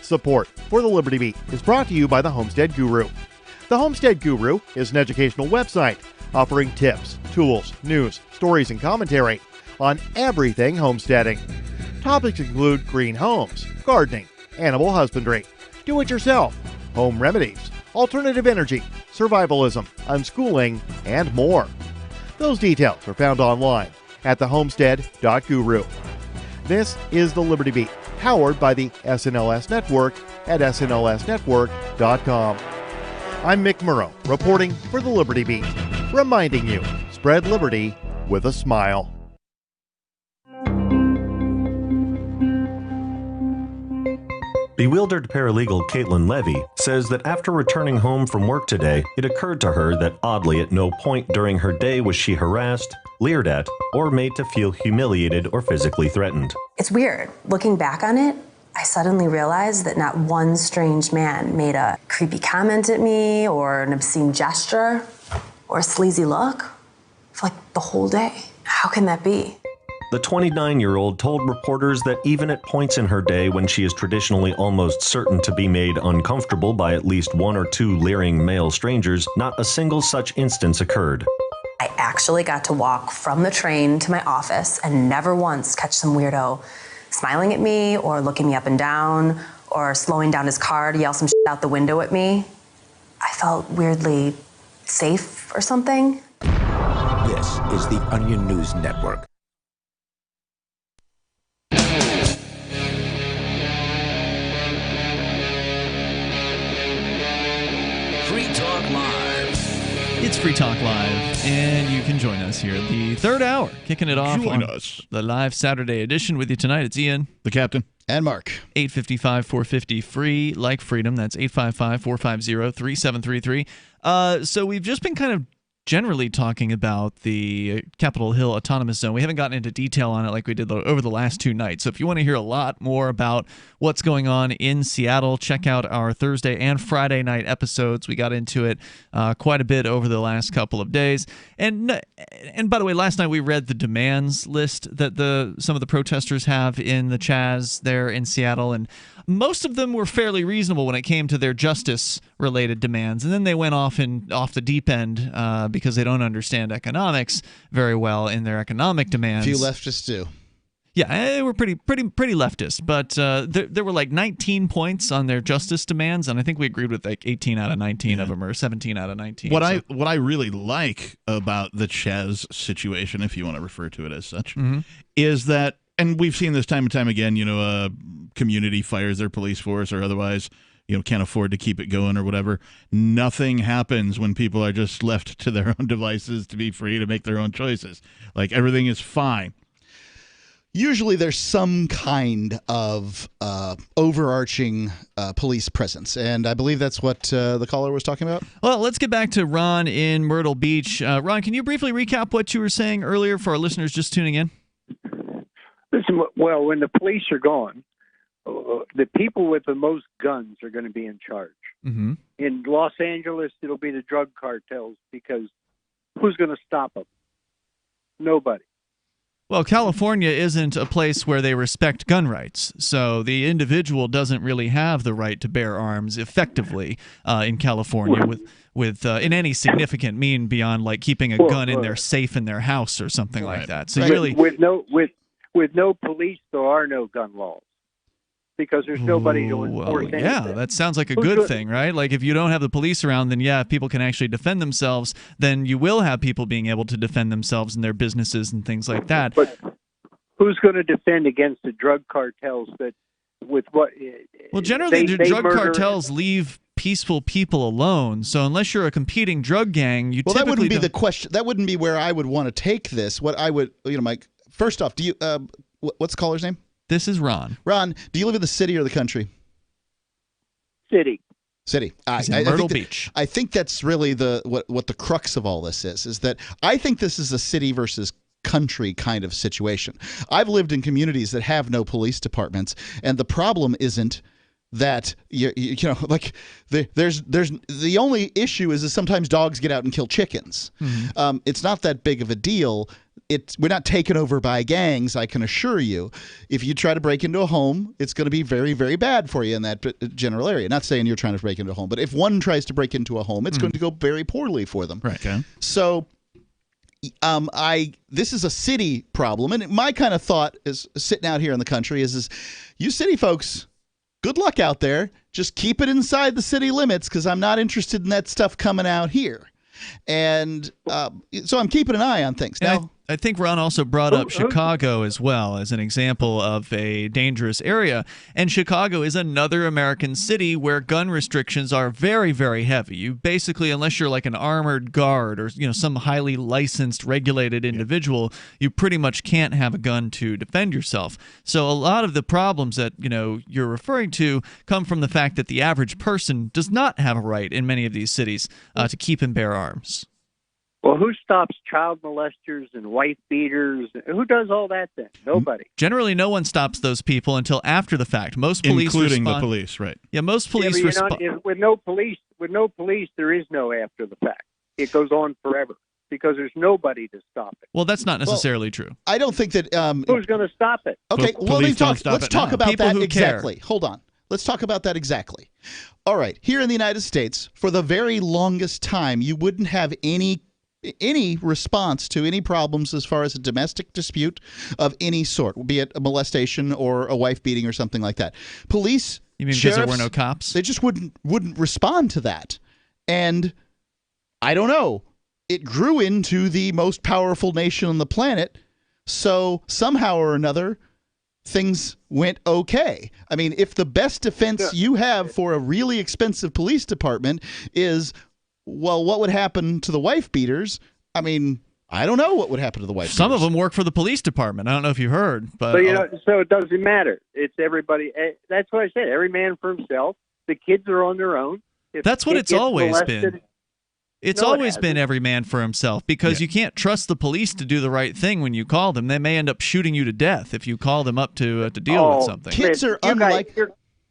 Support for the Liberty Beat is brought to you by the Homestead Guru. The Homestead Guru is an educational website offering tips, tools, news, stories, and commentary on everything homesteading. Topics include green homes, gardening, animal husbandry, do-it-yourself, home remedies, alternative energy, survivalism, unschooling, and more. Those details are found online at thehomestead.guru. This is the Liberty Beat, powered by the SNLS Network at snlsnetwork.com. I'm Mick Murrow, reporting for the Liberty Beat, reminding you, spread liberty with a smile. Bewildered paralegal Caitlin Levy says that after returning home from work today, it occurred to her that oddly at no point during her day was she harassed, leered at, or made to feel humiliated or physically threatened. It's weird. Looking back on it, I suddenly realized that not one strange man made a creepy comment at me or an obscene gesture or a sleazy look for like the whole day. How can that be? The 29-year-old told reporters that even at points in her day when she is traditionally almost certain to be made uncomfortable by at least 1 or 2 leering male strangers, not a single such instance occurred. I actually got to walk from the train to my office and never once catch some weirdo smiling at me or looking me up and down or slowing down his car to yell some shit out the window at me. I felt weirdly safe or something. This is the Onion News Network. Free Talk Live. It's Free Talk Live, and you can join us here the third hour, kicking it off Join on us. The live Saturday edition with you tonight. It's Ian. The Captain. And Mark. 855-450 free, like freedom. That's 855-450-3733. So we've just been kind of generally talking about the Capitol Hill Autonomous Zone. We haven't gotten into detail on it like we did over the last 2 nights. So if you want to hear a lot more about what's going on in Seattle, check out our Thursday and Friday night episodes. We got into it quite a bit over the last couple of days. And by the way, last night we read the demands list that some of the protesters have in the Chaz there in Seattle, and most of them were fairly reasonable when it came to their justice-related demands. And then they went off the deep end because they don't understand economics very well in their economic demands. Few leftists do. Yeah, they were pretty leftist, but there were like 19 points on their justice demands, and I think we agreed with like 18 out of 19 of them, or 17 out of 19. What I really like about the Chez situation, if you want to refer to it as such, is that, and we've seen this time and time again, a community fires their police force or otherwise, can't afford to keep it going or whatever. Nothing happens when people are just left to their own devices to be free to make their own choices. Like, everything is fine. Usually there's some kind of overarching police presence, and I believe that's what the caller was talking about. Well, let's get back to Ron in Myrtle Beach. Ron, can you briefly recap what you were saying earlier for our listeners just tuning in? Listen, well, when the police are gone, the people with the most guns are going to be in charge. Mm-hmm. In Los Angeles, it'll be the drug cartels, because who's going to stop them? Nobody. Well, California isn't a place where they respect gun rights, so the individual doesn't really have the right to bear arms effectively in California with in any significant mean beyond like keeping a gun in their safe in their house or something like that. So really, with no police, there are no gun laws, because there's nobody to enforce anything. Yeah, that sounds like a good thing, right? Like, if you don't have the police around, then if people can actually defend themselves, then you will have people being able to defend themselves in their businesses and things like that. But who's going to defend against the drug cartels that with what? Well, generally, the drug cartels leave peaceful people alone. So unless you're a competing drug gang, you typically that wouldn't be the question. That wouldn't be where I would want to take this. What I would, Mike. First off, do you? What's the caller's name? This is Ron. Ron, do you live in the city or the country? City. Myrtle Beach. I think that's really what the crux of all this is that I think this is a city versus country kind of situation. I've lived in communities that have no police departments, and the problem isn't that there's the only issue is sometimes dogs get out and kill chickens. Mm-hmm. It's not that big of a deal. We're not taken over by gangs, I can assure you. If you try to break into a home, it's going to be very, very bad for you in that general area. Not saying you're trying to break into a home, but if one tries to break into a home, it's going to go very poorly for them. Right. Okay. So this is a city problem, and my kind of thought is sitting out here in the country is you city folks, good luck out there. Just keep it inside the city limits, because I'm not interested in that stuff coming out here. And so I'm keeping an eye on things. Now, I think Ron also brought up Chicago as well as an example of a dangerous area. And Chicago is another American city where gun restrictions are very, very heavy. You basically, unless you're like an armored guard or some highly licensed, regulated individual, you pretty much can't have a gun to defend yourself. So a lot of the problems that you're referring to come from the fact that the average person does not have a right in many of these cities to keep and bear arms. Well, who stops child molesters and wife beaters? Who does all that then? Nobody. Generally, no one stops those people until after the fact. Most police including the police, right? Yeah, most police respond. With no police, there is no after the fact. It goes on forever because there's nobody to stop it. Well, that's not necessarily true. I don't think that. Who's going to stop it? Okay, well, let's talk about that exactly. Care. Hold on. Let's talk about that exactly. All right, here in the United States, for the very longest time, you wouldn't have any response to any problems as far as a domestic dispute of any sort, be it a molestation or a wife beating or something like that. Police, you mean because there were no cops? They just wouldn't respond to that. And I don't know. It grew into the most powerful nation on the planet. So somehow or another, things went okay. I mean, if the best defense you have for a really expensive police department is, well, what would happen to the wife beaters? I mean, I don't know what would happen to the wife beaters. Some of them work for the police department. I don't know if you heard, but so it doesn't matter. It's everybody. That's what I said. Every man for himself. The kids are on their own. That's what it's always been. It's always been every man for himself, because you can't trust the police to do the right thing when you call them. They may end up shooting you to death if you call them up to deal with something. Kids are unlike.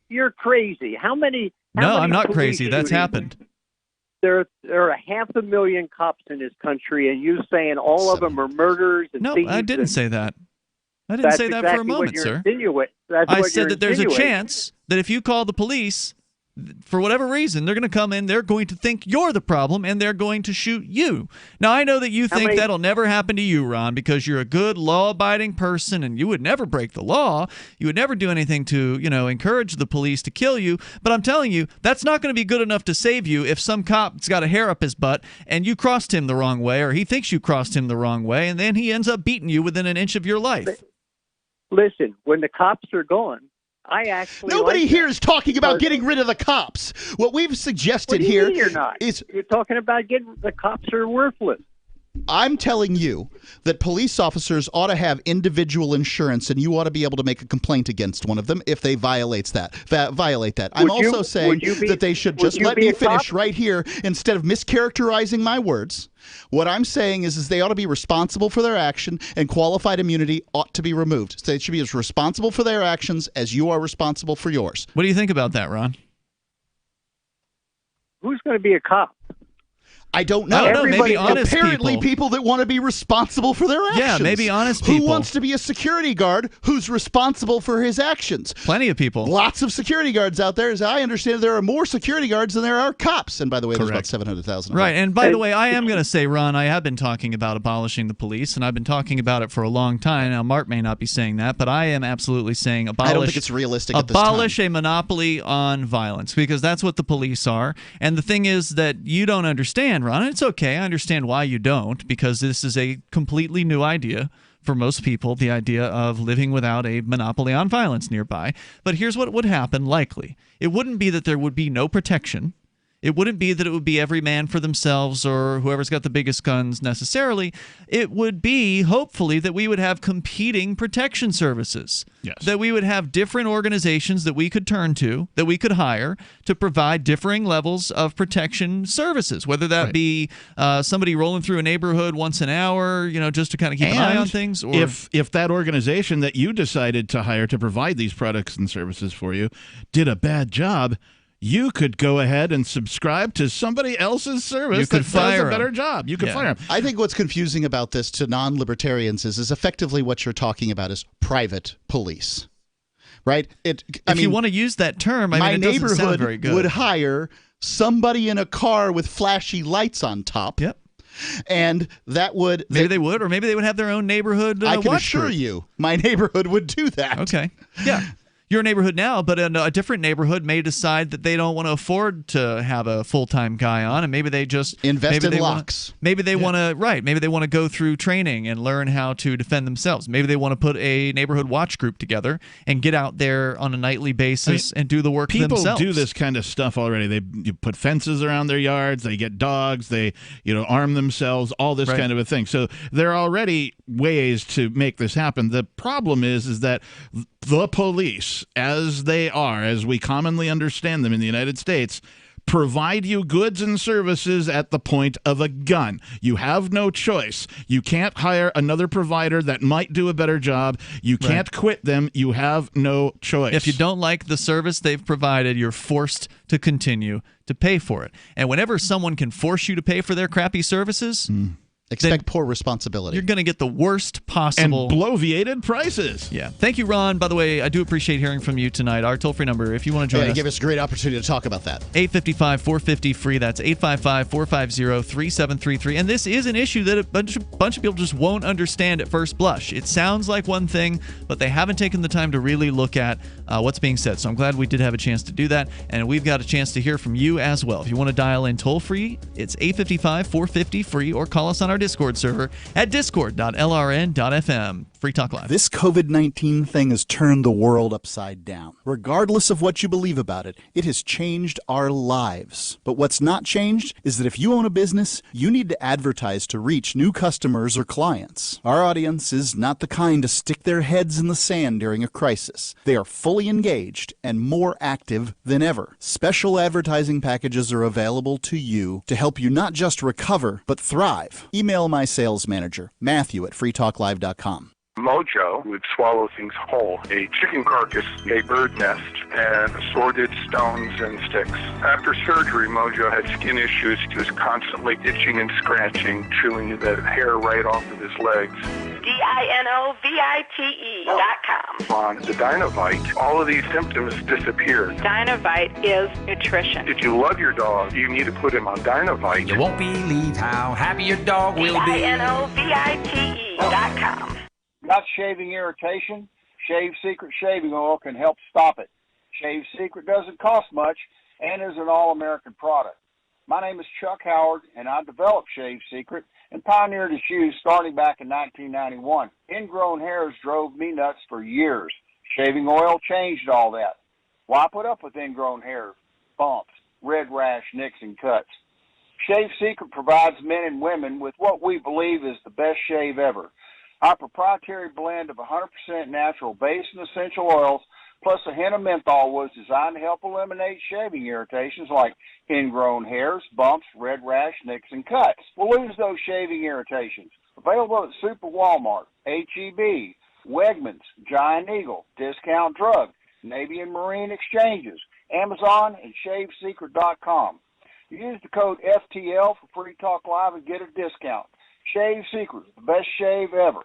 You're crazy. How many? No, I'm not crazy. That's happened. There are 500,000 cops in this country, and you saying all of them are murderers and thieves. No, I didn't say that. I didn't say that for a moment, sir. I said that there's a chance that if you call the police, for whatever reason, they're going to come in, they're going to think you're the problem, and they're going to shoot you. Now, I know that you think that'll never happen to you, Ron, because you're a good, law-abiding person, and you would never break the law. You would never do anything to, encourage the police to kill you. But I'm telling you, that's not going to be good enough to save you if some cop's got a hair up his butt, and you crossed him the wrong way, or he thinks you crossed him the wrong way, and then he ends up beating you within an inch of your life. Listen, when the cops are gone, nobody here is talking about getting rid of the cops. What we've suggested here is you're talking about getting the cops are worthless. I'm telling you that police officers ought to have individual insurance, and you ought to be able to make a complaint against one of them if they violate that. I'm also saying that they should just let me finish right here instead of mischaracterizing my words. What I'm saying is they ought to be responsible for their action, and qualified immunity ought to be removed. So they should be as responsible for their actions as you are responsible for yours. What do you think about that, Ron? Who's going to be a cop? I don't know. Maybe honest Apparently people that want to be responsible for their actions. Yeah, maybe honest people. Who wants to be a security guard who's responsible for his actions? Plenty of people. Lots of security guards out there. As I understand, there are more security guards than there are cops. And by the way, there's about 700,000. Right. And by the way, I am going to say, Ron, I have been talking about abolishing the police, and I've been talking about it for a long time. Now, Mark may not be saying that, but I am absolutely saying abolish. I don't think it's realistic at this time. Abolish a monopoly on violence, because that's what the police are. And the thing is that you don't understand, Ron, and it's okay. I understand why you don't, because this is a completely new idea for most people, the idea of living without a monopoly on violence nearby. But here's what would happen likely. It wouldn't be that there would be no protection. It wouldn't be that it would be every man for themselves or whoever's got the biggest guns necessarily. It would be, hopefully, that we would have competing protection services. Yes. That we would have different organizations that we could turn to, that we could hire to provide differing levels of protection services, whether that be somebody rolling through a neighborhood once an hour, just to kind of keep an eye on things. Or if that organization that you decided to hire to provide these products and services for you did a bad job, you could go ahead and subscribe to somebody else's service that does a better job. You could fire them. I think what's confusing about this to non-libertarians is effectively what you're talking about is private police, right? If you want to use that term, my it doesn't sound very good. Would hire somebody in a car with flashy lights on top. Yep. And that would... Maybe they would, or maybe they would have their own neighborhood I can watch assure group. you, my neighborhood would do that. Okay. Yeah. Your neighborhood now, but a different neighborhood may decide that they don't want to afford to have a full-time guy on, and maybe they just invest in locks. Maybe they want to Maybe they want to go through training and learn how to defend themselves. Maybe they want to put a neighborhood watch group together and get out there on a nightly basis and do the work themselves. People do this kind of stuff already. You put fences around their yards. They get dogs. They arm themselves. All this kind of a thing. So there are already ways to make this happen. The problem is that the police, as they are, as we commonly understand them in the United States, provide you goods and services at the point of a gun. You have no choice. You can't hire another provider that might do a better job. You can't quit them. You have no choice. If you don't like the service they've provided, you're forced to continue to pay for it. And whenever someone can force you to pay for their crappy services... Expect poor responsibility. You're going to get the worst possible... And bloviated prices. Yeah. Thank you, Ron. By the way, I do appreciate hearing from you tonight. Our toll-free number, if you want to join us... give us a great opportunity to talk about that. 855-450-FREE. That's 855-450-3733. And this is an issue that a bunch of people just won't understand at first blush. It sounds like one thing, but they haven't taken the time to really look at what's being said. So I'm glad we did have a chance to do that, and we've got a chance to hear from you as well. If you want to dial in toll-free, it's 855-450-FREE, or call us on our Discord server at discord.lrn.fm. Free Talk Live. This COVID-19 thing has turned the world upside down. Regardless of what you believe about it, it has changed our lives. But what's not changed is that if you own a business, you need to advertise to reach new customers or clients. Our audience is not the kind to stick their heads in the sand during a crisis. They are fully engaged and more active than ever. Special advertising packages are available to you to help you not just recover, but thrive. Email my sales manager, Matthew at freetalklive.com. Mojo would swallow things whole. A chicken carcass, a bird nest, and assorted stones and sticks. After surgery, Mojo had skin issues. He was constantly itching and scratching, chewing the hair right off of his legs. DINOVITE.com. On the Dynovite, all of these symptoms disappear. Dynovite is nutrition. If you love your dog, you need to put him on Dynovite. You won't believe how happy your dog will be. DINOVITE.com. Got shaving irritation? Shave Secret shaving oil can help stop it. Shave Secret doesn't cost much and is an all-American product. My name is Chuck Howard, and I developed Shave Secret and pioneered its use starting back in 1991. Ingrown hairs drove me nuts for years. Shaving oil changed all that. Why put up with ingrown hair, bumps, red rash, nicks, and cuts? Shave Secret provides men and women with what we believe is the best shave ever. Our proprietary blend of 100% natural base and essential oils plus a hint of menthol was designed to help eliminate shaving irritations like ingrown hairs, bumps, red rash, nicks, and cuts. We'll lose those shaving irritations. Available at Super Walmart, H-E-B, Wegmans, Giant Eagle, Discount Drug, Navy and Marine Exchanges, Amazon, and ShaveSecret.com. Use the code FTL for Free Talk Live and get a discount. Shave Secret, the best shave ever.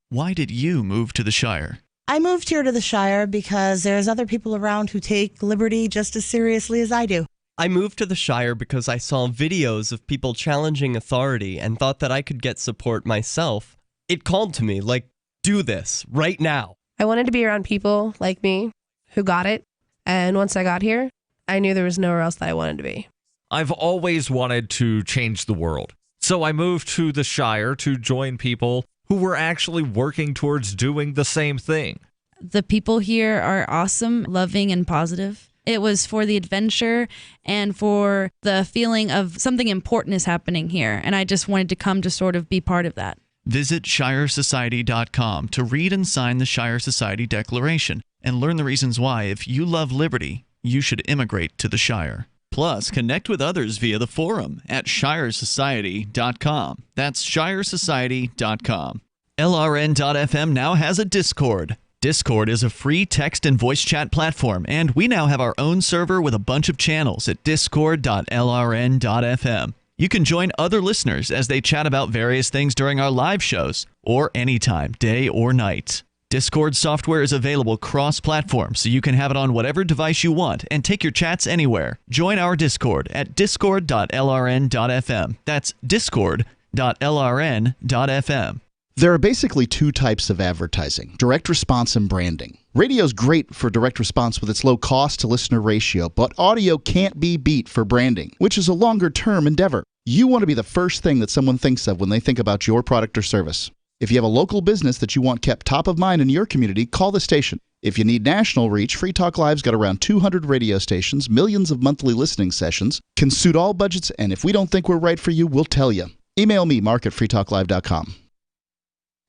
Why did you move to the Shire? I moved here to the Shire because there's other people around who take liberty just as seriously as I do. I moved to the Shire because I saw videos of people challenging authority and thought that I could get support myself. It called to me, like, do this, right now. I wanted to be around people like me who got it, and once I got here, I knew there was nowhere else that I wanted to be. I've always wanted to change the world, so I moved to the Shire to join people who were actually working towards doing the same thing. The people here are awesome, loving, and positive. It was for the adventure and for the feeling of something important is happening here, and I just wanted to come to sort of be part of that. Visit ShireSociety.com to read and sign the Shire Society Declaration and learn the reasons why, if you love liberty, you should immigrate to the Shire. Plus, connect with others via the forum at ShireSociety.com. That's ShireSociety.com. LRN.FM now has a Discord. Discord is a free text and voice chat platform, and we now have our own server with a bunch of channels at discord.lrn.fm. You can join other listeners as they chat about various things during our live shows, or anytime, day or night. Discord software is available cross-platform, so you can have it on whatever device you want and take your chats anywhere. Join our Discord at discord.lrn.fm. That's discord.lrn.fm. There are basically two types of advertising, direct response and branding. Radio's great for direct response with its low cost to listener ratio, but audio can't be beat for branding, which is a longer-term endeavor. You want to be the first thing that someone thinks of when they think about your product or service. If you have a local business that you want kept top of mind in your community, call the station. If you need national reach, Free Talk Live's got around 200 radio stations, millions of monthly listening sessions, can suit all budgets, and if we don't think we're right for you, we'll tell you. Email me, mark@freetalklive.com.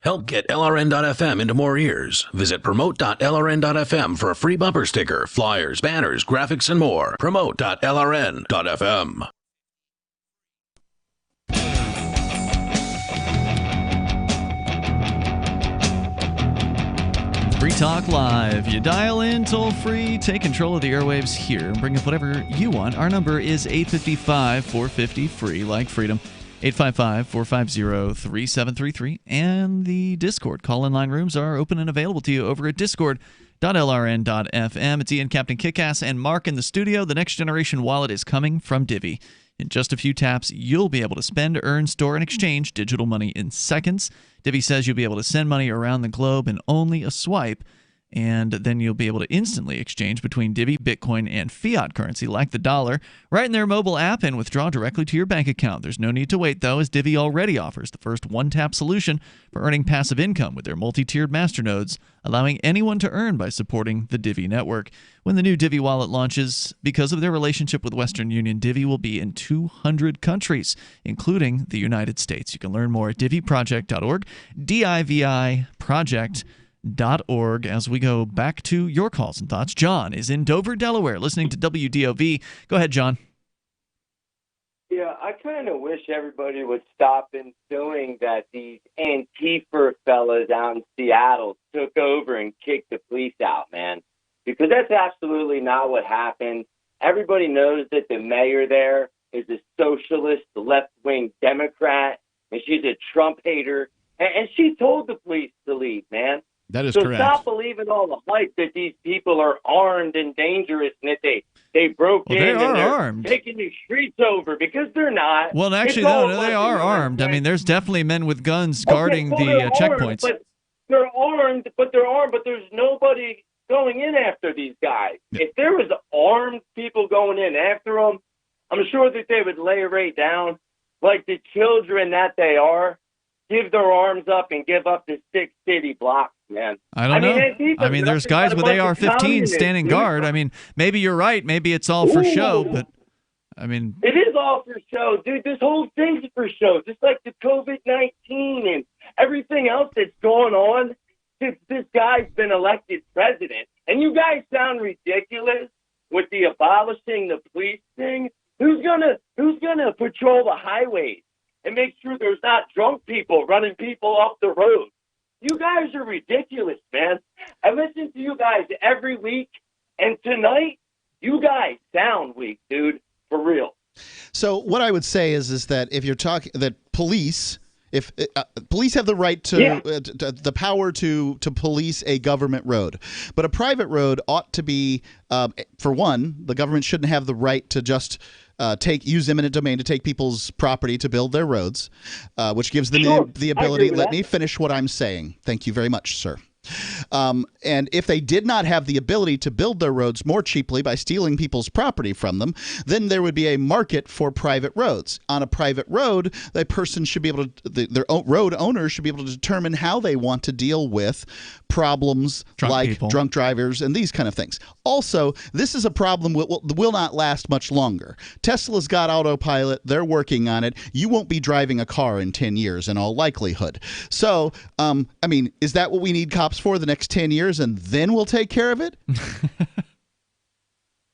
Help get LRN.FM into more ears. Visit promote.lrn.fm for a free bumper sticker, flyers, banners, graphics, and more. Promote.lrn.fm. Free Talk Live. You dial in toll free, take control of the airwaves here, and bring up whatever you want. Our number is 855-450-FREE, like freedom. 855-450-3733. And the Discord call-in line rooms are open and available to you over at discord.lrn.fm. It's Ian, Captain Kickass, and Mark in the studio. The next generation wallet is coming from Divvy. In just a few taps, you'll be able to spend, earn, store, and exchange digital money in seconds. Divvy says you'll be able to send money around the globe in only a swipe, and then you'll be able to instantly exchange between Divvy, Bitcoin, and fiat currency like the dollar right in their mobile app and withdraw directly to your bank account. There's no need to wait, though, as Divvy already offers the first one-tap solution for earning passive income with their multi-tiered masternodes, allowing anyone to earn by supporting the Divvy network. When the new Divvy wallet launches, because of their relationship with Western Union, Divvy will be in 200 countries, including the United States. You can learn more at divvyproject.org, DIVI project.org. As we go back to your calls and thoughts. John is in Dover, Delaware, listening to WDOV. Go ahead, John. Yeah, I kind of wish everybody would stop ensuing that these Antifa fellas out in Seattle took over and kicked the police out, man, because that's absolutely not what happened. Everybody knows that the mayor there is a socialist, left-wing Democrat. and she's a Trump hater. And she told the police to leave, man. That is so correct. Stop believing all the hype that these people are armed and dangerous and that they broke in they are and they're armed. taking the streets over, because they're not. Well, actually, It's all no, they fucking are noise, armed. I man. mean, there's definitely men with guns guarding well, the they're checkpoints. Armed, but they're armed, but there's nobody going in after these guys. Yeah. If there was armed people going in after them, I'm sure that they would lay right down like the children that they are. Give their arms up and give up the 6 city blocks, man. I don't know. I mean, there's guys with AR-15 standing guard. I mean, maybe you're right. Maybe it's all for show, but I mean, it is all for show, dude. This whole thing's for show, just like the COVID-19 and everything else that's going on since this guy's been elected president. And you guys sound ridiculous with the abolishing the police thing. Who's gonna patrol the highways and make sure there's not drunk people running people off the road? You guys are ridiculous, man. I listen to you guys every week, and tonight, you guys sound weak, dude, for real. So what I would say is that if you're talking that police, if police have the right to the power to police a government road, but a private road ought to be, for one, the government shouldn't have the right to just use eminent domain to take people's property to build their roads, which gives them the ability. Let me finish what I'm saying. Thank you very much, sir. And if they did not have the ability to build their roads more cheaply by stealing people's property from them, then there would be a market for private roads. On a private road, the person should be able to, their road owner should be able to determine how they want to deal with problems like drunk drivers and these kind of things. Also, this is a problem that will not last much longer. Tesla's got autopilot. They're working on it. You won't be driving a car in 10 years in all likelihood. So, I mean, is that what we need cops for the next 10 years, and then we'll take care of it?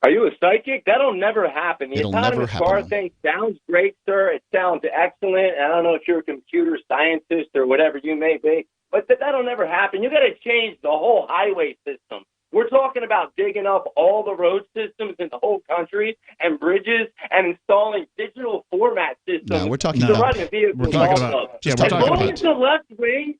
Are you a psychic? That'll never happen. The It'll never autonomous car happen. thing sounds great, sir. It sounds excellent. I don't know if you're a computer scientist or whatever you may be, but that'll never happen. You got to change the whole highway system. We're talking about digging up all the road systems in the whole country and bridges and installing digital format systems. No, we're talking to about. run the vehicles We're talking off about. of. Just As talking long about. as the left wing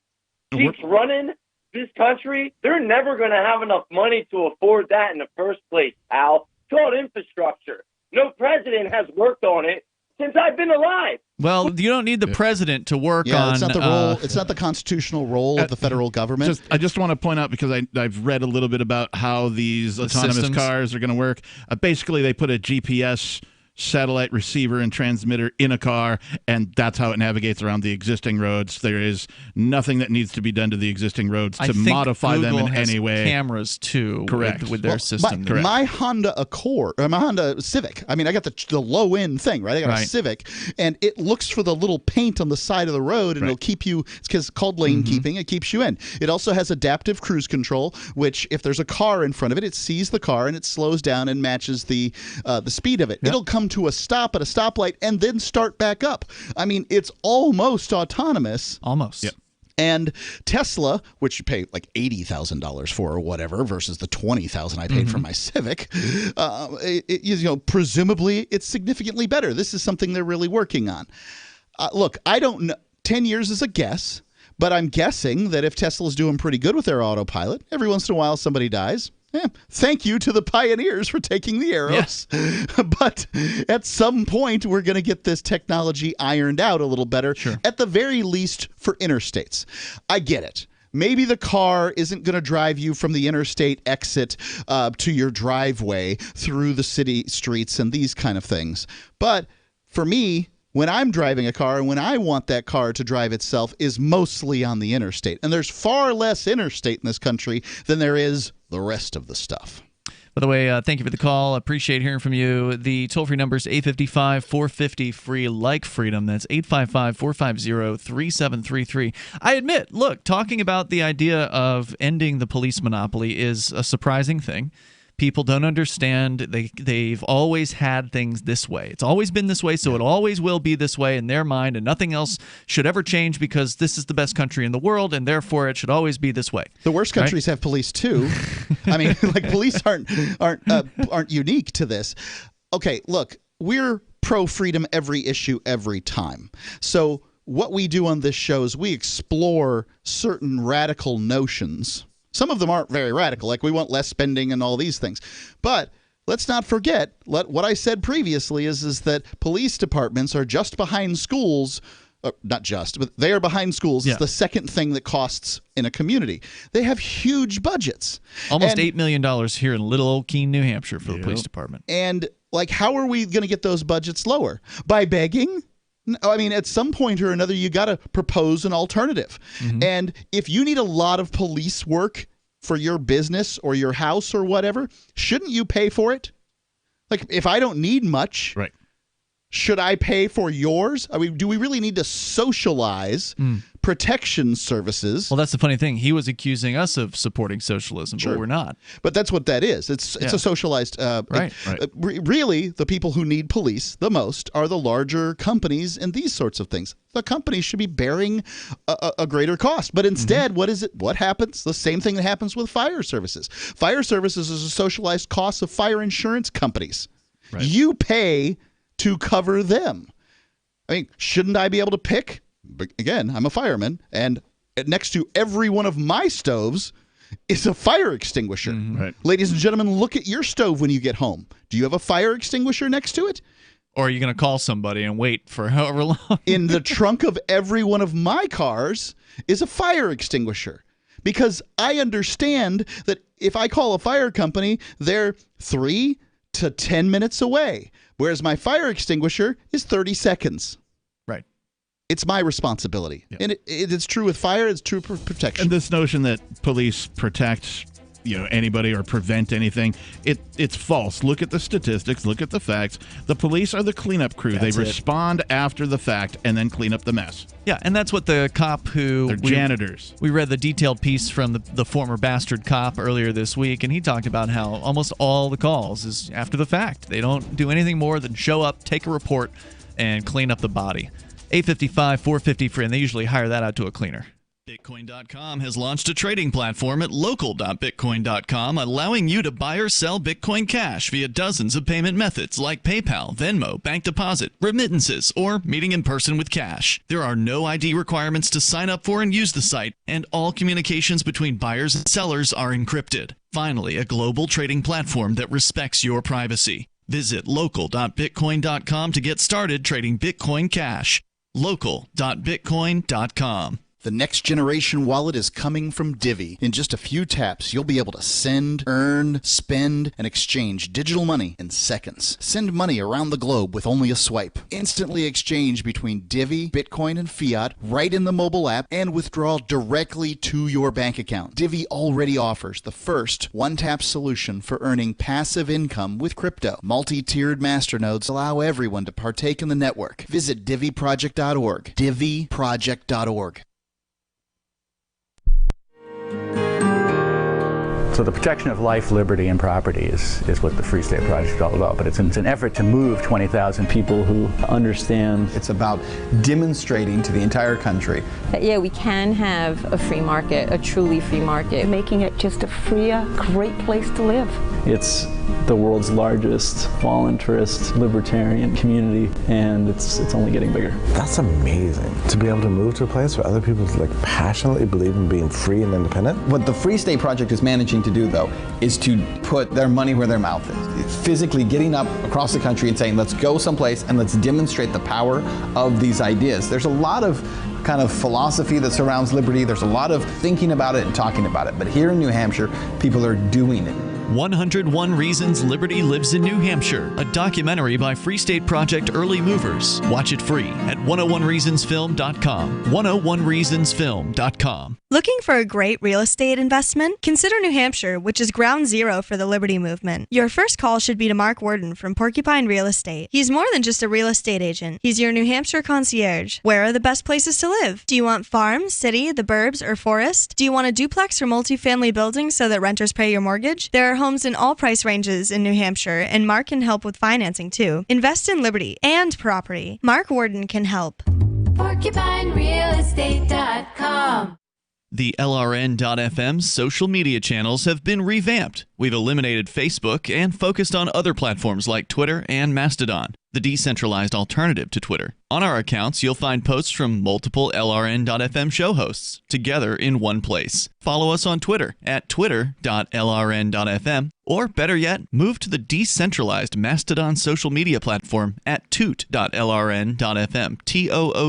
keeps running this country, they're never going to have enough money to afford that in the first place, pal. It's called infrastructure. No president has worked on it since I've been alive. well, you don't need the president to work on. It's not the role. It's not the constitutional role of the federal government. I just want to point out, because I've read a little bit about how these autonomous systems. cars are going to work. Basically, they put a GPS satellite receiver and transmitter in a car, and that's how it navigates around the existing roads. There is nothing that needs to be done to the existing roads I to think modify Google them in has any way. Cameras too, Correct. with their system. there. My Honda Accord, or my Honda Civic. I mean, I got the low end thing, right? I got a Civic, and it looks for the little paint on the side of the road, and it'll keep you. It's called lane keeping. It keeps you in. It also has adaptive cruise control, which if there's a car in front of it, it sees the car and it slows down and matches the speed of it. It'll come to a stop at a stoplight and then start back up. I mean, it's almost autonomous. Almost. Yep. And Tesla, which you pay like $80,000 for or whatever, versus the $20,000 I paid for my Civic, presumably it's significantly better. This is something they're really working on. Look, I don't know. 10 years is a guess, but I'm guessing that if Tesla's doing pretty good with their autopilot, every once in a while somebody dies. Thank you to the pioneers for taking the arrows. Yeah. But at some point, we're going to get this technology ironed out a little better, at the very least for interstates. I get it. Maybe the car isn't going to drive you from the interstate exit to your driveway through the city streets and these kind of things. But for me, when I'm driving a car and when I want that car to drive itself is mostly on the interstate. And there's far less interstate in this country than there is the rest of the stuff. By the way, thank you for the call. Appreciate hearing from you. The toll-free number is 855-450-FREE, like freedom. That's 855-450-3733. I admit, look, talking about the idea of ending the police monopoly is a surprising thing. People don't understand. They've always had things this way. It's always been this way, so it always will be this way in their mind, and nothing else should ever change because this is the best country in the world, and therefore it should always be this way. The worst countries have police too. I mean, like police aren't unique to this. Okay, look, we're pro-freedom every issue, every time. So what we do on this show is we explore certain radical notions. Some of them aren't very radical, like we want less spending and all these things. But let's not forget, what I said previously is that police departments are just behind schools. Not just, but they are behind schools. It's the second thing that costs in a community. They have huge budgets. Almost $8 million here in little old Keene, New Hampshire for the police department. And, like, how are we going to get those budgets lower? By begging? I mean, at some point or another, you got to propose an alternative. And if you need a lot of police work for your business or your house or whatever, shouldn't you pay for it? Like, if I don't need much, should I pay for yours? I mean, do we really need to socialize protection services? Well, that's the funny thing. He was accusing us of supporting socialism, but we're not. But that's what that is. It's a socialized. Really, the people who need police the most are the larger companies and these sorts of things. The companies should be bearing a greater cost. But instead, what is it? What happens? The same thing that happens with fire services. Fire services is a socialized cost of fire insurance companies. You pay to cover them. I mean, shouldn't I be able to pick? Again, I'm a fireman, and next to every one of my stoves is a fire extinguisher. Ladies and gentlemen, look at your stove when you get home. Do you have a fire extinguisher next to it? Or are you going to call somebody and wait for however long? In the trunk of every one of my cars is a fire extinguisher. Because I understand that if I call a fire company, they're 3 to 10 minutes away. Whereas my fire extinguisher is 30 seconds. Right. It's my responsibility. And it's true with fire. It's true for protection. And this notion that police protect, anybody or prevent anything, it's false. Look at the statistics. Look at the facts. The police are the cleanup crew. They respond after the fact and then clean up the mess. Yeah, and that's what the cop who... They're janitors. We read the detailed piece from the former bastard cop earlier this week, and he talked about how almost all the calls is after the fact. They don't do anything more than show up, take a report, and clean up the body. $855, $450 free, and they usually hire that out to a cleaner. Bitcoin.com has launched a trading platform at local.bitcoin.com, allowing you to buy or sell Bitcoin Cash via dozens of payment methods like PayPal, Venmo, bank deposit, remittances, or meeting in person with cash. There are no ID requirements to sign up for and use the site, and all communications between buyers and sellers are encrypted. Finally, a global trading platform that respects your privacy. Visit local.bitcoin.com to get started trading Bitcoin Cash. local.bitcoin.com. The next generation wallet is coming from Divvy. In just a few taps, you'll be able to send, earn, spend, and exchange digital money in seconds. Send money around the globe with only a swipe. Instantly exchange between Divvy, Bitcoin, and fiat right in the mobile app and withdraw directly to your bank account. Divvy already offers the first one-tap solution for earning passive income with crypto. Multi-tiered masternodes allow everyone to partake in the network. Visit DivvyProject.org. DivvyProject.org. So the protection of life, liberty, and property is what the Free State Project is all about. But it's an effort to move 20,000 people who understand. It's about demonstrating to the entire country that, we can have a free market, a truly free market. Making it just a freer, great place to live. It's the world's largest voluntarist libertarian community, and it's only getting bigger. That's amazing, to be able to move to a place where other people passionately believe in being free and independent. What the Free State Project is managing to do, though, is to put their money where their mouth is. It's physically getting up across the country and saying, let's go someplace and let's demonstrate the power of these ideas. There's a lot of kind of philosophy that surrounds liberty. There's a lot of thinking about it and talking about it. But here in New Hampshire, people are doing it. 101 Reasons Liberty Lives in New Hampshire, a documentary by Free State Project Early Movers. Watch it free at 101reasonsfilm.com. 101reasonsfilm.com. Looking for a great real estate investment? Consider New Hampshire, which is ground zero for the Liberty Movement. Your first call should be to Mark Worden from Porcupine Real Estate. He's more than just a real estate agent. He's your New Hampshire concierge. Where are the best places to live? Do you want farm, city, the burbs, or forest? Do you want a duplex or multifamily building so that renters pay your mortgage? There are homes in all price ranges in New Hampshire, and Mark can help with financing too. Invest in liberty and property. Mark Worden can help. PorcupineRealEstate.com. The LRN.FM social media channels have been revamped. We've eliminated Facebook and focused on other platforms like Twitter and Mastodon, the decentralized alternative to Twitter. On our accounts, you'll find posts from multiple LRN.FM show hosts together in one place. Follow us on Twitter at twitter.lrn.fm, or better yet, move to the decentralized Mastodon social media platform at toot.lrn.fm, toot.lrn.fm.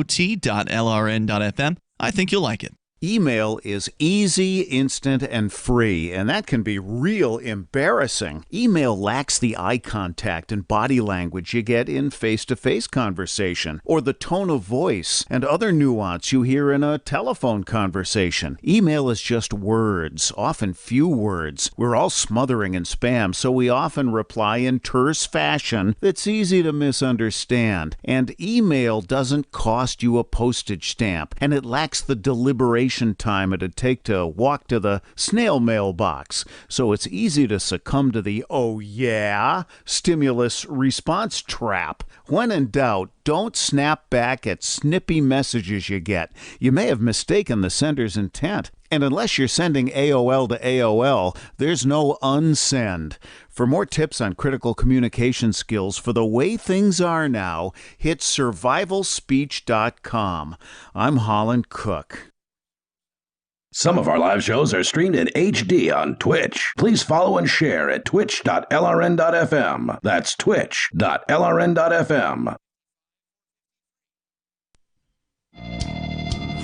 I think you'll like it. Email is easy, instant, and free, and that can be real embarrassing. Email lacks the eye contact and body language you get in face-to-face conversation, or the tone of voice and other nuance you hear in a telephone conversation. Email is just words, often few words. We're all smothering in spam, so we often reply in terse fashion that's easy to misunderstand. And email doesn't cost you a postage stamp, and it lacks the deliberation time it'd take to walk to the snail mail box. So it's easy to succumb to the "oh yeah" stimulus response trap. When in doubt, don't snap back at snippy messages you get. You may have mistaken the sender's intent. And unless you're sending AOL to AOL, there's no unsend. For more tips on critical communication skills for the way things are now, hit survivalspeech.com. I'm Holland Cook. Some of our live shows are streamed in HD on Twitch. Please follow and share at twitch.lrn.fm. That's twitch.lrn.fm.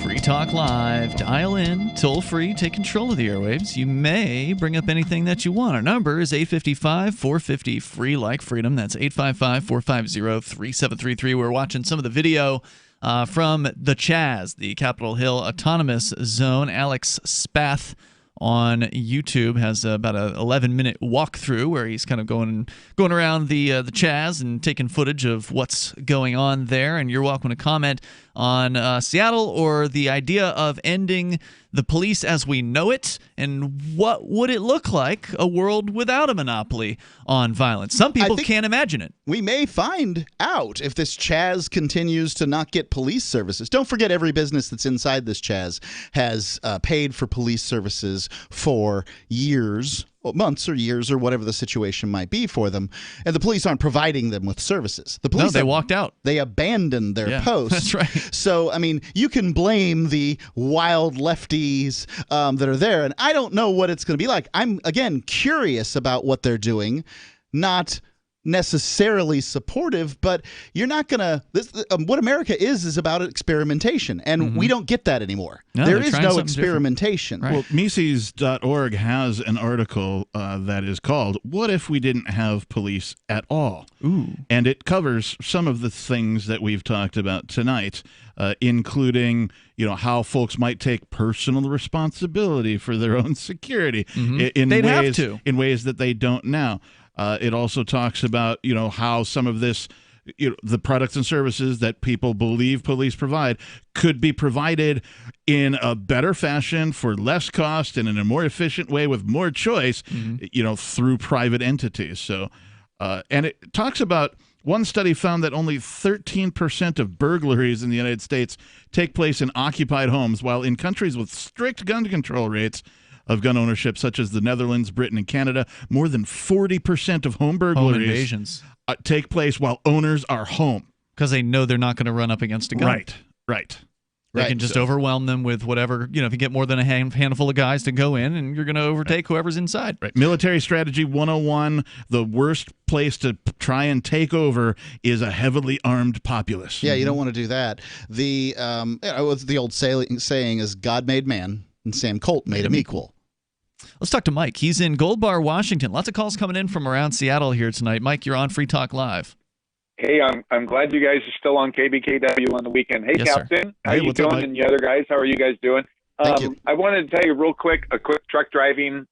Free Talk Live. Dial in, toll free, take control of the airwaves. You may bring up anything that you want. Our number is 855-450-FREE like freedom. That's 855-450-3733. We're watching some of the video from the Chaz, the Capitol Hill Autonomous Zone. Alex Spath on YouTube has about an 11-minute walkthrough where he's kind of going around the Chaz and taking footage of what's going on there. And you're welcome to comment on Seattle or the idea of ending the police as we know it, and what would it look like, a world without a monopoly on violence? Some people can't imagine it. We may find out if this Chaz continues to not get police services. Don't forget, every business that's inside this Chaz has paid for police services for years, months or years, or whatever the situation might be for them, and the police aren't providing them with services. The police, they walked out. They abandoned their posts. That's right. So, I mean, you can blame the wild lefties that are there, and I don't know what it's going to be like. I'm, again, curious about what they're doing, not necessarily supportive, but you're not going to what America is about experimentation, and we don't get that anymore. No, there is no experimentation. Right. Well, Mises.org has an article that is called "What If We Didn't Have Police at All?" Ooh. And it covers some of the things that we've talked about tonight, including how folks might take personal responsibility for their own security in ways that they don't now. It also talks about, how some of this, the products and services that people believe police provide could be provided in a better fashion for less cost and in a more efficient way with more choice, through private entities. So, and it talks about, one study found that only 13% of burglaries in the United States take place in occupied homes, while in countries with strict gun control rates of gun ownership, such as the Netherlands, Britain, and Canada, more than 40% of home burglaries invasions take place while owners are home. Because they know they're not going to run up against a gun. Right. They can just overwhelm them with whatever, if you get more than a handful of guys to go in, and you're going to overtake whoever's inside. Right. Military Strategy 101, the worst place to try and take over is a heavily armed populace. Yeah, you don't want to do that. The old saying is, God made man, and Sam Colt made him equal. Let's talk to Mike. He's in Gold Bar, Washington. Lots of calls coming in from around Seattle here tonight. Mike, you're on Free Talk Live. Hey, I'm glad you guys are still on KBKW on the weekend. Hey, yes, Captain, sir. how you doing? And the other guys, how are you guys doing? Thank you. I wanted to tell you a quick truck driving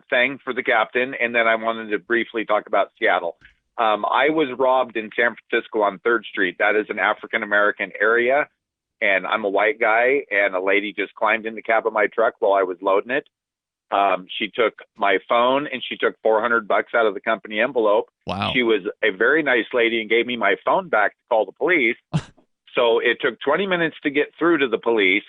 thing for the captain, and then I wanted to briefly talk about Seattle. I was robbed in San Francisco on 3rd Street. That is an African-American area, and I'm a white guy, and a lady just climbed in the cab of my truck while I was loading it. She took my phone and she took $400 out of the company envelope. Wow. She was a very nice lady and gave me my phone back to call the police. So it took 20 minutes to get through to the police.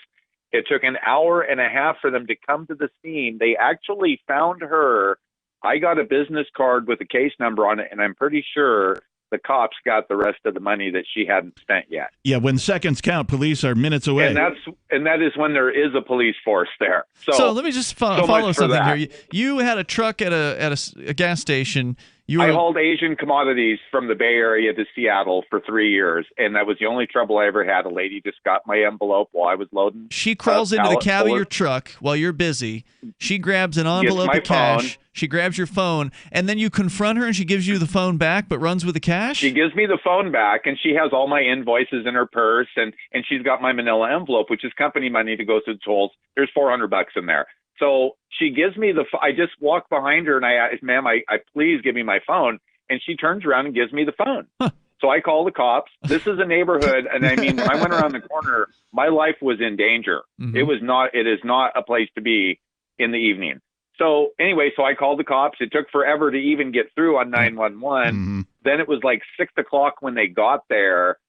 It took an hour and a half for them to come to the scene. They actually found her. I got a business card with a case number on it, and I'm pretty sure the cops got the rest of the money that she hadn't spent yet. Yeah, when seconds count, police are minutes away. And that is when there is a police force there. So let me just follow something here. You had a truck at a gas station. I hauled Asian commodities from the Bay Area to Seattle for 3 years, and that was the only trouble I ever had. A lady just got my envelope while I was loading. She crawls into the cab of your truck while you're busy. She grabs an envelope of cash. Phone. She grabs your phone, and then you confront her, and she gives you the phone back, but runs with the cash? She gives me the phone back, and she has all my invoices in her purse, and she's got my manila envelope, which is company money to go through the tolls. There's $400 in there. So she gives me I just walk behind her and I ask, ma'am, I please give me my phone. And she turns around and gives me the phone. Huh. So I call the cops. This is a neighborhood. And I mean, when I went around the corner, my life was in danger. Mm-hmm. It is not a place to be in the evening. So anyway, so I called the cops. It took forever to even get through on 911. Mm-hmm. Then it was like 6 o'clock when they got there.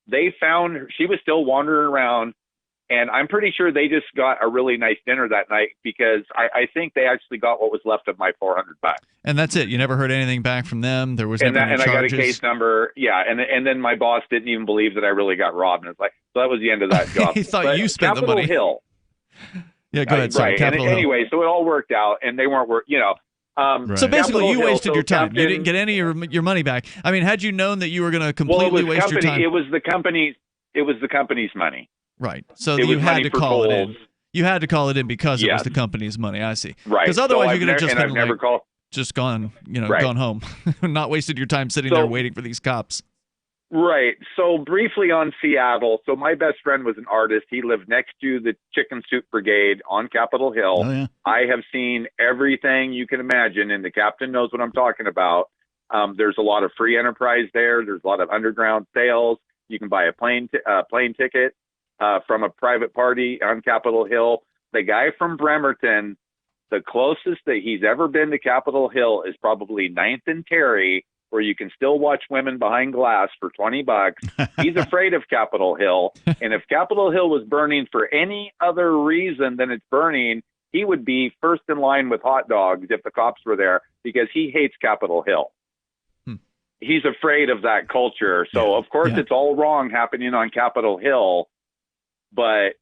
They found her. She was still wandering around. And I'm pretty sure they just got a really nice dinner that night because I think they actually got what was left of my $400. And that's it. You never heard anything back from them. There was never any charges. I got a case number. Yeah, and then my boss didn't even believe that I really got robbed. And it's like, so that was the end of that job. He thought you spent Capitol the money. Hill. Yeah, go ahead. Sorry, right. Capitol Hill. Anyway, so it all worked out, and they weren't Right. So basically, you wasted your time. You didn't get any of your money back. I mean, had you known that you were going to completely waste your time, it was the company's money. Right. So you had to call it in. You had to call it in because it was the company's money. I see. Right. Because otherwise you could have just just gone, gone home, not wasted your time sitting there waiting for these cops. Right. So briefly on Seattle. So my best friend was an artist. He lived next to the Chicken Soup Brigade on Capitol Hill. Oh, yeah. I have seen everything you can imagine, and the captain knows what I'm talking about. There's a lot of free enterprise there. There's a lot of underground sales. You can buy a plane ticket from a private party on Capitol Hill. The guy from Bremerton, the closest that he's ever been to Capitol Hill is probably 9th and Terry, where you can still watch women behind glass for $20. He's afraid of Capitol Hill. And if Capitol Hill was burning for any other reason than it's burning, he would be first in line with hot dogs if the cops were there because he hates Capitol Hill. He's afraid of that culture. So, of course, it's all wrong happening on Capitol Hill. But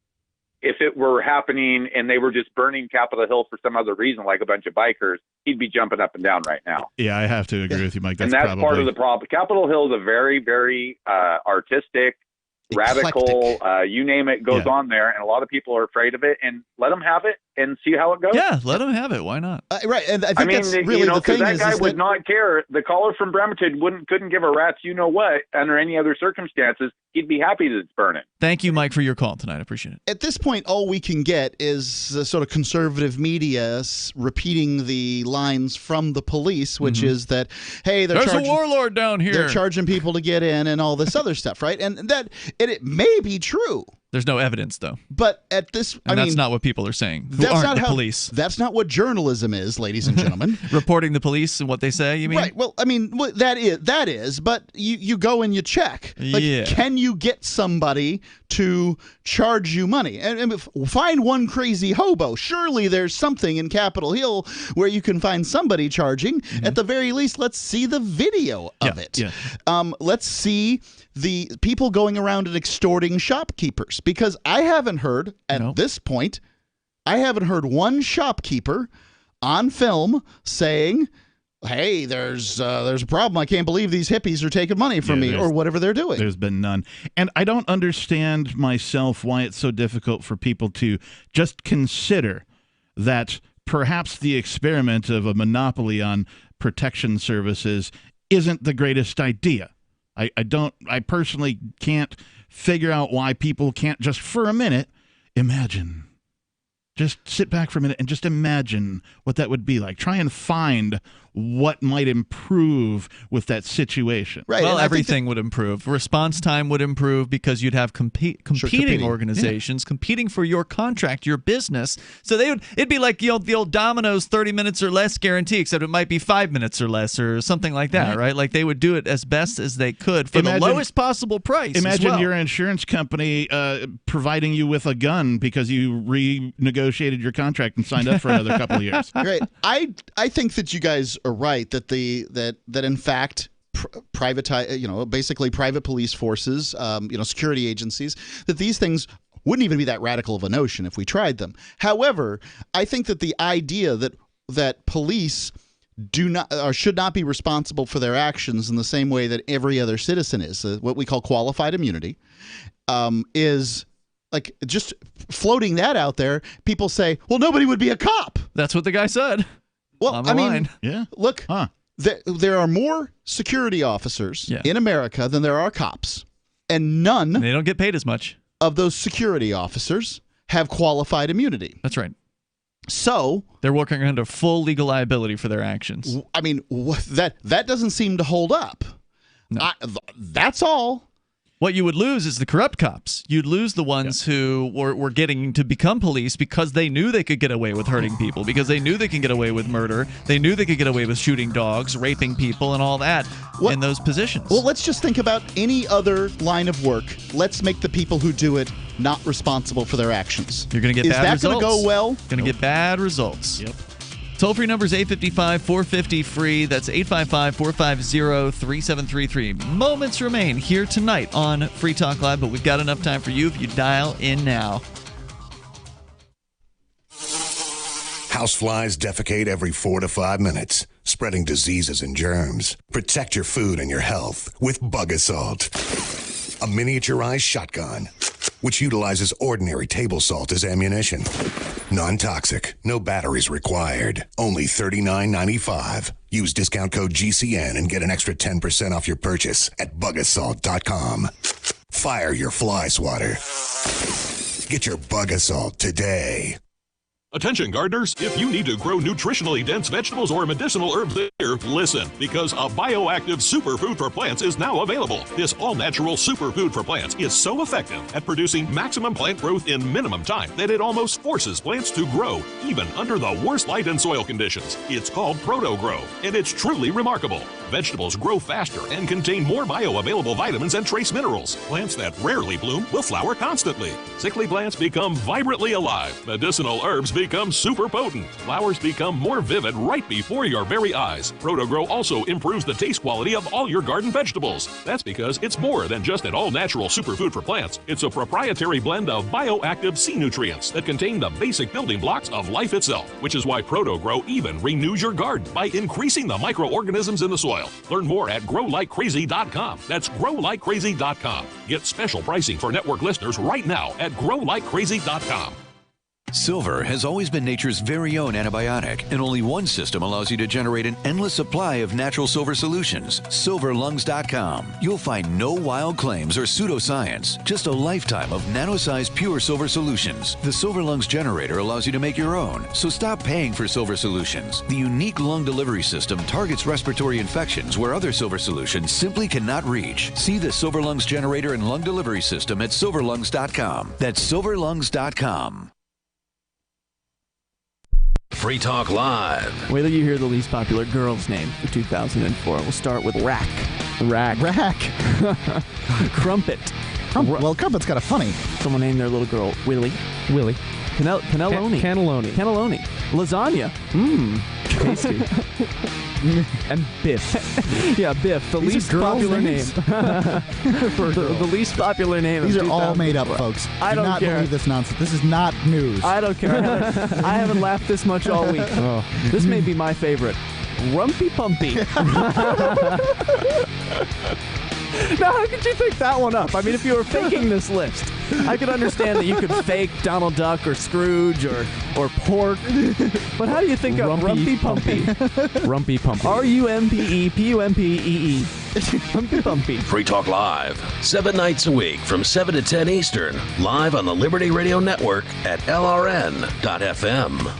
if it were happening and they were just burning Capitol Hill for some other reason, like a bunch of bikers, he'd be jumping up and down right now. Yeah, I have to agree with you, Mike. That's part of the problem. Capitol Hill is a very, very artistic, radical, you name it, goes on there. And a lot of people are afraid of it. And let them have it and see how it goes. Yeah, let them have it. Why not? Right. And I think that's really the thing that guy would not care. The caller from Bremerton couldn't give a rat's you-know-what under any other circumstances. He'd be happy that it's burning. Thank you, Mike, for your call tonight. I appreciate it. At this point, all we can get is sort of conservative media repeating the lines from the police, which is that, hey, there's a warlord down here. They're charging people to get in and all this other stuff, right? And it may be true. There's no evidence, though. But at this, that's not what people are saying. Who aren't the police? That's not what journalism is, ladies and gentlemen. Reporting the police and what they say. You mean? Right. Well, I mean that is. But you go and you check. Like, can you get somebody to charge you money? And find one crazy hobo. Surely there's something in Capitol Hill where you can find somebody charging. At the very least, let's see the video of it. Yeah. Let's see the people going around and extorting shopkeepers, because I haven't heard at this point, I haven't heard one shopkeeper on film saying, hey, there's a problem. I can't believe these hippies are taking money from me, or whatever they're doing. There's been none. And I don't understand myself why it's so difficult for people to just consider that perhaps the experiment of a monopoly on protection services isn't the greatest idea. I personally can't figure out why people can't just for a minute imagine. Just sit back for a minute and just imagine what that would be like. Try and find what might improve with that situation. Right. Well, everything would improve. Response time would improve because you'd have competing organizations competing for your contract, your business. So it'd be like the old Domino's 30 minutes or less guarantee, except it might be 5 minutes or less or something like that, right? Like they would do it as best as they could for the lowest possible price. Imagine your insurance company providing you with a gun because you renegotiated your contract and signed up for another couple of years. Right. I think that you guys are right that in fact basically private police forces, security agencies, that these things wouldn't even be that radical of a notion if we tried them. However, I think that the idea that police do not or should not be responsible for their actions in the same way that every other citizen is, what we call qualified immunity, is like just floating that out there. People say, well, nobody would be a cop. That's what the guy said. Well, I mean, look, there are more security officers in America than there are cops, and none. They don't get paid as much. Of those security officers have qualified immunity. That's right. So they're working under full legal liability for their actions. I mean, that doesn't seem to hold up. No. That's all. What you would lose is the corrupt cops. You'd lose the ones who were getting to become police because they knew they could get away with hurting people, because they knew they could get away with murder. They knew they could get away with shooting dogs, raping people, and all that in those positions. Well, let's just think about any other line of work. Let's make the people who do it not responsible for their actions. You're going to get bad results. Is that going to go well? Going to get bad results. Yep. Toll-free number is 855-450-FREE. That's 855-450-3733. Moments remain here tonight on Free Talk Live, but we've got enough time for you if you dial in now. Houseflies defecate every 4 to 5 minutes, spreading diseases and germs. Protect your food and your health with Bug Assault, a miniaturized shotgun which utilizes ordinary table salt as ammunition. Non-toxic, no batteries required, only $39.95. Use discount code GCN and get an extra 10% off your purchase at bugassault.com. Fire your fly swatter. Get your Bug Assault today. Attention gardeners, if you need to grow nutritionally dense vegetables or medicinal herbs this year, listen, because a bioactive superfood for plants is now available. This all-natural superfood for plants is so effective at producing maximum plant growth in minimum time that it almost forces plants to grow, even under the worst light and soil conditions. It's called Proto-Grow, and it's truly remarkable. Vegetables grow faster and contain more bioavailable vitamins and trace minerals. Plants that rarely bloom will flower constantly. Sickly plants become vibrantly alive. Medicinal herbs become super potent. Flowers become more vivid right before your very eyes. Proto-Grow also improves the taste quality of all your garden vegetables. That's because it's more than just an all-natural superfood for plants. It's a proprietary blend of bioactive sea nutrients that contain the basic building blocks of life itself, which is why Proto-Grow even renews your garden by increasing the microorganisms in the soil. Learn more at growlikecrazy.com. That's growlikecrazy.com. Get special pricing for network listeners right now at growlikecrazy.com. Silver has always been nature's very own antibiotic, and only one system allows you to generate an endless supply of natural silver solutions. Silverlungs.com. You'll find no wild claims or pseudoscience, just a lifetime of nano-sized pure silver solutions. The Silver Lungs generator allows you to make your own, so stop paying for silver solutions. The unique lung delivery system targets respiratory infections where other silver solutions simply cannot reach. See the Silver Lungs generator and lung delivery system at silverlungs.com. That's silverlungs.com. Free Talk Live. Wait till you hear the least popular girl's name for 2004. We'll start with Rack. Crumpet. Well, Crumpet's kind of funny. Someone named their little girl Willie. Cannelloni. Cannelloni. Lasagna. Tasty. And Biff. Yeah, Biff. The These least are girls' popular name. names? The least popular name. These of are all 2004. made up, folks. I don't Do not care. believe this nonsense. This is not news. I don't care. I haven't laughed this much all week. Oh. This may be my favorite. Rumpy Pumpy. Now, how could you think that one up? I mean, if you were faking this list, I could understand that you could fake Donald Duck or Scrooge or Pork. But how do you think of Rumpy Pumpy? Rumpy Pumpy. RUMPEPUMPEE. Rumpy Pumpy. Free Talk Live, 7 nights a week from 7 to 10 Eastern, live on the Liberty Radio Network at LRN.FM.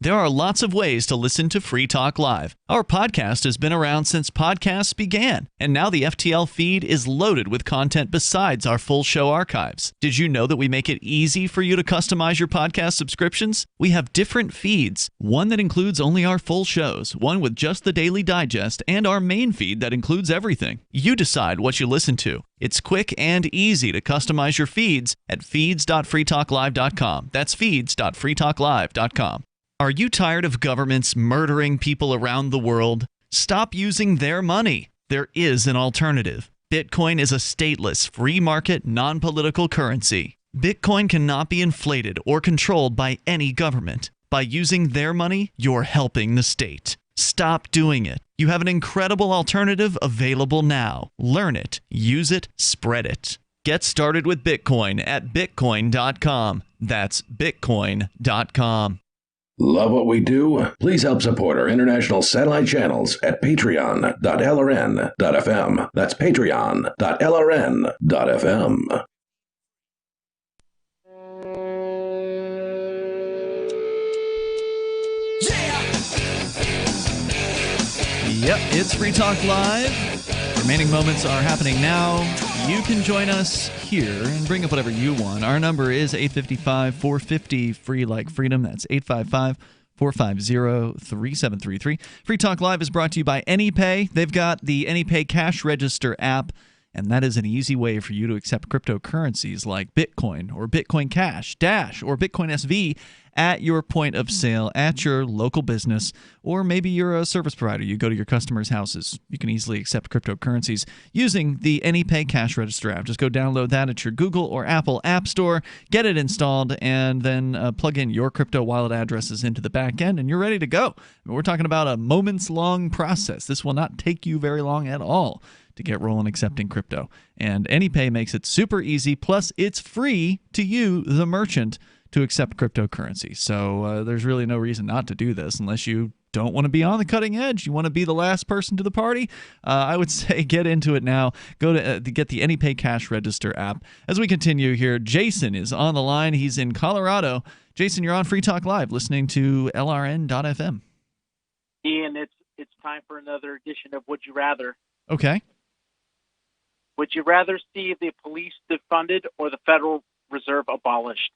There are lots of ways to listen to Free Talk Live. Our podcast has been around since podcasts began, and now the FTL feed is loaded with content besides our full show archives. Did you know that we make it easy for you to customize your podcast subscriptions? We have different feeds, one that includes only our full shows, one with just the Daily Digest, and our main feed that includes everything. You decide what you listen to. It's quick and easy to customize your feeds at feeds.freetalklive.com. That's feeds.freetalklive.com. Are you tired of governments murdering people around the world? Stop using their money. There is an alternative. Bitcoin is a stateless, free market, non-political currency. Bitcoin cannot be inflated or controlled by any government. By using their money, you're helping the state. Stop doing it. You have an incredible alternative available now. Learn it, use it, spread it. Get started with Bitcoin at bitcoin.com. That's bitcoin.com. Love what we do? Please help support our international satellite channels at patreon.lrn.fm. That's patreon.lrn.fm. Yep, it's Free Talk Live. Remaining moments are happening now. You can join us here and bring up whatever you want. Our number is 855-450 free like freedom. That's 855-450-3733. Free Talk Live is brought to you by AnyPay. They've got the AnyPay Cash Register app, and that is an easy way for you to accept cryptocurrencies like Bitcoin or Bitcoin Cash, Dash, or Bitcoin SV at your point of sale at your local business, or maybe you're a service provider. You go to your customers' houses. You can easily accept cryptocurrencies using the AnyPay Cash Register app. Just go download that at your Google or Apple App Store, get it installed, and then plug in your crypto wallet addresses into the back end, and you're ready to go. We're talking about a moments-long process. This will not take you very long at all to get rolling accepting crypto. And AnyPay makes it super easy, plus it's free to you, the merchant, to accept cryptocurrency. So there's really no reason not to do this unless you don't want to be on the cutting edge. You want to be the last person to the party. I would say get into it now. Go to get the AnyPay Cash Register app. As we continue here, Jason is on the line. He's in Colorado. Jason, you're on Free Talk Live listening to LRN.FM. Ian, it's time for another edition of Would You Rather. Okay. Would you rather see the police defunded or the Federal Reserve abolished?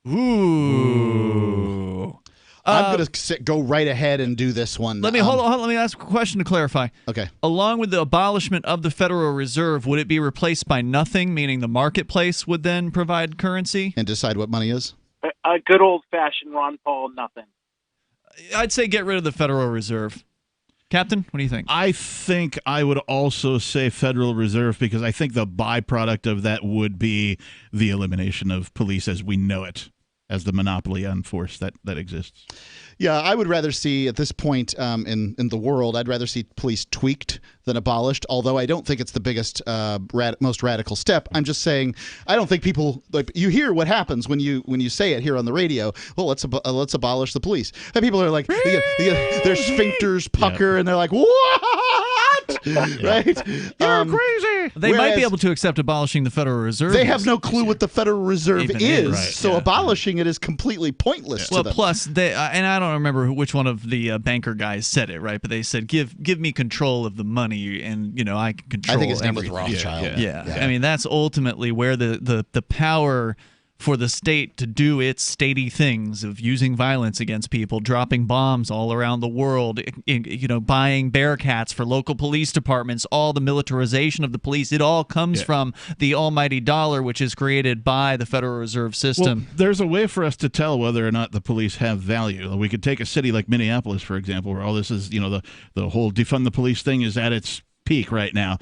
Ooh. I'm going to go right ahead and do this one. Let me hold on. Let me ask a question to clarify. Okay. Along with the abolishment of the Federal Reserve, would it be replaced by nothing, meaning the marketplace would then provide currency? And decide what money is? A good old-fashioned Ron Paul nothing. I'd say get rid of the Federal Reserve. Captain, what do you think? I think I would also say Federal Reserve because I think the byproduct of that would be the elimination of police as we know it, as the monopoly on force that exists. Yeah, I would rather see at this point in the world, I'd rather see police tweaked than abolished, although I don't think it's the biggest, most radical step. I'm just saying I don't think people, like, you hear what happens when you say it here on the radio, well, let's abolish the police. And people are like, their sphincters pucker, and they're like, what? Right? You're crazy. They might be able to accept abolishing the Federal Reserve. They have no clue what the Federal Reserve is, right, so abolishing it is completely pointless to them. Well, plus, and I don't remember which one of the banker guys said it, right? But they said, give me control of the money, and I can control everything. I think his name was Rothschild. Yeah. I mean, that's ultimately where the power for the state to do its statey things of using violence against people, dropping bombs all around the world, buying Bearcats for local police departments, all the militarization of the police, it all comes from the almighty dollar, which is created by the Federal Reserve System. Well, there's a way for us to tell whether or not the police have value. We could take a city like Minneapolis, for example, where all this is, the whole defund the police thing is at its peak right now.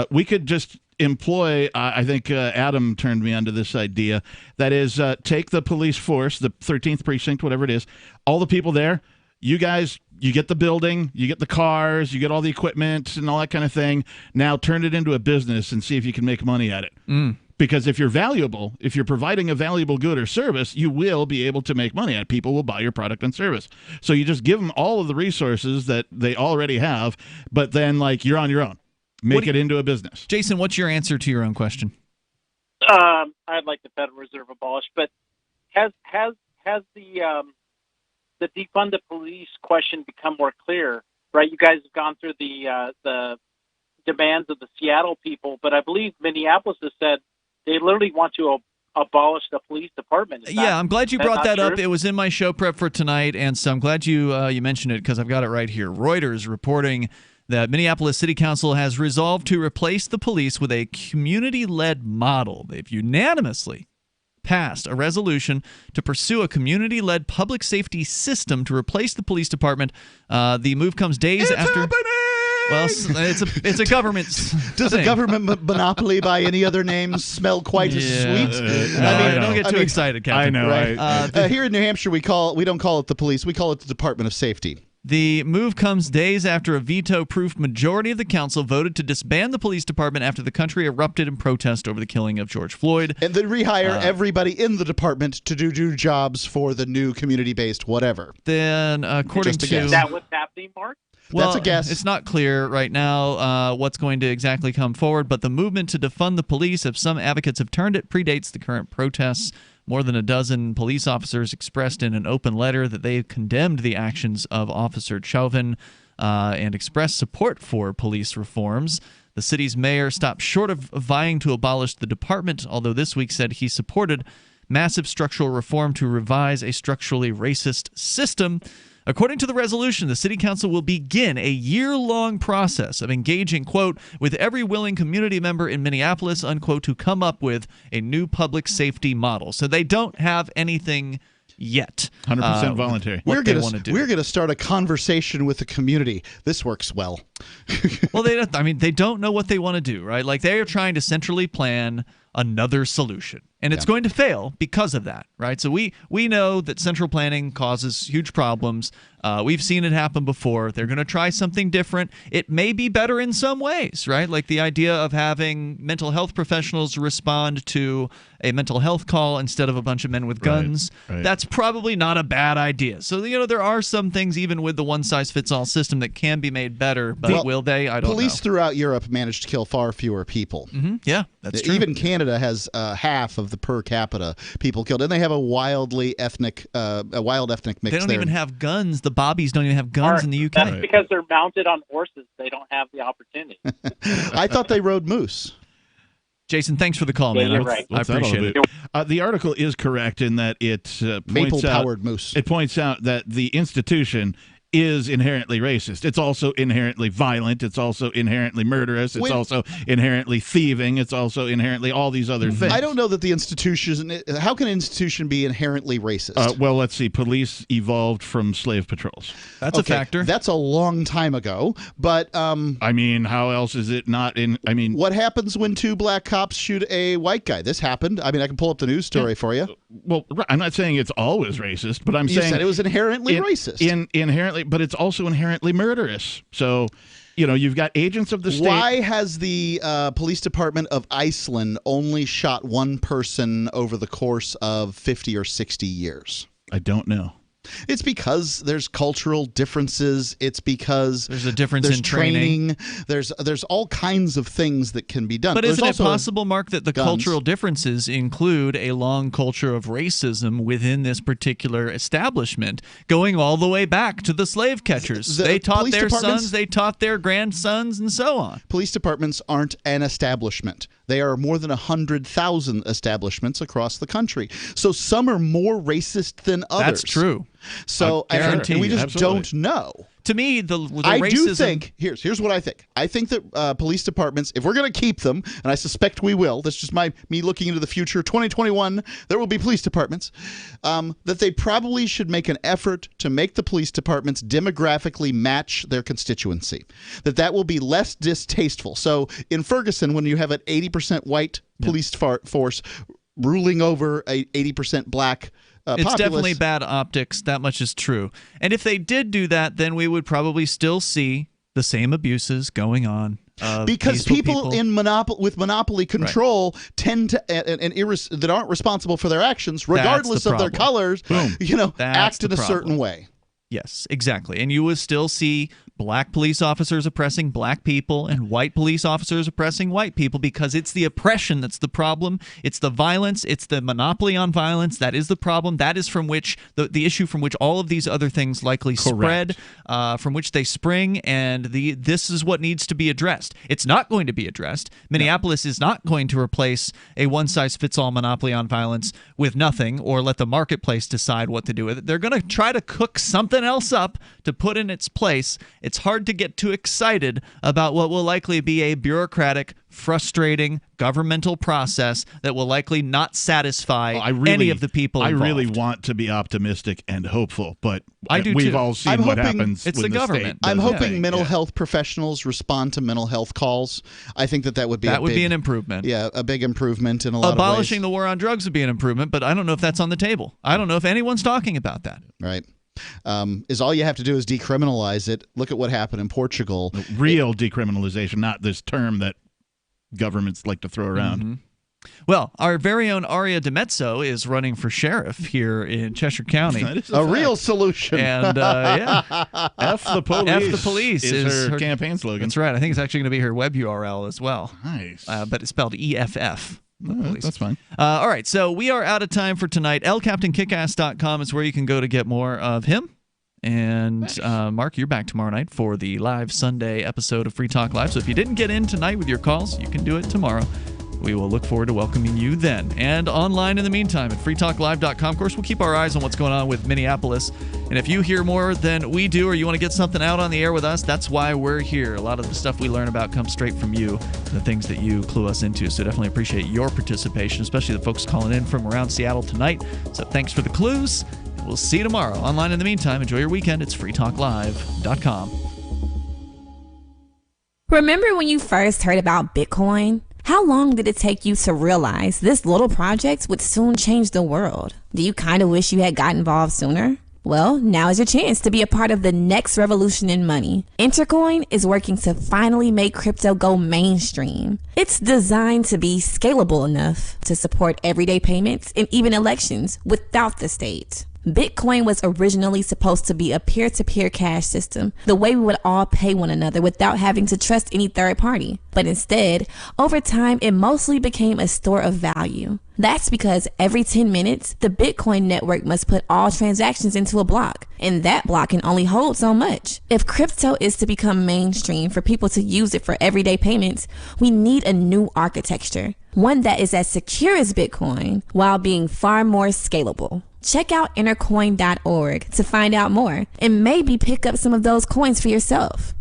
We could just employ, I think Adam turned me onto this idea, that is take the police force, the 13th precinct, whatever it is, all the people there, you guys, you get the building, you get the cars, you get all the equipment and all that kind of thing. Now turn it into a business and see if you can make money at it. Because if you're valuable, if you're providing a valuable good or service, you will be able to make money at it. People will buy your product and service. So you just give them all of the resources that they already have, but then you're on your own. Make it into a business. Jason, what's your answer to your own question? I'd like the Federal Reserve abolished, but has the the defund the police question become more clear, right? You guys have gone through the demands of the Seattle people, but I believe Minneapolis has said they literally want to abolish the police department. I'm glad you brought that up. true? It was in my show prep for tonight, and so I'm glad you mentioned it because I've got it right here. Reuters reporting that Minneapolis City Council has resolved to replace the police with a community-led model. They've unanimously passed a resolution to pursue a community-led public safety system to replace the police department. The move comes days after. Well, it's a government. Does a government monopoly by any other name smell quite as sweet? Don't get too excited, Captain. I know. Right? Here in New Hampshire, we don't call it the police. We call it the Department of Safety. The move comes days after a veto-proof majority of the council voted to disband the police department after the country erupted in protest over the killing of George Floyd. And then rehire everybody in the department to do jobs for the new community-based whatever. Then, according to... Is that what's happening, Mark? Well, that's a guess. It's not clear right now what's going to exactly come forward, but the movement to defund the police, if some advocates have termed it, predates the current protests. More than a dozen police officers expressed in an open letter that they condemned the actions of Officer Chauvin and expressed support for police reforms. The city's mayor stopped short of vying to abolish the department, although this week said he supported massive structural reform to revise a structurally racist system. According to the resolution, the City Council will begin a year-long process of engaging, quote, with every willing community member in Minneapolis, unquote, to come up with a new public safety model. So they don't have anything yet. 100% voluntary. We're going to start a conversation with the community. This works well. Well, they don't know what they want to do, right? Like they are trying to centrally plan another solution. And it's going to fail because of that, right? So we know that central planning causes huge problems. We've seen it happen before. They're going to try something different. It may be better in some ways, right? Like the idea of having mental health professionals respond to a mental health call instead of a bunch of men with guns. Right. That's probably not a bad idea. So, there are some things, even with the one-size-fits-all system, that can be made better. But will they? I don't know. Police throughout Europe managed to kill far fewer people. Mm-hmm. Yeah, that's true. Even Canada has half of the per capita people killed, and they have a wild ethnic mix. They don't even have guns. The Bobbies don't even have guns in the UK. That's because they're mounted on horses. They don't have the opportunity. I thought they rode moose. Jason, thanks for the call, man. You're right. I appreciate it. The article is correct in that it maple-powered moose. It points out that the institution is inherently racist. It's also inherently violent. It's also inherently murderous. It's also inherently thieving. It's also inherently all these other things. I don't know that the institution. How can an institution be inherently racist? Well, let's see. Police evolved from slave patrols. That's a factor. That's a long time ago. But I mean, how else is it not in? I mean, what happens when two black cops shoot a white guy? This happened. I mean, I can pull up the news story for you. Well, I'm not saying it's always racist, but I'm saying you said it was inherently racist. Inherently, but it's also inherently murderous. So, you've got agents of the state. Why has the police department of Iceland only shot one person over the course of 50 or 60 years? I don't know. It's because there's cultural differences. It's because there's a difference in training. There's all kinds of things that can be done. But isn't it possible, Mark, that the cultural differences include a long culture of racism within this particular establishment, going all the way back to the slave catchers? They taught their sons, they taught their grandsons, and so on. Police departments aren't an establishment. They are more than 100,000 establishments across the country. So some are more racist than others. That's true. So and we just don't know. To me, the I racism... do think, here's what I think. I think that police departments, if we're going to keep them, and I suspect we will, that's just me looking into the future, 2021, there will be police departments, that they probably should make an effort to make the police departments demographically match their constituency. That will be less distasteful. So in Ferguson, when you have an 80% white police force ruling over a 80% black it's definitely bad optics. That much is true. And if they did do that, then we would probably still see the same abuses going on. Because people in with monopoly control tend to that aren't responsible for their actions, regardless of their colors, act in a certain way. Yes, exactly. And you will still see black police officers oppressing black people and white police officers oppressing white people, because it's the oppression that's the problem. It's the violence. It's the monopoly on violence that is the problem. That is from which the issue from which all of these other things likely spread, from which they spring, and this is what needs to be addressed. It's not going to be addressed. Minneapolis is not going to replace a one-size-fits-all monopoly on violence with nothing, or let the marketplace decide what to do with it. They're going to try to cook something else up to put in its place. It's hard to get too excited about what will likely be a bureaucratic, frustrating governmental process that will likely not satisfy any of the people involved. I really want to be optimistic and hopeful, but I do we've too. all seen what happens. It's when the government. I'm hoping mental health professionals respond to mental health calls. I think that would be an improvement. Yeah, a big improvement in a lot of ways. Abolishing the war on drugs would be an improvement, but I don't know if that's on the table. I don't know if anyone's talking about that. Right. Is all you have to do is decriminalize it. Look at what happened in Portugal. Real decriminalization, not this term that governments like to throw around. Mm-hmm. Well, our very own Aria DiMezzo is running for sheriff here in Cheshire County. A real solution. And yeah, F the police. F the police is her campaign slogan. That's right. I think it's actually going to be her web URL as well. Nice. But it's spelled EFF. That's fine. All right, so we are out of time for tonight. LCaptainKickass.com is where you can go to get more of him. And Mark, you're back tomorrow night for the live Sunday episode of Free Talk Live. So if you didn't get in tonight with your calls, you can do it tomorrow. We will look forward to welcoming you then. And online in the meantime at freetalklive.com. Of course, we'll keep our eyes on what's going on with Minneapolis. And if you hear more than we do, or you want to get something out on the air with us, that's why we're here. A lot of the stuff we learn about comes straight from you, the things that you clue us into. So definitely appreciate your participation, especially the folks calling in from around Seattle tonight. So thanks for the clues. And we'll see you tomorrow. Online in the meantime, enjoy your weekend. It's freetalklive.com. Remember when you first heard about Bitcoin? How long did it take you to realize this little project would soon change the world? Do you kind of wish you had got involved sooner? Well, now is your chance to be a part of the next revolution in money. Intercoin is working to finally make crypto go mainstream. It's designed to be scalable enough to support everyday payments and even elections without the state. Bitcoin was originally supposed to be a peer-to-peer cash system, the way we would all pay one another without having to trust any third party. But instead, over time, it mostly became a store of value. That's because every 10 minutes, the Bitcoin network must put all transactions into a block, and that block can only hold so much. If crypto is to become mainstream for people to use it for everyday payments, we need a new architecture, one that is as secure as Bitcoin while being far more scalable. Check out intercoin.org to find out more and maybe pick up some of those coins for yourself.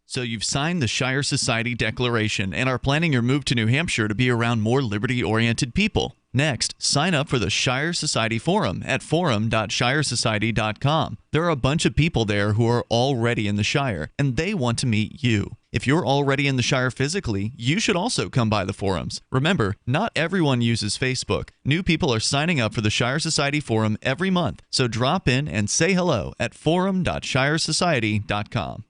So you've signed the Shire Society Declaration and are planning your move to New Hampshire to be around more liberty-oriented people. Next, sign up for the Shire Society Forum at forum.shiresociety.com. There are a bunch of people there who are already in the Shire, and they want to meet you. If you're already in the Shire physically, you should also come by the forums. Remember, not everyone uses Facebook. New people are signing up for the Shire Society Forum every month, so drop in and say hello at forum.shiresociety.com.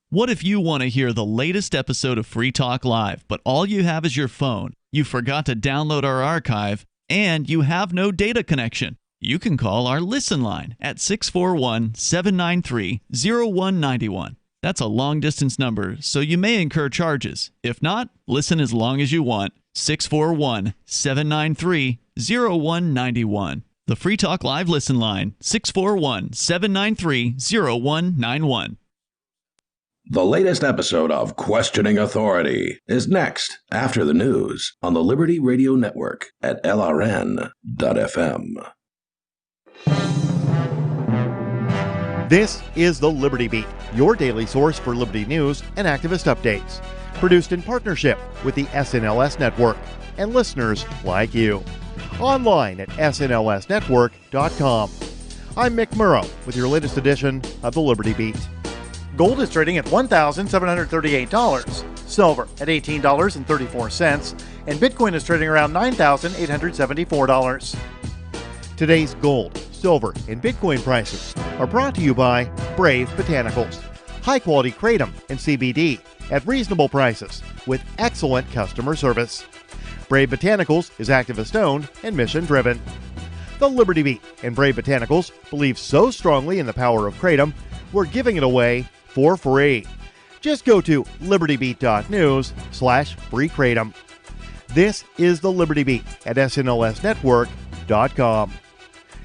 What if you want to hear the latest episode of Free Talk Live, but all you have is your phone, you forgot to download our archive, and you have no data connection? You can call our Listen line at 641-793-0191. That's a long-distance number, so you may incur charges. If not, listen as long as you want. 641-793-0191. The Free Talk Live Listen line, 641-793-0191. The latest episode of Questioning Authority is next after the news on the Liberty Radio Network at LRN.FM. This is the Liberty Beat, your daily source for liberty news and activist updates. Produced in partnership with the SNLS Network and listeners like you. Online at snlsnetwork.com. I'm Mick Murrow with your latest edition of the Liberty Beat. Gold is trading at $1,738, silver at $18.34, and Bitcoin is trading around $9,874. Today's gold, silver, and Bitcoin prices are brought to you by Brave Botanicals, high-quality kratom and CBD at reasonable prices with excellent customer service. Brave Botanicals is activist-owned and mission-driven. The Liberty Beat and Brave Botanicals believe so strongly in the power of kratom, we're giving it away for free. Just go to libertybeat.news/free kratom. This is the Liberty Beat at snlsnetwork.com.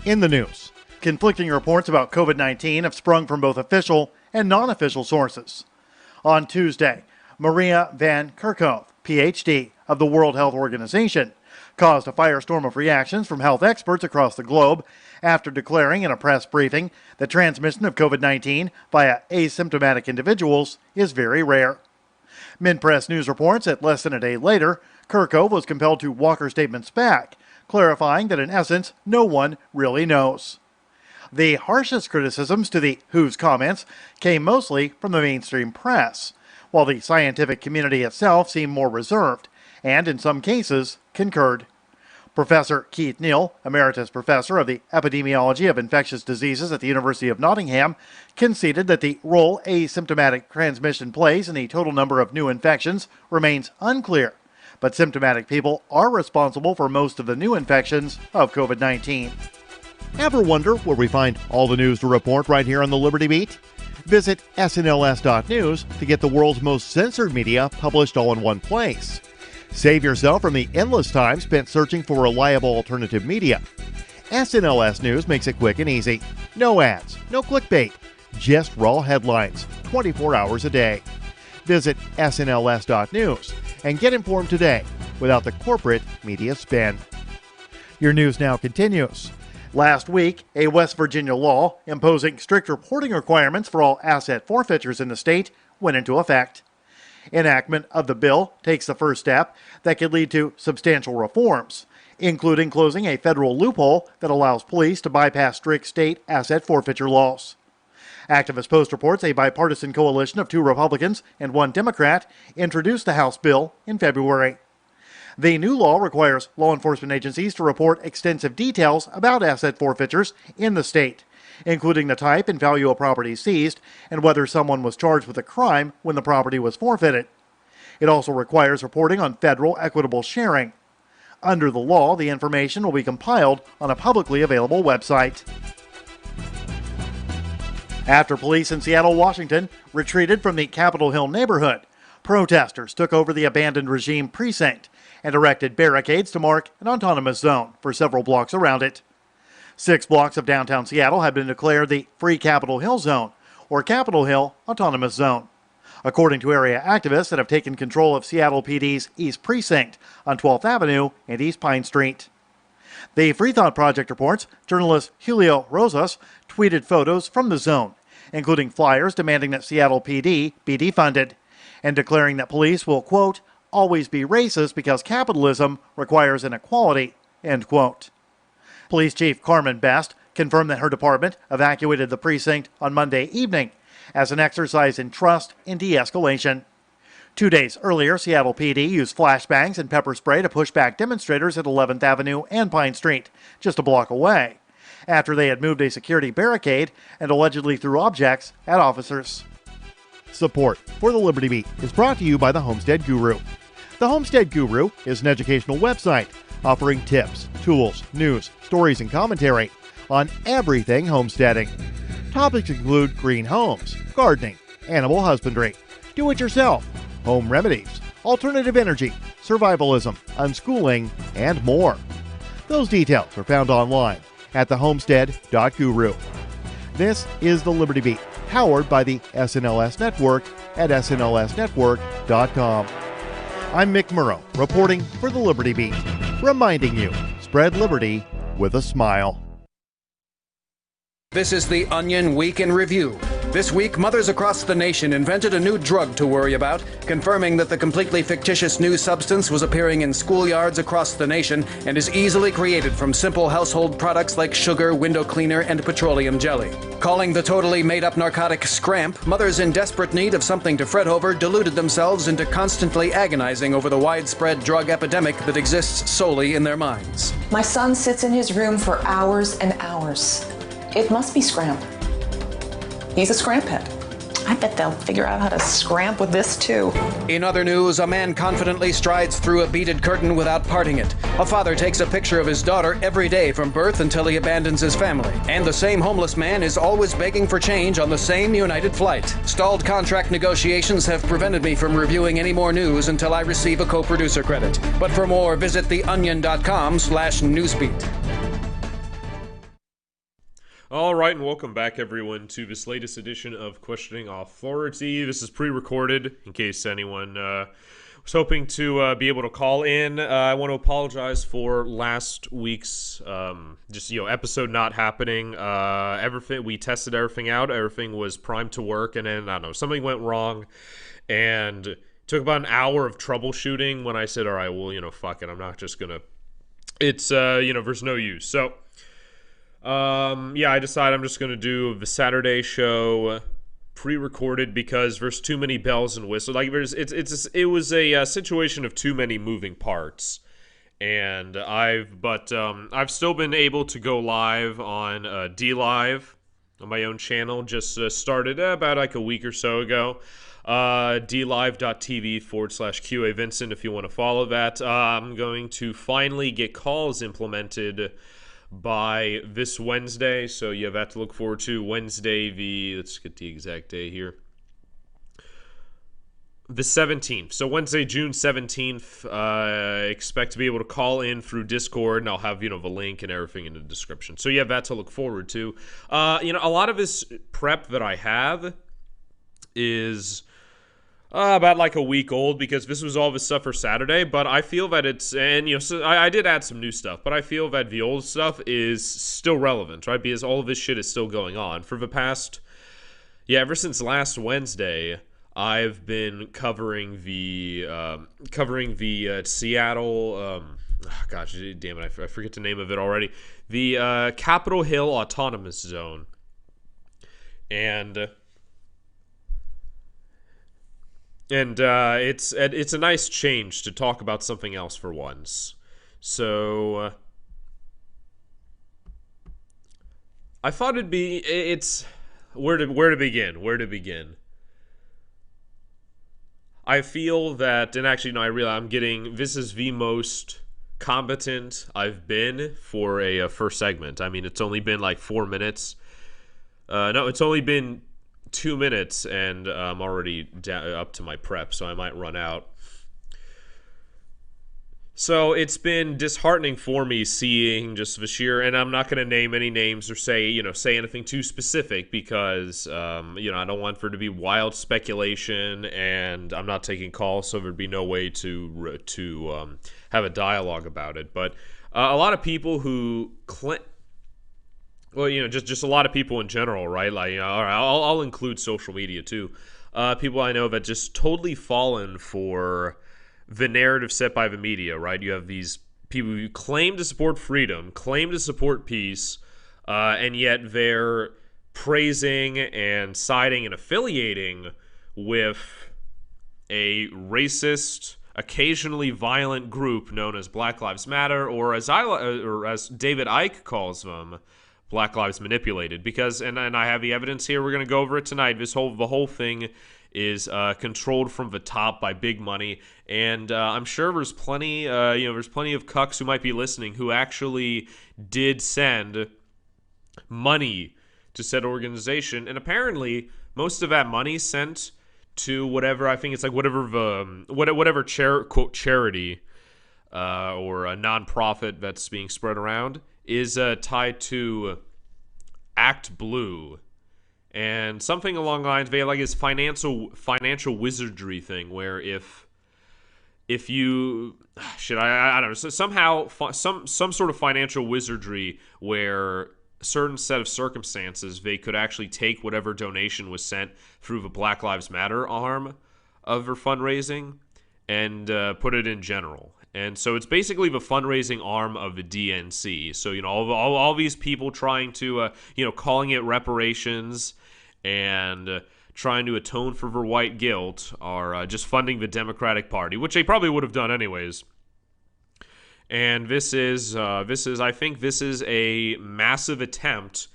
In the news, conflicting reports about COVID-19 have sprung from both official and non-official sources. On Tuesday, Maria Van Kerkhove, Ph.D. of the World Health Organization, caused a firestorm of reactions from health experts across the globe after declaring in a press briefing that transmission of COVID-19 via asymptomatic individuals is very rare. Minpress News reports that less than a day later, Kerkhove was compelled to walk her statements back, clarifying that in essence, no one really knows. The harshest criticisms to the WHO's comments came mostly from the mainstream press, while the scientific community itself seemed more reserved, and in some cases, concurred. Professor Keith Neal, Emeritus Professor of the Epidemiology of Infectious Diseases at the University of Nottingham, conceded that the role asymptomatic transmission plays in the total number of new infections remains unclear, but symptomatic people are responsible for most of the new infections of COVID-19. Ever wonder where we find all the news to report right here on the Liberty Beat? Visit snls.news to get the world's most censored media published all in one place. Save yourself from the endless time spent searching for reliable alternative media. SNLS News makes it quick and easy. No ads, no clickbait, just raw headlines, 24 hours a day. Visit snls.news and get informed today without the corporate media spin. Your news now continues. Last week, a West Virginia law imposing strict reporting requirements for all asset forfeitures in the state went into effect. Enactment of the bill takes the first step that could lead to substantial reforms, including closing a federal loophole that allows police to bypass strict state asset forfeiture laws. Activist Post reports a bipartisan coalition of 2 Republicans and 1 Democrat introduced the House bill in February. The new law requires law enforcement agencies to report extensive details about asset forfeitures in the state, including the type and value of property seized and whether someone was charged with a crime when the property was forfeited. It also requires reporting on federal equitable sharing. Under the law, the information will be compiled on a publicly available website. After police in Seattle, Washington retreated from the Capitol Hill neighborhood, protesters took over the abandoned regime precinct and erected barricades to mark an autonomous zone for several blocks around it. 6 blocks of downtown Seattle have been declared the Free Capitol Hill Zone, or Capitol Hill Autonomous Zone, according to area activists that have taken control of Seattle PD's East Precinct on 12th Avenue and East Pine Street. The Free Thought Project reports journalist Julio Rosas tweeted photos from the zone, including flyers demanding that Seattle PD be defunded, and declaring that police will, quote, always be racist because capitalism requires inequality, end quote. Police Chief Carmen Best confirmed that her department evacuated the precinct on Monday evening as an exercise in trust and de-escalation. 2 days earlier, Seattle PD used flashbangs and pepper spray to push back demonstrators at 11th Avenue and Pine Street, just a block away, after they had moved a security barricade and allegedly threw objects at officers. Support for the Liberty Beat is brought to you by the Homestead Guru. The Homestead Guru is an educational website offering tips, tools, news, stories, and commentary on everything homesteading. Topics include green homes, gardening, animal husbandry, do-it-yourself, home remedies, alternative energy, survivalism, unschooling, and more. Those details are found online at thehomestead.guru. This is the Liberty Beat, powered by the SNLS Network at snlsnetwork.com. I'm Mick Murrow, reporting for the Liberty Beat, reminding you, spread liberty with a smile. This is the Onion Week in Review. This week, mothers across the nation invented a new drug to worry about, confirming that the completely fictitious new substance was appearing in schoolyards across the nation and is easily created from simple household products like sugar, window cleaner, and petroleum jelly. Calling the totally made-up narcotic scramp, mothers in desperate need of something to fret over deluded themselves into constantly agonizing over the widespread drug epidemic that exists solely in their minds. My son sits in his room for hours and hours. It must be scramp. He's a scramp head. I bet they'll figure out how to scramp with this too. In other news, a man confidently strides through a beaded curtain without parting it. A father takes a picture of his daughter every day from birth until he abandons his family. And the same homeless man is always begging for change on the same United flight. Stalled contract negotiations have prevented me from reviewing any more news until I receive a co-producer credit. But for more, visit theonion.com/newsbeat. All right, and welcome back, everyone, to this latest edition of Questioning Authority. This is pre-recorded, in case anyone was hoping to be able to call in. I want to apologize for last week's episode not happening. Everything, we tested everything out. Everything was primed to work, and then, I don't know, something went wrong, and it took about an hour of troubleshooting when I said, all right, well, fuck it, I'm not just going to... It's, there's no use. So... I decided I'm just going to do the Saturday show pre-recorded because there's too many bells and whistles. Like, it was a situation of too many moving parts. And I've still been able to go live on D-Live on my own channel. Just started about like a week or so ago. dlive.tv/QA Vincent if you want to follow that. I'm going to finally get calls implemented by this Wednesday, so you have that to look forward to. Wednesday, let's get the exact day here, the 17th. So Wednesday, June 17th, expect to be able to call in through Discord, and I'll have, the link and everything in the description. So you have that to look forward to. A lot of this prep that I have is... about like a week old, because this was all the stuff for Saturday, but I feel that I did add some new stuff, but I feel that the old stuff is still relevant, right? Because all of this shit is still going on. For the past, ever since last Wednesday, I've been covering the Seattle, gosh, damn it, I forget the name of it already, the Capitol Hill Autonomous Zone, and it's a nice change to talk about something else for once. So I thought it's where to begin. I feel that, and actually no, I realize this is the most competent I've been for a first segment. I mean, it's only been like 4 minutes. No, it's only been 2 minutes, and I'm already up to my prep, so I might run out. So it's been disheartening for me seeing just the sheer, and I'm not going to name any names or say anything too specific because, I don't want there to be wild speculation, and I'm not taking calls, so there'd be no way to have a dialogue about it. But a lot of people who well, just a lot of people in general, right? Like, all right, I'll include social media too. People I know that just totally fallen for the narrative set by the media, right? You have these people who claim to support freedom, claim to support peace, and yet they're praising and siding and affiliating with a racist, occasionally violent group known as Black Lives Matter, or as David Icke calls them, Black Lives Manipulated. Because, and I have the evidence here, we're going to go over it tonight. The whole thing is controlled from the top by big money, and I'm sure there's plenty of cucks who might be listening who actually did send money to said organization, and apparently most of that money sent to whatever, I think it's like whatever quote charity or a nonprofit that's being spread around is tied to Act Blue. And something along the lines, they have like this financial wizardry thing where if you I don't know, so somehow some sort of financial wizardry where a certain set of circumstances they could actually take whatever donation was sent through the Black Lives Matter arm of their fundraising and put it in general. And so it's basically the fundraising arm of the DNC. So, all these people trying to, calling it reparations and trying to atone for their white guilt are just funding the Democratic Party, which they probably would have done anyways. And I think this is a massive attempt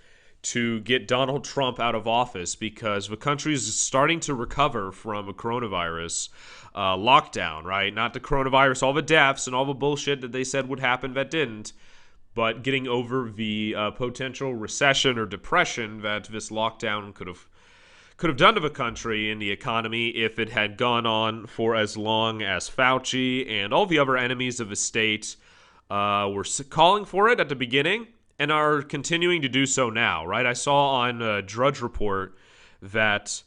to get Donald Trump out of office because the country is starting to recover from a coronavirus lockdown, right? Not the coronavirus, all the deaths and all the bullshit that they said would happen that didn't, but getting over the potential recession or depression that this lockdown could have done to the country and the economy if it had gone on for as long as Fauci and all the other enemies of the state were calling for it at the beginning and are continuing to do so now, right? I saw on Drudge Report that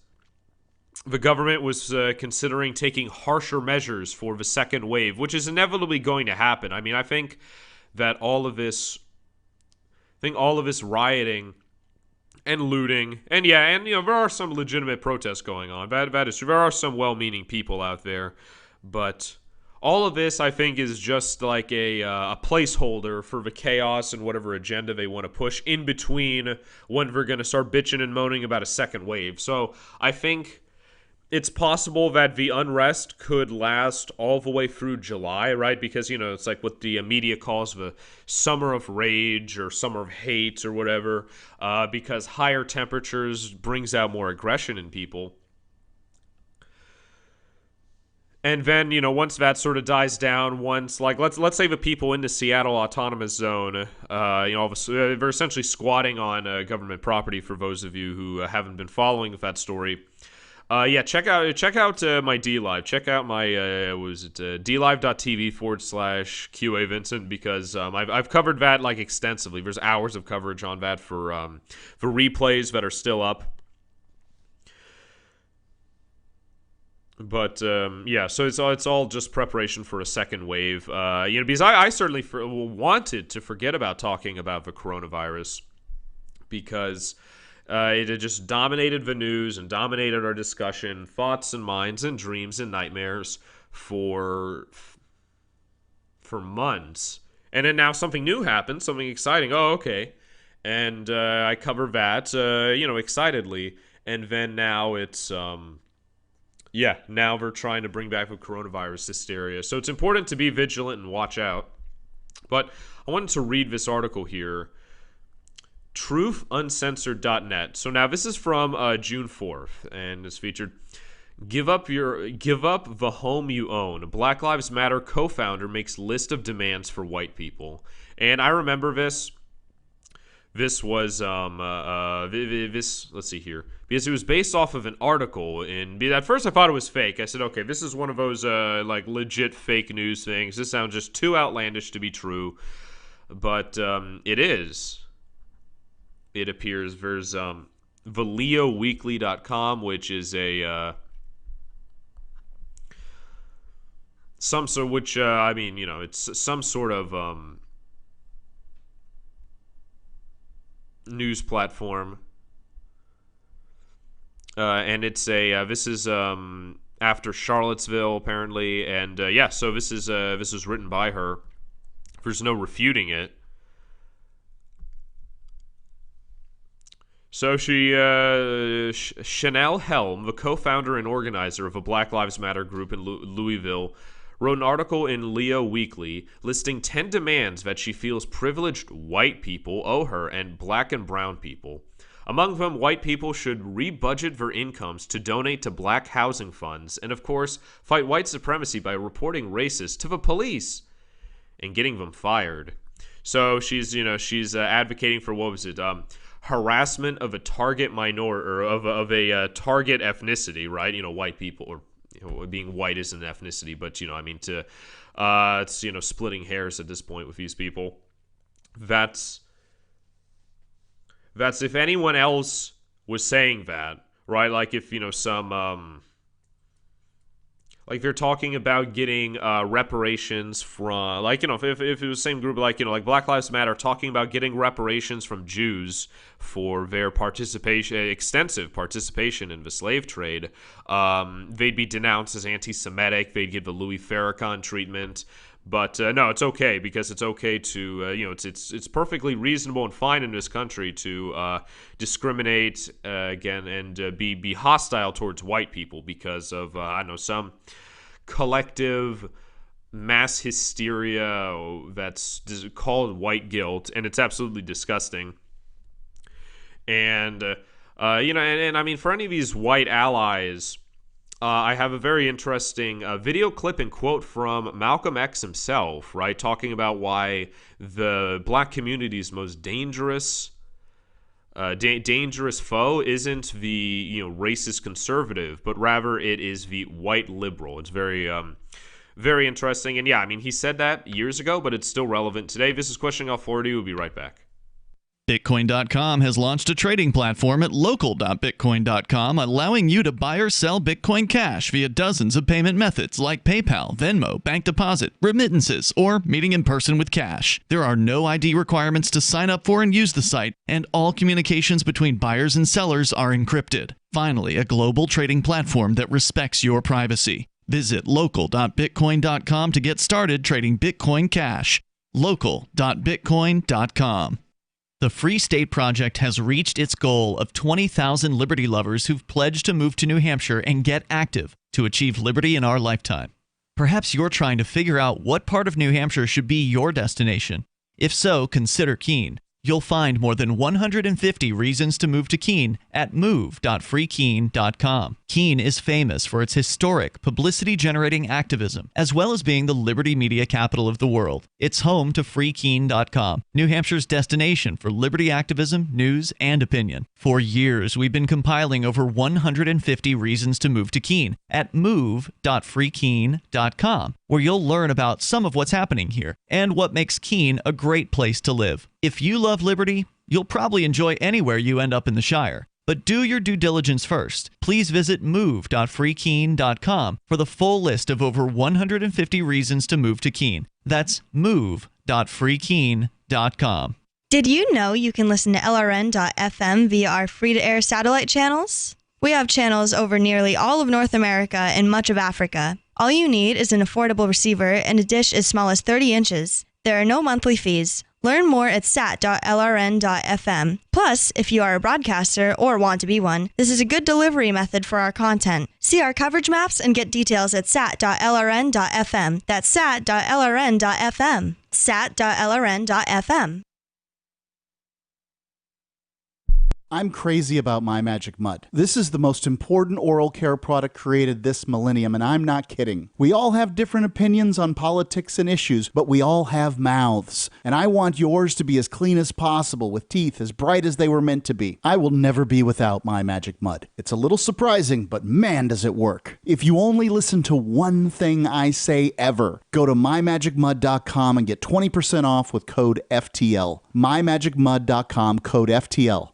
the government was considering taking harsher measures for the second wave, which is inevitably going to happen. I mean, I think that all of this rioting and looting, and there are some legitimate protests going on. That is true. There are some well-meaning people out there, but all of this, I think, is just like a placeholder for the chaos and whatever agenda they want to push in between when we're going to start bitching and moaning about a second wave. So I think it's possible that the unrest could last all the way through July, right? Because, it's like what the media calls the summer of rage or summer of hate or whatever, because higher temperatures brings out more aggression in people. And then, once that sort of dies down, let's say the people in the Seattle Autonomous Zone, they're essentially squatting on government property. For those of you who haven't been following that story, check out my DLive. Check out my DLive.tv/QA Vincent, because I've covered that extensively. There's hours of coverage on that for replays that are still up. But so it's all just preparation for a second wave. Because I certainly wanted to forget about talking about the coronavirus, because it had just dominated the news and dominated our discussion, thoughts and minds and dreams and nightmares for months. And then now something new happened, something exciting. Oh, okay. And I covered that, excitedly. And then now it's now we're trying to bring back the coronavirus hysteria. So it's important to be vigilant and watch out. But I wanted to read this article here, truthuncensored.net. So now this is from June 4th, and it's featured, Give up the home you own. Black Lives Matter co-founder makes list of demands for white people. And I remember this. This was let's see here, because it was based off of an article at first I thought it was fake. I said, okay, this is one of those legit fake news things. This sounds just too outlandish to be true. But it is. It appears there's theleoweekly.com, which is a it's some sort of news platform, and it's this is after Charlottesville apparently, and so this is written by her. There's no refuting it. So she, Chanel Helm, the co-founder and organizer of a Black Lives Matter group in Louisville, wrote an article in Leo Weekly listing 10 demands that she feels privileged white people owe her and black and brown people. Among them, white people should re-budget their incomes to donate to black housing funds and, of course, fight white supremacy by reporting racists to the police and getting them fired. So she's advocating for, what was it, harassment of a target minority, or of a target ethnicity, right? White people, or being white is an ethnicity, but it's splitting hairs at this point with these people. That's if anyone else was saying that, right? Like if some like they're talking about getting reparations from, if it was the same group, like Black Lives Matter talking about getting reparations from Jews for their extensive participation in the slave trade, they'd be denounced as anti-Semitic. They'd get the Louis Farrakhan treatment. But no, it's okay, because it's okay to it's perfectly reasonable and fine in this country to discriminate again and be hostile towards white people because of some collective mass hysteria that's called white guilt, and it's absolutely disgusting. And and I mean, for any of these white allies, I have a very interesting video clip and quote from Malcolm X himself, right, talking about why the black community's most dangerous foe isn't the racist conservative, but rather it is the white liberal. It's very very interesting. And yeah, I mean, he said that years ago, but it's still relevant today. This is Questioning Authority. We'll be right back. Bitcoin.com has launched a trading platform at local.bitcoin.com, allowing you to buy or sell Bitcoin Cash via dozens of payment methods like PayPal, Venmo, bank deposit, remittances, or meeting in person with cash. There are no ID requirements to sign up for and use the site, and all communications between buyers and sellers are encrypted. Finally, a global trading platform that respects your privacy. Visit local.bitcoin.com to get started trading Bitcoin Cash. local.bitcoin.com. The Free State Project has reached its goal of 20,000 liberty lovers who've pledged to move to New Hampshire and get active to achieve liberty in our lifetime. Perhaps you're trying to figure out what part of New Hampshire should be your destination. If so, consider Keene. You'll find more than 150 reasons to move to Keene at move.freekeene.com. Keene is famous for its historic, publicity-generating activism, as well as being the liberty media capital of the world. It's home to freekeene.com, New Hampshire's destination for liberty activism, news, and opinion. For years, we've been compiling over 150 reasons to move to Keene at move.freekeene.com, where you'll learn about some of what's happening here and what makes Keene a great place to live. If you love liberty, you'll probably enjoy anywhere you end up in the Shire. But do your due diligence first. Please visit move.freekeene.com for the full list of over 150 reasons to move to Keene. That's move.freekeene.com. Did you know you can listen to LRN.FM via our free-to-air satellite channels? We have channels over nearly all of North America and much of Africa. All you need is an affordable receiver and a dish as small as 30 inches. There are no monthly fees. Learn more at sat.lrn.fm. Plus, if you are a broadcaster or want to be one, this is a good delivery method for our content. See our coverage maps and get details at sat.lrn.fm. That's sat.lrn.fm. sat.lrn.fm. I'm crazy about My Magic Mud. This is the most important oral care product created this millennium, and I'm not kidding. We all have different opinions on politics and issues, but we all have mouths. And I want yours to be as clean as possible, with teeth as bright as they were meant to be. I will never be without My Magic Mud. It's a little surprising, but man, does it work. If you only listen to one thing I say ever, go to mymagicmud.com and get 20% off with code FTL. mymagicmud.com, code FTL.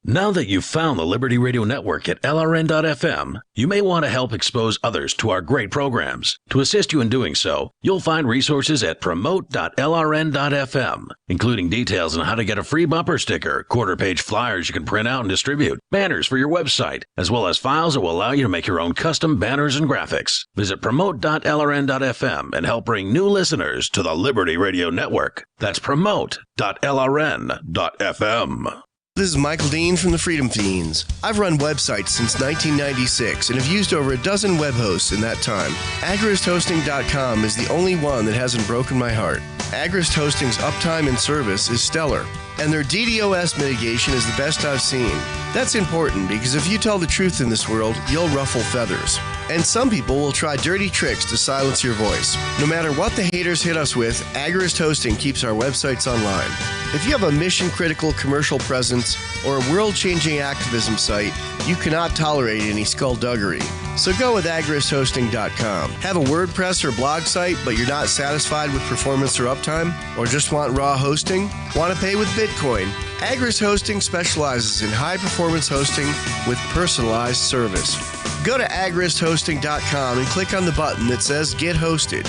Now that you've found the Liberty Radio Network at LRN.FM, you may want to help expose others to our great programs. To assist you in doing so, you'll find resources at promote.lrn.fm, including details on how to get a free bumper sticker, quarter-page flyers you can print out and distribute, banners for your website, as well as files that will allow you to make your own custom banners and graphics. Visit promote.lrn.fm and help bring new listeners to the Liberty Radio Network. That's promote.lrn.fm. This is Michael Dean from the Freedom Fiends. I've run websites since 1996 and have used over a dozen web hosts in that time. AgristHosting.com is the only one that hasn't broken my heart. Agrist Hosting's uptime and service is stellar, and their DDoS mitigation is the best I've seen. That's important because if you tell the truth in this world, you'll ruffle feathers. And some people will try dirty tricks to silence your voice. No matter what the haters hit us with, Agrist Hosting keeps our websites online. If you have a mission-critical commercial presence or a world-changing activism site, you cannot tolerate any skullduggery. So go with agristhosting.com. Have a WordPress or blog site, but you're not satisfied with performance or uptime? Or just want raw hosting? Want to pay with Bitcoin? Agrist Hosting specializes in high-performance hosting with personalized service. Go to agristhosting.com and click on the button that says Get Hosted.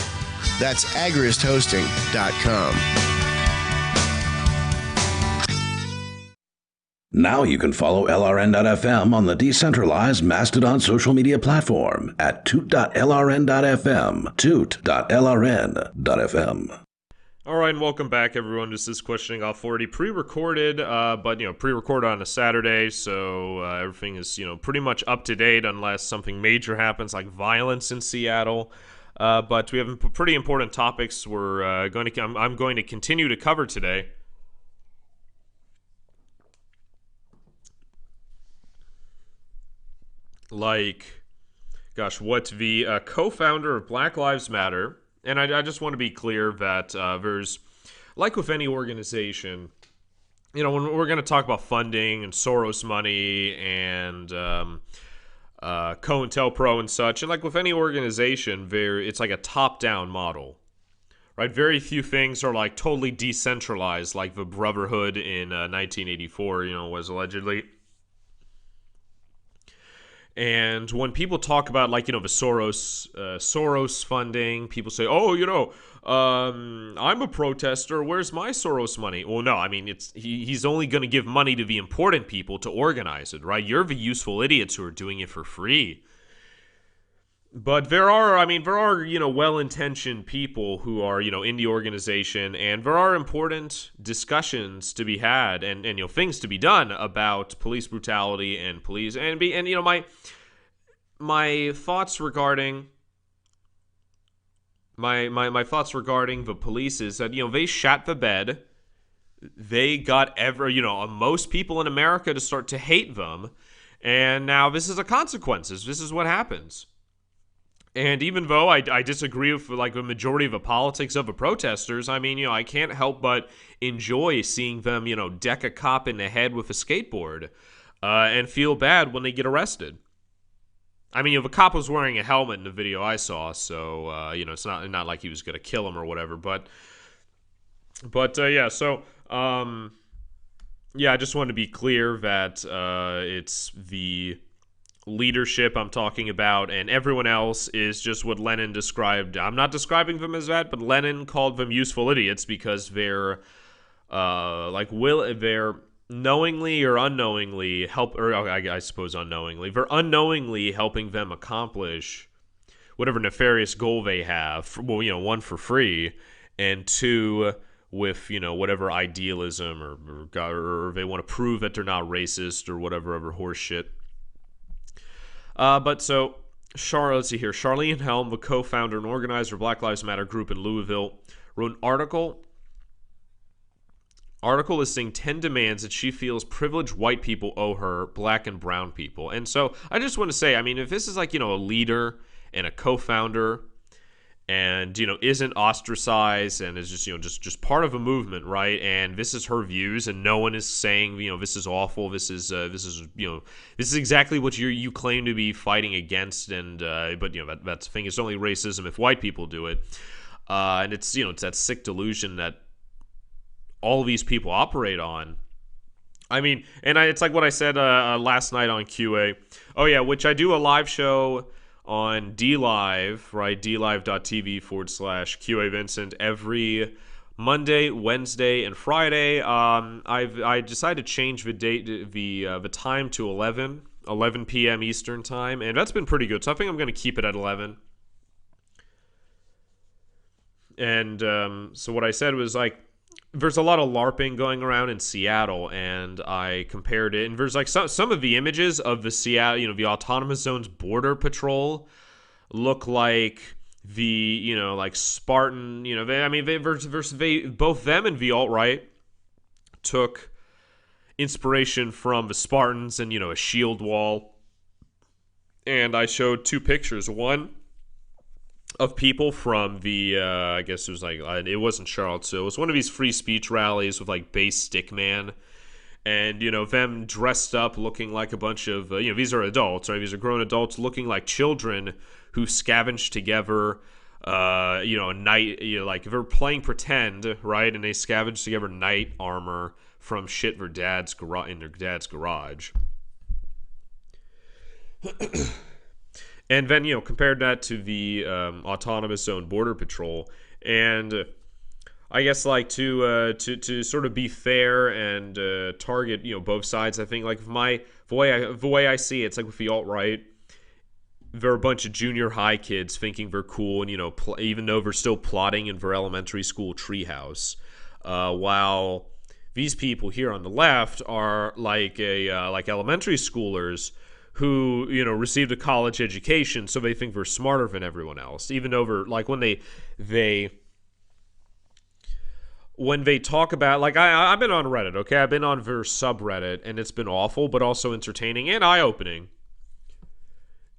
That's agristhosting.com. Now you can follow LRN.FM on the decentralized Mastodon social media platform at toot.lrn.fm, toot.lrn.fm. All right, and welcome back, everyone. This is Questioning Authority, pre-recorded, but pre-recorded on a Saturday, so everything is pretty much up to date unless something major happens, like violence in Seattle. But we have pretty important topics I'm going to continue to cover today. like, gosh, what the co-founder of Black Lives Matter, and I just want to be clear that there's, like with any organization, you know, when we're going to talk about funding and Soros money and COINTELPRO and such, and like with any organization, it's like a top-down model, right? Very few things are like totally decentralized, like the Brotherhood in 1984, you know, was allegedly. And when people talk about, like, you know, the Soros funding, people say, oh, you know, I'm a protester. Where's my Soros money? Well, no, I mean, he's only going to give money to the important people to organize it, right? You're the useful idiots who are doing it for free. But there are, you know, well-intentioned people who are, you know, in the organization, and there are important discussions to be had and you know, things to be done about police brutality and police, and you know, my thoughts regarding my thoughts regarding the police is that, you know, they shat the bed. They got most people in America to start to hate them, and now this is the consequences. This is what happens. And even though I disagree with, like, the majority of the politics of the protesters, I mean, you know, I can't help but enjoy seeing them, you know, deck a cop in the head with a skateboard and feel bad when they get arrested. I mean, you know, the cop was wearing a helmet in the video I saw, so, you know, it's not like he was going to kill him or whatever. But yeah, so, yeah, I just wanted to be clear that it's the leadership I'm talking about, and everyone else is just what Lenin described. I'm not describing them as that, but Lenin called them useful idiots because they're they're knowingly or unknowingly I suppose unknowingly, they're unknowingly helping them accomplish whatever nefarious goal they have. Well, you know, one, for free, and two, with, you know, whatever idealism or they want to prove that they're not racist or whatever other horse shit. But so, let's see here. Charlene Helm, the co-founder and organizer of Black Lives Matter group in Louisville, wrote an article listing 10 demands that she feels privileged white people owe her, black and brown people. And so I just want to say, I mean, if this is like, you know, a leader and a co-founder and, you know, isn't ostracized and is just, you know, just part of a movement, right? And this is her views, and no one is saying, you know, this is awful. This is you know, this is exactly what you claim to be fighting against. And but, you know, that's the thing. It's only racism if white people do it. And it's, you know, it's that sick delusion that all of these people operate on. I mean, and it's like what I said last night on QA. Oh yeah, which I do a live show on DLive, right? DLive.tv/QA Vincent every Monday, Wednesday, and Friday. I decided to change the date, the time to 11 p.m. Eastern time, and that's been pretty good. So I think I'm going to keep it at 11. And so what I said was, like, there's a lot of LARPing going around in Seattle, and I compared it, and there's like some of the images of the Seattle, you know, the Autonomous Zone's border patrol look like the, you know, like Spartan, you know, they both them and the alt-right took inspiration from the Spartans and, you know, a shield wall. And I showed two pictures, one of people from the, I guess it was like, it wasn't Charlottesville, it was one of these free speech rallies with like Base Stickman, and, you know, them dressed up looking like a bunch of, you know, these are adults, right? These are grown adults looking like children who scavenged together, you know, night, you know, like they're playing pretend, right? And they scavenged together knight armor from shit in their dad's garage. And then, you know, compared that to the Autonomous Zone Border Patrol, and I guess, like, to sort of be fair and target, you know, both sides. I think, like, the way I see it, it's like with the alt-right, they're a bunch of junior high kids thinking they're cool, and, you know, even though they're still plotting in their elementary school treehouse, while these people here on the left are like elementary schoolers who, you know, received a college education, so they think they're smarter than everyone else, even though they're, like, when they talk about, like, I've been on Reddit, okay? I've been on their subreddit, and it's been awful, but also entertaining and eye-opening.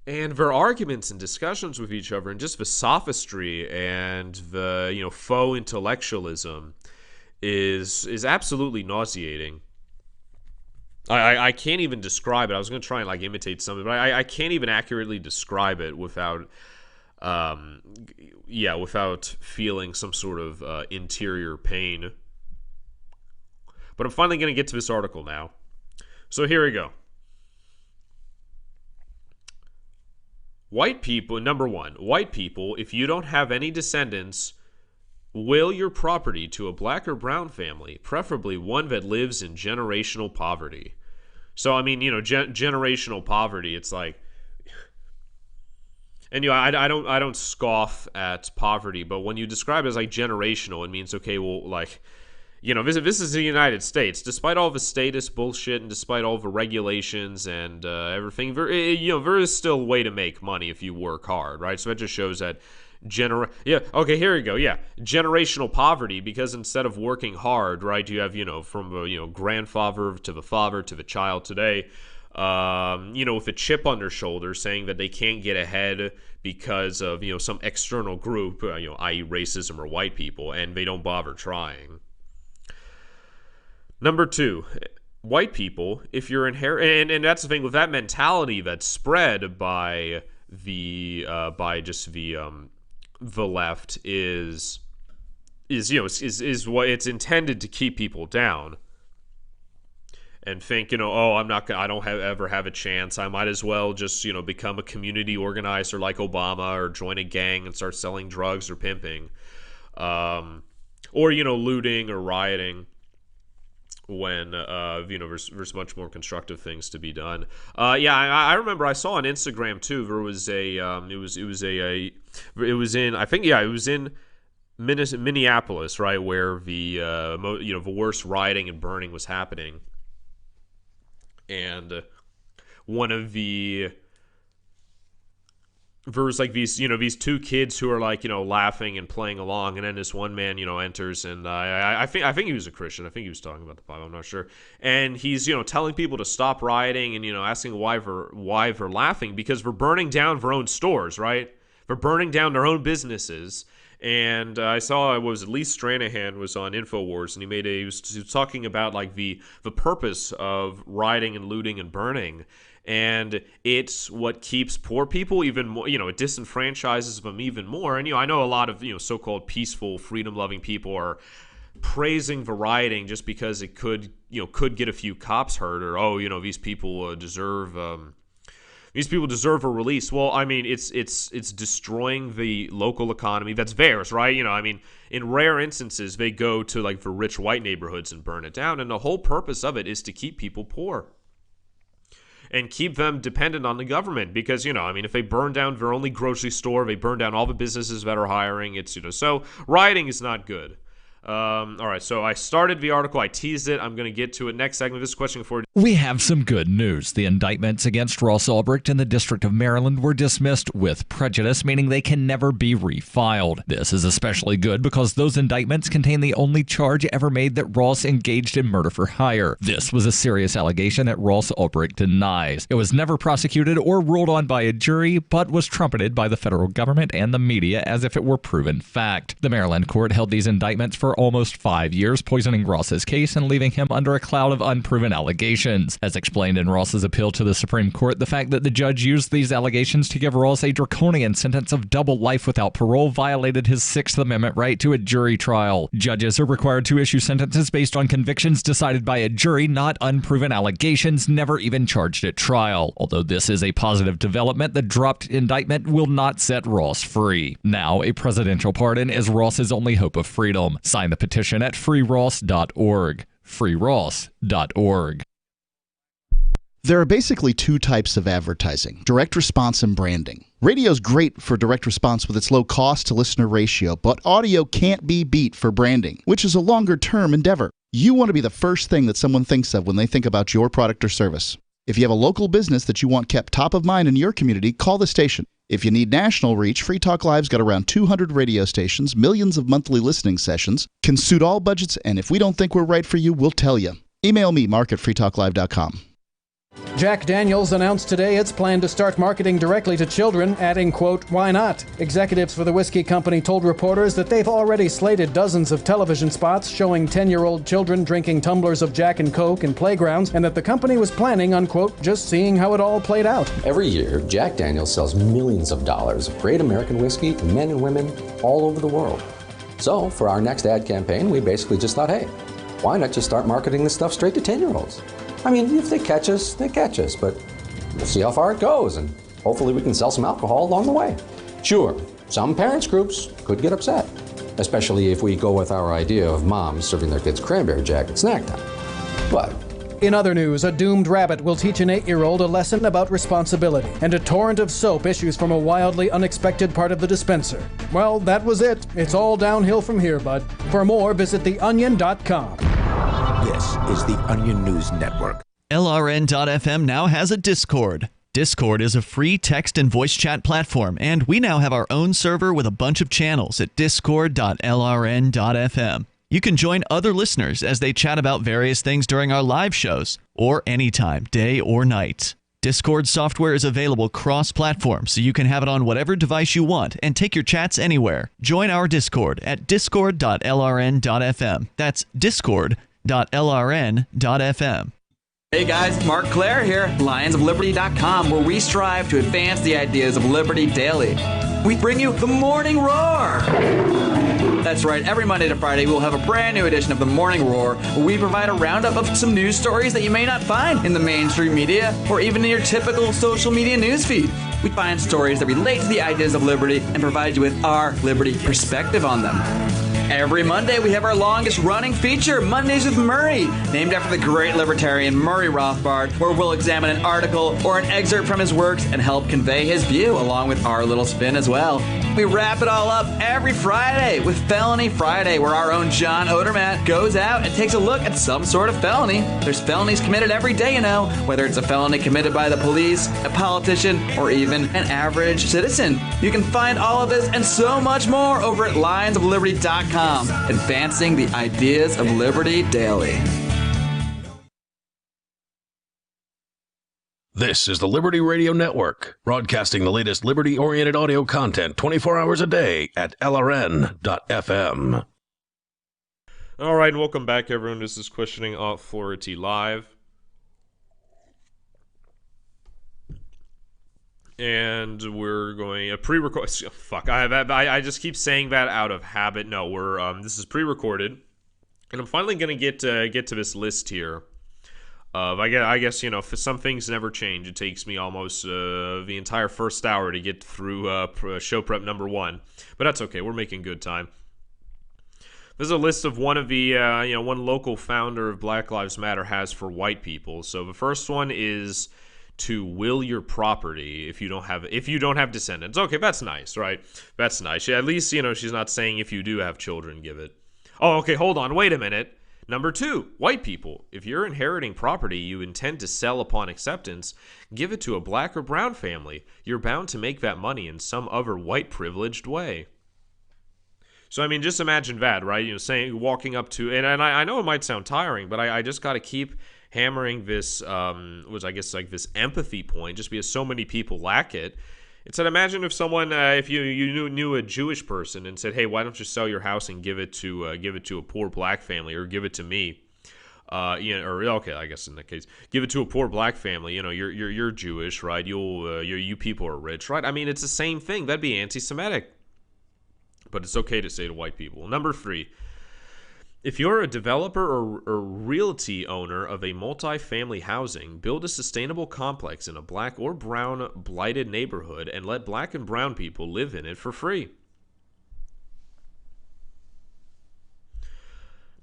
And their arguments and discussions with each other and just the sophistry and the, faux intellectualism is absolutely nauseating. I can't even describe it. I was going to try and imitate something, but I can't even accurately describe it without feeling some sort of interior pain. But I'm finally going to get to this article now. So here we go. White people, number one, white people, if you don't have any descendants, will your property to a black or brown family, preferably one that lives in generational poverty. So, generational poverty, it's like, and I don't scoff at poverty, but when you describe it as generational, it means, okay, well, this is the United States. Despite all the statist bullshit and despite all the regulations and everything, there is still a way to make money if you work hard, right? So that just shows that here we go. Yeah, generational poverty, because instead of working hard, right, you have, from grandfather to the father to the child today, with a chip on their shoulder saying that they can't get ahead because of, some external group, i.e. racism or white people, and they don't bother trying. Number two, white people, if you're and that's the thing with that mentality that's spread by the left is what it's intended to keep people down and think, I don't ever have a chance. I might as well just, become a community organizer like Obama, or join a gang and start selling drugs or pimping, or looting or rioting, when there's much more constructive things to be done. I remember I saw on Instagram too, there was it was in Minneapolis, right, where the worst rioting and burning was happening, and one of there's these two kids who are laughing and playing along, and then this one man enters, and I think he was a Christian. I think he was talking about the Bible, I'm not sure, and he's telling people to stop rioting and asking why they're laughing, because they're burning down their own stores, right? They're burning down their own businesses. And I saw at least Stranahan was on InfoWars, and he was talking about the purpose of rioting and looting and burning. And it's what keeps poor people even more, it disenfranchises them even more. And, I know a lot of, so-called peaceful, freedom-loving people are praising the rioting just because it could get a few cops hurt, or, these people deserve a release. Well, it's destroying the local economy that's theirs, right? In rare instances, they go to the rich white neighborhoods and burn it down. And the whole purpose of it is to keep people poor and keep them dependent on the government, because, if they burn down their only grocery store, they burn down all the businesses that are hiring, it's, so rioting is not good. All right, so I started the article, I teased it, I'm going to get to it next segment. This question for we have some good news. The indictments against Ross Ulbricht in the District of Maryland were dismissed with prejudice, meaning they can never be refiled. This is especially good because those indictments contain the only charge ever made that Ross engaged in murder for hire. This was a serious allegation that Ross Ulbricht denies. It was never prosecuted or ruled on by a jury, but was trumpeted by the federal government and the media as if it were proven fact. The Maryland court held these indictments for almost 5 years, poisoning Ross's case and leaving him under a cloud of unproven allegations. As explained in Ross's appeal to the Supreme Court, the fact that the judge used these allegations to give Ross a draconian sentence of double life without parole violated his Sixth Amendment right to a jury trial. Judges are required to issue sentences based on convictions decided by a jury, not unproven allegations never even charged at trial. Although this is a positive development, the dropped indictment will not set Ross free. Now, a presidential pardon is Ross's only hope of freedom. Sign the petition at freeross.org. freeross.org. There are basically two types of advertising: direct response and branding. Radio's great for direct response with its low cost to listener ratio, but audio can't be beat for branding, which is a longer term endeavor. You want to be the first thing that someone thinks of when they think about your product or service. If you have a local business that you want kept top of mind in your community, call the station. If you need national reach, Free Talk Live's got around 200 radio stations, millions of monthly listening sessions, can suit all budgets, and if we don't think we're right for you, we'll tell you. Email me, mark@freetalklive.com. Jack Daniels announced today its plan to start marketing directly to children, adding, quote, "Why not?" Executives for the whiskey company told reporters that they've already slated dozens of television spots showing 10-year-old children drinking tumblers of Jack and Coke in playgrounds, and that the company was planning on, quote, "just seeing how it all played out." Every year, Jack Daniels sells millions of dollars of great American whiskey to men and women all over the world. So, for our next ad campaign, we basically just thought, hey, why not just start marketing this stuff straight to 10-year-olds? I mean, if they catch us, but we'll see how far it goes, and hopefully we can sell some alcohol along the way. Sure, some parents groups could get upset, especially if we go with our idea of moms serving their kids cranberry Jack at snack time. But in other news, a doomed rabbit will teach an 8-year-old a lesson about responsibility, and a torrent of soap issues from a wildly unexpected part of the dispenser. Well, that was it. It's all downhill from here, bud. For more, visit theonion.com. This is the Onion News Network. LRN.FM now has a Discord. Discord is a free text and voice chat platform, and we now have our own server with a bunch of channels at discord.lrn.fm. You can join other listeners as they chat about various things during our live shows, or anytime, day or night. Discord software is available cross-platform, so you can have it on whatever device you want and take your chats anywhere. Join our Discord at discord.lrn.fm. That's discord.lrn.fm. Hey guys, Mark Claire here, lionsofliberty.com, where we strive to advance the ideas of liberty daily. We bring you the Morning Roar. That's right, every Monday to Friday we'll have a brand new edition of the Morning Roar, where we provide a roundup of some news stories that you may not find in the mainstream media or even in your typical social media newsfeed. We find stories that relate to the ideas of liberty and provide you with our liberty perspective on them. Every Monday, we have our longest-running feature, Mondays with Murray, named after the great libertarian Murray Rothbard, where we'll examine an article or an excerpt from his works and help convey his view, along with our little spin as well. We wrap it all up every Friday with Felony Friday, where our own John Odermatt goes out and takes a look at some sort of felony. There's felonies committed every day, you know, whether it's a felony committed by the police, a politician, or even an average citizen. You can find all of this and so much more over at lionsofliberty.com. Advancing the ideas of liberty daily. This is the Liberty Radio Network, broadcasting the latest liberty-oriented audio content 24 hours a day at LRN.FM. All right, welcome back, everyone. This is Questioning Authority Live. And we're going a pre-record. Fuck, I just keep saying that out of habit. No, this is pre-recorded, and I'm finally gonna get to this list here. I guess if some things never change. It takes me almost the entire first hour to get through show prep number 1, but that's okay. We're making good time. There's a list of one of the one local founder of Black Lives Matter has for white people. So the first one is to will your property if you don't have descendants. Okay, that's nice, right? That's nice. At least, she's not saying if you do have children, give it. Oh, okay, hold on, wait a minute. Number 2, white people. If you're inheriting property you intend to sell upon acceptance, give it to a black or brown family. You're bound to make that money in some other white privileged way. So, I mean, just imagine that, right? Walking up to, and I know it might sound tiring, but I just got to keep hammering this, which I guess like this empathy point, just because so many people lack it. It said, imagine if someone, if you knew a Jewish person and said, hey, why don't you sell your house and give it to a poor black family, or give it to me, okay, I guess in that case, give it to a poor black family. You're Jewish, right? You people are rich, right? I mean, it's the same thing. That'd be anti-Semitic, but it's okay to say to white people. Number 3. If you're a developer or realty owner of a multi-family housing, build a sustainable complex in a black or brown blighted neighborhood and let black and brown people live in it for free.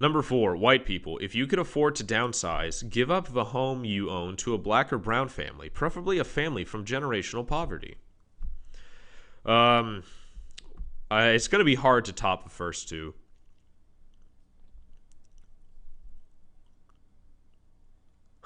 Number 4, white people. If you could afford to downsize, give up the home you own to a black or brown family, preferably a family from generational poverty. It's going to be hard to top the first 2.